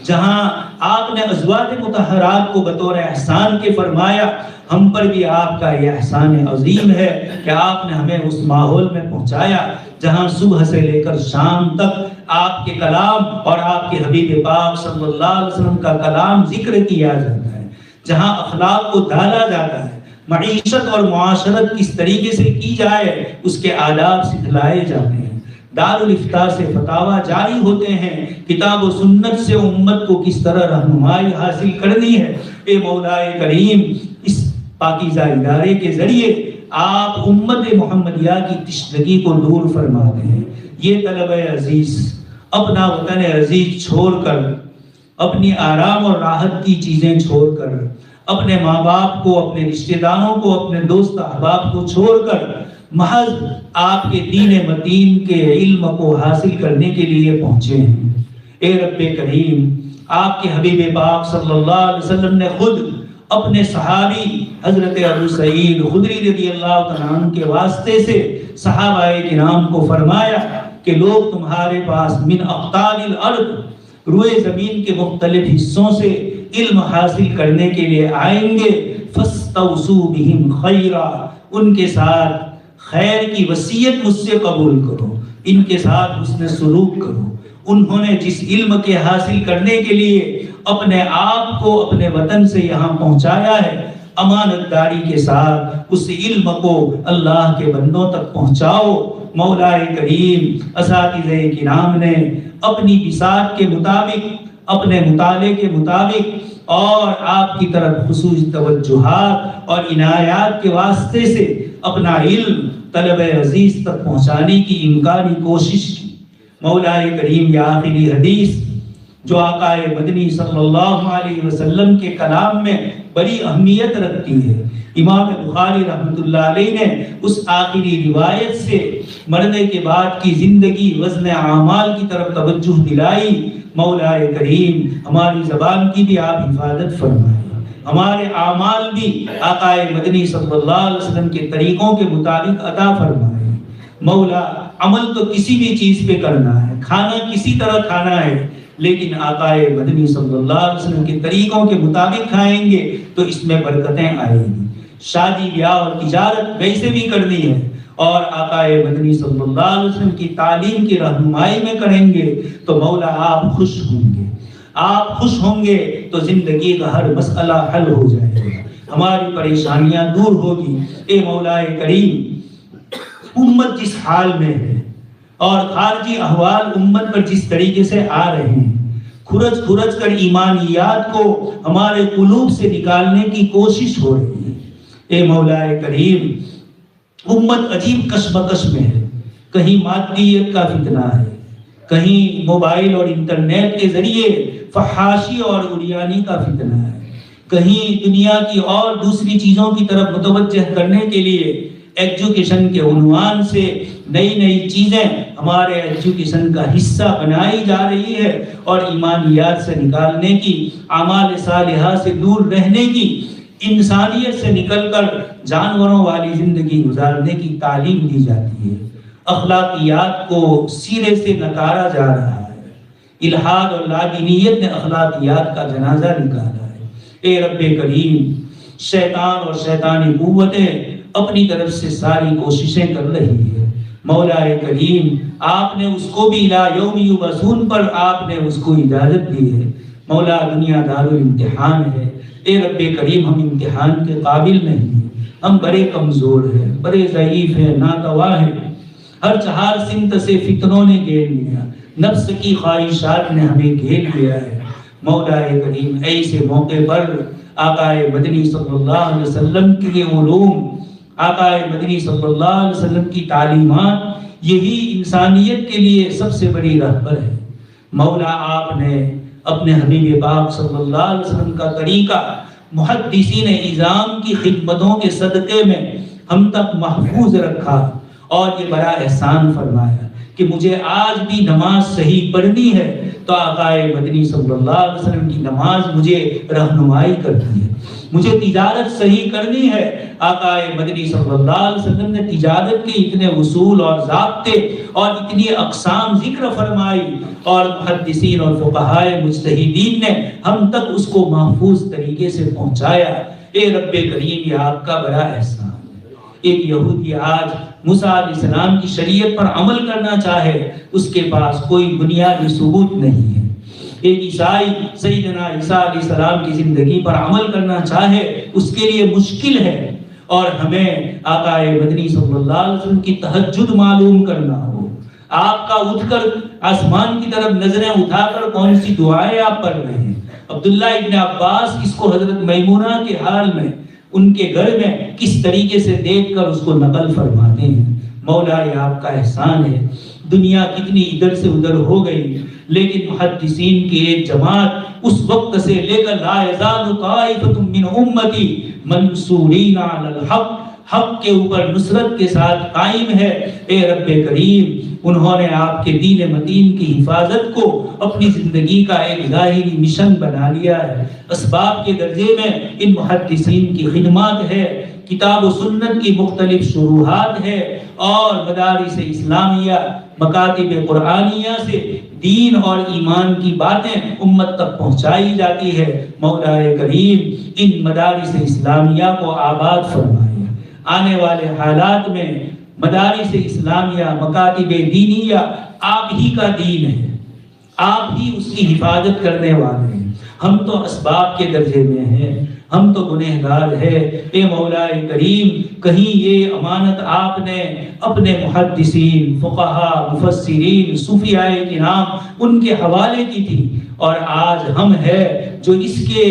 جہاں آپ نے ازواج مطہرات کو بطور احسان کے فرمایا، ہم پر بھی آپ کا یہ احسان عظیم ہے کہ آپ نے ہمیں اس ماحول میں پہنچایا جہاں صبح سے لے کر شام تک آپ کے کلام اور آپ کے حبیب پاک صلی اللہ علیہ وسلم کا کلام ذکر کیا جاتا ہے، جہاں اخلاق کو ڈالا جاتا ہے، معیشت اور معاشرت کس طریقے سے کی جائے اس کے آداب سکھلائے جاتے ہیں، دارالافتاء سے فتاوی جاری ہوتے ہیں، کتاب و سنت سے امت کو کس طرح رہنمائی حاصل کرنی ہے۔ اے مولا کریم اس پاکیزہ ادارے کے ذریعے آپ امت محمدیہ کی تشنگی کو دور فرماتے ہیں۔ یہ طلبہ عزیز اپنا وطن عزیز چھوڑ کر، اپنی آرام اور راحت کی چیزیں چھوڑ کر، اپنے ماں باپ کو، اپنے رشتہ داروں کو، اپنے دوست احباب کو چھوڑ کر محض آپ کے دین متین کے علم کو حاصل کرنے کے لیے پہنچے ہیں۔ اے رب کریم آپ کے حبیب پاک صلی اللہ علیہ وسلم نے خود اپنے صحابی حضرت ابو سعید خدری رضی اللہ تعالیٰ عنہ کے واسطے سے صحابہ کرام کو فرمایا کہ لوگ تمہارے پاس من اقطار الارض، روئے زمین کے مختلف حصوں سے علم حاصل کرنے کے لیے آئیں گے، فاستوصوا بہم خیرا، ان کے ساتھ خیر کی وصیت مجھ سے قبول کرو، ان کے ساتھ حسن سلوک کرو۔ انہوں نے جس علم کے حاصل کرنے کے لیے اپنے آپ کو اپنے وطن سے یہاں پہنچایا ہے، امانت داری کے ساتھ اس علم کو اللہ کے بندوں تک پہنچاؤ۔ مولا کریم اساتذہ کرام نے اپنی بساط کے مطابق، اپنے مطالعے کے مطابق اور آپ کی طرف خصوصی توجہات اور عنایات کے واسطے سے اپنا علم طلبہ عزیز تک پہنچانے کی امکانی کوشش کی۔ مولا کریم یہ آخری حدیث جو آقا مدنی صلی اللہ علیہ وسلم کے کلام میں بڑی اہمیت رکھتی ہے، امام بخاری رحمۃ اللہ علیہ نے اس آخری روایت سے مرنے کے بعد کی زندگی، وزن اعمال کی طرف توجہ دلائی۔ مولا کریم ہماری زبان کی بھی آپ حفاظت فرمائیں، ہمارے اعمال بھی آقا مدنی صلی اللہ علیہ وسلم کے طریقوں کے مطابق عطا فرمائیں۔ مولا عمل تو کسی بھی چیز پہ کرنا ہے، کھانا کسی طرح کھانا ہے، لیکن آقائے مدنی صلی اللہ علیہ وسلم کے طریقوں کے مطابق کھائیں گے تو اس میں برکتیں آئیں گی۔ شادی بیاہ اور تجارت ویسے بھی کرنی ہے اور آقائے مدنی صلی اللہ علیہ وسلم کی تعلیم کی رہنمائی میں کریں گے تو مولا آپ خوش ہوں گے۔ آپ خوش ہوں گے تو زندگی کا ہر مسئلہ حل ہو جائے گا، ہماری پریشانیاں دور ہوگی۔ اے مولا کریم، امت جس حال میں ہے اور خارجی احوال امت پر جس طریقے سے آ رہے ہیں، کھرچ کھرچ کر ایمانیات کو ہمارے قلوب سے نکالنے کی کوشش ہو رہی ہے۔ اے مولا کریم، امت عجیب کشمکش میں ہے، کہیں مادیت کا فتنہ ہے، کہیں موبائل اور انٹرنیٹ کے ذریعے فحاشی اور عریانی کا فتنہ ہے، کہیں دنیا کی اور دوسری چیزوں کی طرف متوجہ کرنے کے لیے ایجوکیشن کے عنوان سے نئی نئی چیزیں ہمارے ایجوکیشن کا حصہ بنائی جا رہی ہے اور ایمانیات سے نکالنے کی، اعمال صالحہ سے دور رہنے کی، انسانیت سے نکل کر جانوروں والی زندگی گزارنے کی تعلیم دی جاتی ہے۔ اخلاقیات کو سرے سے نکارا جا رہا ہے، الحاد اور لادینیت نے اخلاقیات کا جنازہ نکالا ہے۔ اے رب کریم، شیطان اور شیطانی قوتیں اپنی طرف سے ساری کوششیں کر رہی ہے۔ مولا کریم، آپ نے اس کو بھی الی یوم یبعثون پر آپ نے اس کو اجازت دی ہے۔ مولا دنیا دار الامتحان ہے، اے رب کریم ہم امتحان کے قابل نہیں ہیں، ہم بڑے کمزور ہیں، بڑے ضعیف ہیں، ناتواں ہیں، ہر چہار سمت سے فتنوں نے گھیر لیا، نفس کی خواہشات نے ہمیں گھیر لیا ہے۔ مولا کریم، ایسے موقع پر آقائے مدنی صلی اللہ علیہ وسلم کے علوم، آقائے مدنی صلی اللہ علیہ وسلم کی تعلیمات یہی انسانیت کے لیے سب سے بڑی رہبر ہے۔ مولا آپ نے اپنے حبیب پاک صلی اللہ علیہ وسلم کا طریقہ محدثین اعظام کی خدمتوں کے صدقے میں ہم تک محفوظ رکھا اور یہ بڑا احسان فرمایا کہ مجھے آج بھی نماز صحیح پڑھنی ہے تو آقائے مدنی صلی اللہ علیہ وسلم کی نماز مجھے رہنمائی کرتی ہے۔ مجھے تجارت صحیح کرنی ہے، آقائے مدنی صلی اللہ علیہ وسلم نے تجارت کے اتنے اصول اور ضابطے اور اتنی اقسام ذکر فرمائی اور محدثین اور فقہائے مجتہدین نے ہم تک اس کو محفوظ طریقے سے پہنچایا۔ اے رب کریم، یہ آپ کا بڑا احسان ہے۔ ایک یہودی آج موسیٰ علیہ السلام کی شریعت پر عمل کرنا چاہے، اس کے پاس کوئی بنیادی ثبوت نہیں ہے۔ ایک عیسائی سیدنا عیسیٰ علیہ السلام کی زندگی پر عمل کرنا چاہے، اس کے لیے مشکل ہے۔ اور ہمیں آقائے مدنی صلی اللہ علیہ وسلم کی تہجد معلوم کرنا ہو، آپ کا اٹھ کر آسمان کی طرف نظریں اٹھا کر کون سی دعائیں آپ پڑھ رہے ہیں۔ عبداللہ ابن عباس اس کو حضرت میمونہ کے حال میں ان کے گھر میں کس طریقے سے دیکھ کر اس کو نقل فرماتے ہیں۔ مولا یہ آپ کا احسان ہے۔ دنیا کتنی ادھر سے ادھر ہو گئی، لیکن محدثین کی ایک جماعت اس وقت سے لے کر لا یزال طائفۃ من امتی منصورین علی الحق، حق کے اوپر نصرت کے ساتھ قائم ہے۔ اے رب کریم، انہوں نے آپ کے دین متین کی حفاظت کو اپنی زندگی کا ایک ظاہری مشن بنا لیا ہے۔ اسباب کے درجے میں ان محدثین کی خدمات ہے، کتاب و سنت کی مختلف شروحات ہے اور مدارس اسلامیہ، مکاتب قرآنیہ سے دین اور ایمان کی باتیں امت تک پہنچائی جاتی ہے۔ مولا کریم، ان مدارس اسلامیہ کو آباد فرمائے۔ آنے والے حالات میں مدارس اسلامیہ، مکاتب دینیہ آپ ہی کا دین ہے، آپ ہی اس کی حفاظت کرنے والے ہیں۔ ہم تو اسباب کے درجے میں ہیں، ہم تو گنہگار ہیں۔ اے مولا کریم، کہیں یہ امانت آپ نے اپنے محدثین، فقہا، مفسرین، صوفیاء کرام ان کے حوالے کی تھی، اور آج ہم ہیں جو اس کے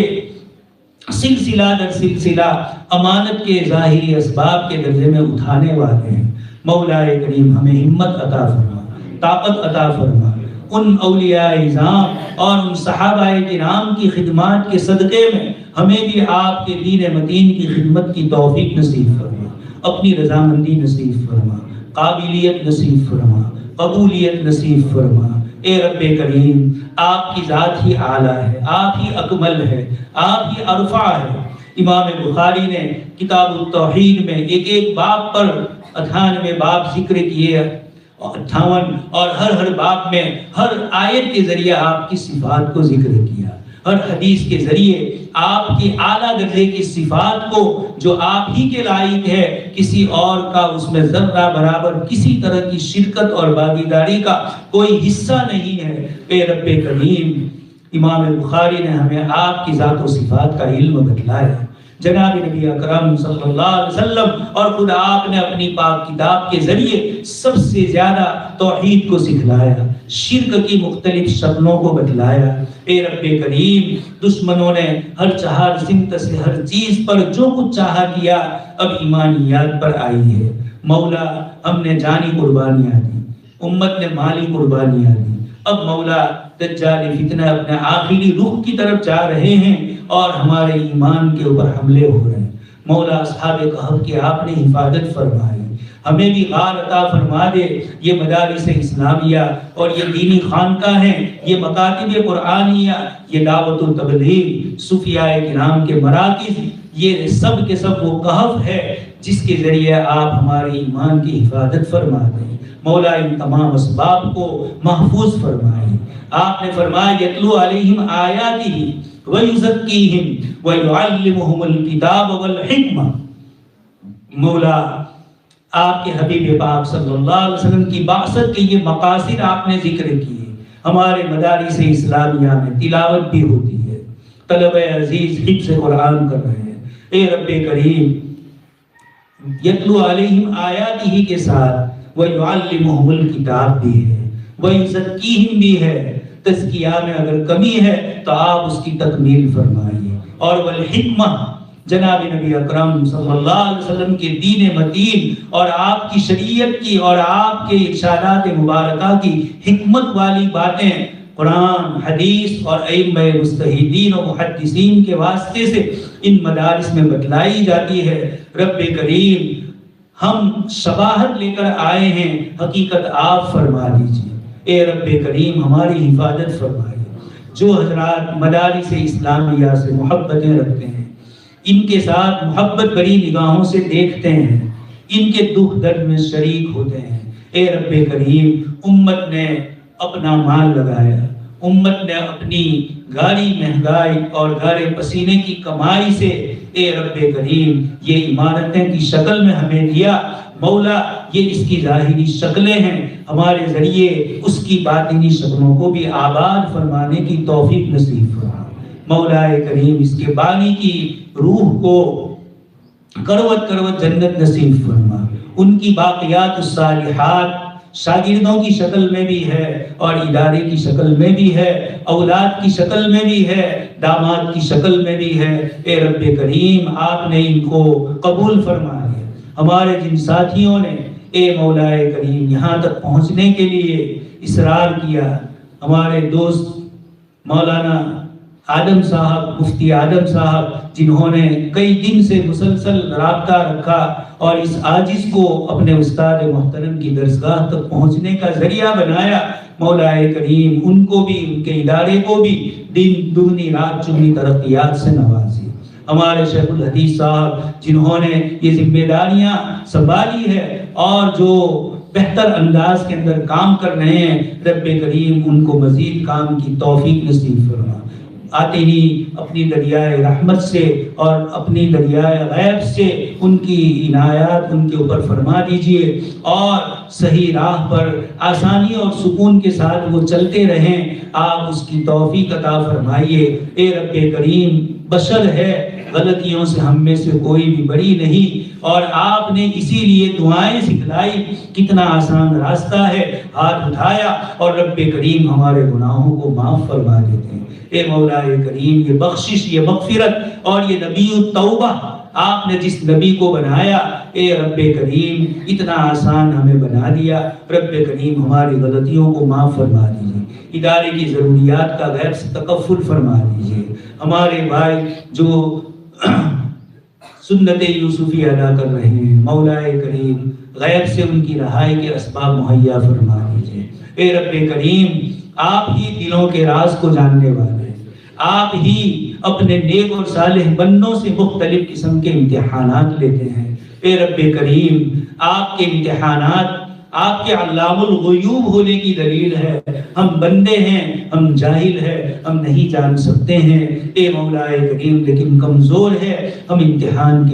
سلسلہ در سلسلہ امانت کے ظاہری اسباب کے درجے میں اٹھانے والے ہیں۔ مولا کریم، ہمیں ہمت عطا فرما، طاقت عطا فرما، ان اولیاء اعظام اور ان صحابہ کرام کی خدمات کے صدقے میں ہمیں بھی آپ کے دین متین کی خدمت کی توفیق نصیب فرما، اپنی رضامندی نصیب فرما، قابلیت نصیب فرما، قبولیت نصیب فرما۔ اے رب کریم، آپ کی ذات ہی اعلیٰ ہے، آپ ہی اکمل ہے، آپ ہی ارفع ہے۔ امام بخاری نے کتاب التوحید میں ایک ایک باب پر 98 باب ذکر کیے 58 اور ہر باب میں ہر آیت کے ذریعے آپ کی صفات کو ذکر کیا، ہر حدیث کے ذریعے آپ کی اعلیٰ درجے کی صفات کو جو آپ ہی کے لائق ہے، کسی اور کا اس میں ذرہ برابر کسی طرح کی شرکت اور بھاگیداری کا کوئی حصہ نہیں ہے۔ اے رب کریم، امام بخاری نے ہمیں آپ کی ذات و صفات کا علم بتلایا، جناب نبی اکرم صلی اللہ علیہ وسلم اور خود آپ نے اپنی پاک کتاب کے ذریعے سب سے زیادہ توحید کو سکھلایا، شرک کی مختلف شکلوں کو بتلایا۔ اے رب کریم، دشمنوں نے ہر چہار سمت سے ہر چیز پر جو کچھ چاہا کیا، اب ایمانیات پر آئی ہے۔ مولا، ہم نے جانی قربانیاں دی، امت نے مالی قربانیاں دی، اب مولا دجال فتنہ اپنے آخری رخ کی طرف جا رہے ہیں اور ہمارے ایمان کے اوپر حملے ہو رہے ہیں۔ مولا، اصحاب کہف کی آپ نے حفاظت فرمائی، ہمیں بھی غار عطا فرما دے۔ یہ مدارس اسلامیہ اور یہ دینی خانقاہ ہیں، یہ مکاتب قرآنیہ، یہ دعوت و تبلیغ، صوفیاء کرام کے مراکز، یہ سب کے سب وہ کہف ہے جس کے ذریعے آپ ہمارے ایمان کی حفاظت فرما دیں۔ مولا، ان تمام اسباب کو محفوظ فرمائیں۔ آپ نے فرمایا یتلو علیہم آیاتہ ویزکیہم ویعلمہم الکتاب والحکمہ۔ مولا، آپ کے حبیب پاک صلی اللہ علیہ وسلم کی بعثت کے یہ مقاصد آپ نے ذکر کیے۔ ہمارے مدارس اسلامیہ میں تلاوت بھی ہوتی ہے، طلبہ عزیز حفظ قرآن کر رہے ہیں۔ اے رب کریم، یتلو علیہم آیاتہ کے ساتھ وَيُعَلِّمُهُمُ الْكِتاب بھی ہے، وَيُزَكِّيهِمْ بھی ہے۔ تزکیہ میں اگر کمی ہے تو آپ اس کی تکمیل فرمائیے۔ اور والحکمہ، جناب نبی اکرم صلی اللہ علیہ وسلم کے دین متین اور آپ کی شریعت کی اور آپ کے ارشادات مبارکہ کی حکمت والی باتیں قرآن، حدیث اور ائمہ مجتہدین و محدثین کے واسطے سے ان مدارس میں بتلائی جاتی ہے۔ رب کریم، ہم شباہت لے کر آئے ہیں، حقیقت آپ فرما دیجیے۔ اے رب کریم، ہماری حفاظت فرمائیے۔ جو حضرات مدارس اسلامیہ سے محبتیں رکھتے ہیں، ان کے ساتھ محبت بری نگاہوں سے دیکھتے ہیں، ان کے دکھ درد میں شریک ہوتے ہیں، اے رب کریم، امت نے اپنا مال لگایا، امت نے اپنی گاڑی مہنگائی اور گارے پسینے کی کمائی سے اے رب کریم یہ عمارتیں کی شکل میں ہمیں دیا۔ مولا، یہ اس کی ظاہری شکلیں ہیں، ہمارے ذریعے اس کی باطنی شکلوں کو بھی آباد فرمانے کی توفیق نصیب فرما۔ مولا کریم، اس کے بانی کی روح کو کروٹ کروٹ جنت نصیب فرما۔ ان کی باقیات الصالحات شاگردوں کی شکل میں بھی ہے اور ادارے کی شکل میں بھی ہے، اولاد کی شکل میں بھی ہے، داماد کی شکل میں بھی ہے۔ اے رب کریم، آپ نے ان کو قبول فرما لیا۔ ہمارے جن ساتھیوں نے اے مولا کریم یہاں تک پہنچنے کے لیے اصرار کیا، ہمارے دوست مولانا آدم صاحب، مفتی آدم صاحب، جنہوں نے کئی دن سے مسلسل رابطہ رکھا اور اس عاجز کو اپنے استاد محترم کی درسگاہ تک پہنچنے کا ذریعہ بنایا، مولا کریم ان کو بھی، ان کے ادارے کو بھی دن دگنی رات چگنی ترقیات سے نوازی۔ ہمارے شیخ الحدیث صاحب، جنہوں نے یہ ذمہ داریاں سنبھالی ہے اور جو بہتر انداز کے اندر کام کر رہے ہیں، رب کریم ان کو مزید کام کی توفیق نصیب فرما۔ آتے ہی اپنی دریائے رحمت سے اور اپنی دریائے غیب سے ان کی عنایات ان کے اوپر فرما دیجئے اور صحیح راہ پر آسانی اور سکون کے ساتھ وہ چلتے رہیں، آپ اس کی توفیق عطا فرمائیے۔ اے رب کریم، بشر ہے، غلطیوں سے ہم میں سے کوئی بھی بری نہیں، اور آپ نے اسی لیے دعائیں سکھلائی، کتنا آسان راستہ ہے، ہاتھ اٹھایا اور رب کریم ہمارے گناہوں کو معاف فرما دیتے ہیں۔ اے مولا کریم، یہ بخشش، یہ مغفرت اور یہ نبی التوبہ آپ نے جس نبی کو بنایا، اے رب کریم اتنا آسان ہمیں بنا دیا۔ رب کریم ہماری غلطیوں کو معاف فرما دیجیے، ادارے کی ضروریات کا غیب سے تکفل فرما دیجیے۔ ہمارے بھائی جو سنت یوسفی ادا کر رہے ہیں، مولا کریم غیب سے ان کی رہائی کے اسباب مہیا فرما دیجیے۔ اے رب کریم، آپ ہی دلوں کے راز کو جاننے والے، آپ ہی اپنے نیک اور صالح بندوں سے مختلف قسم کے امتحانات لیتے ہیں۔ اے رب کریم، آپ کے امتحانات آپ کے علام الغیوب ہونے کی دلیل ہے۔ ہم بندے ہیں، ہم جاہل ہیں، ہم نہیں جان سکتے ہیں اے مولا کریم، لیکن کمزور ہے، ہم امتحان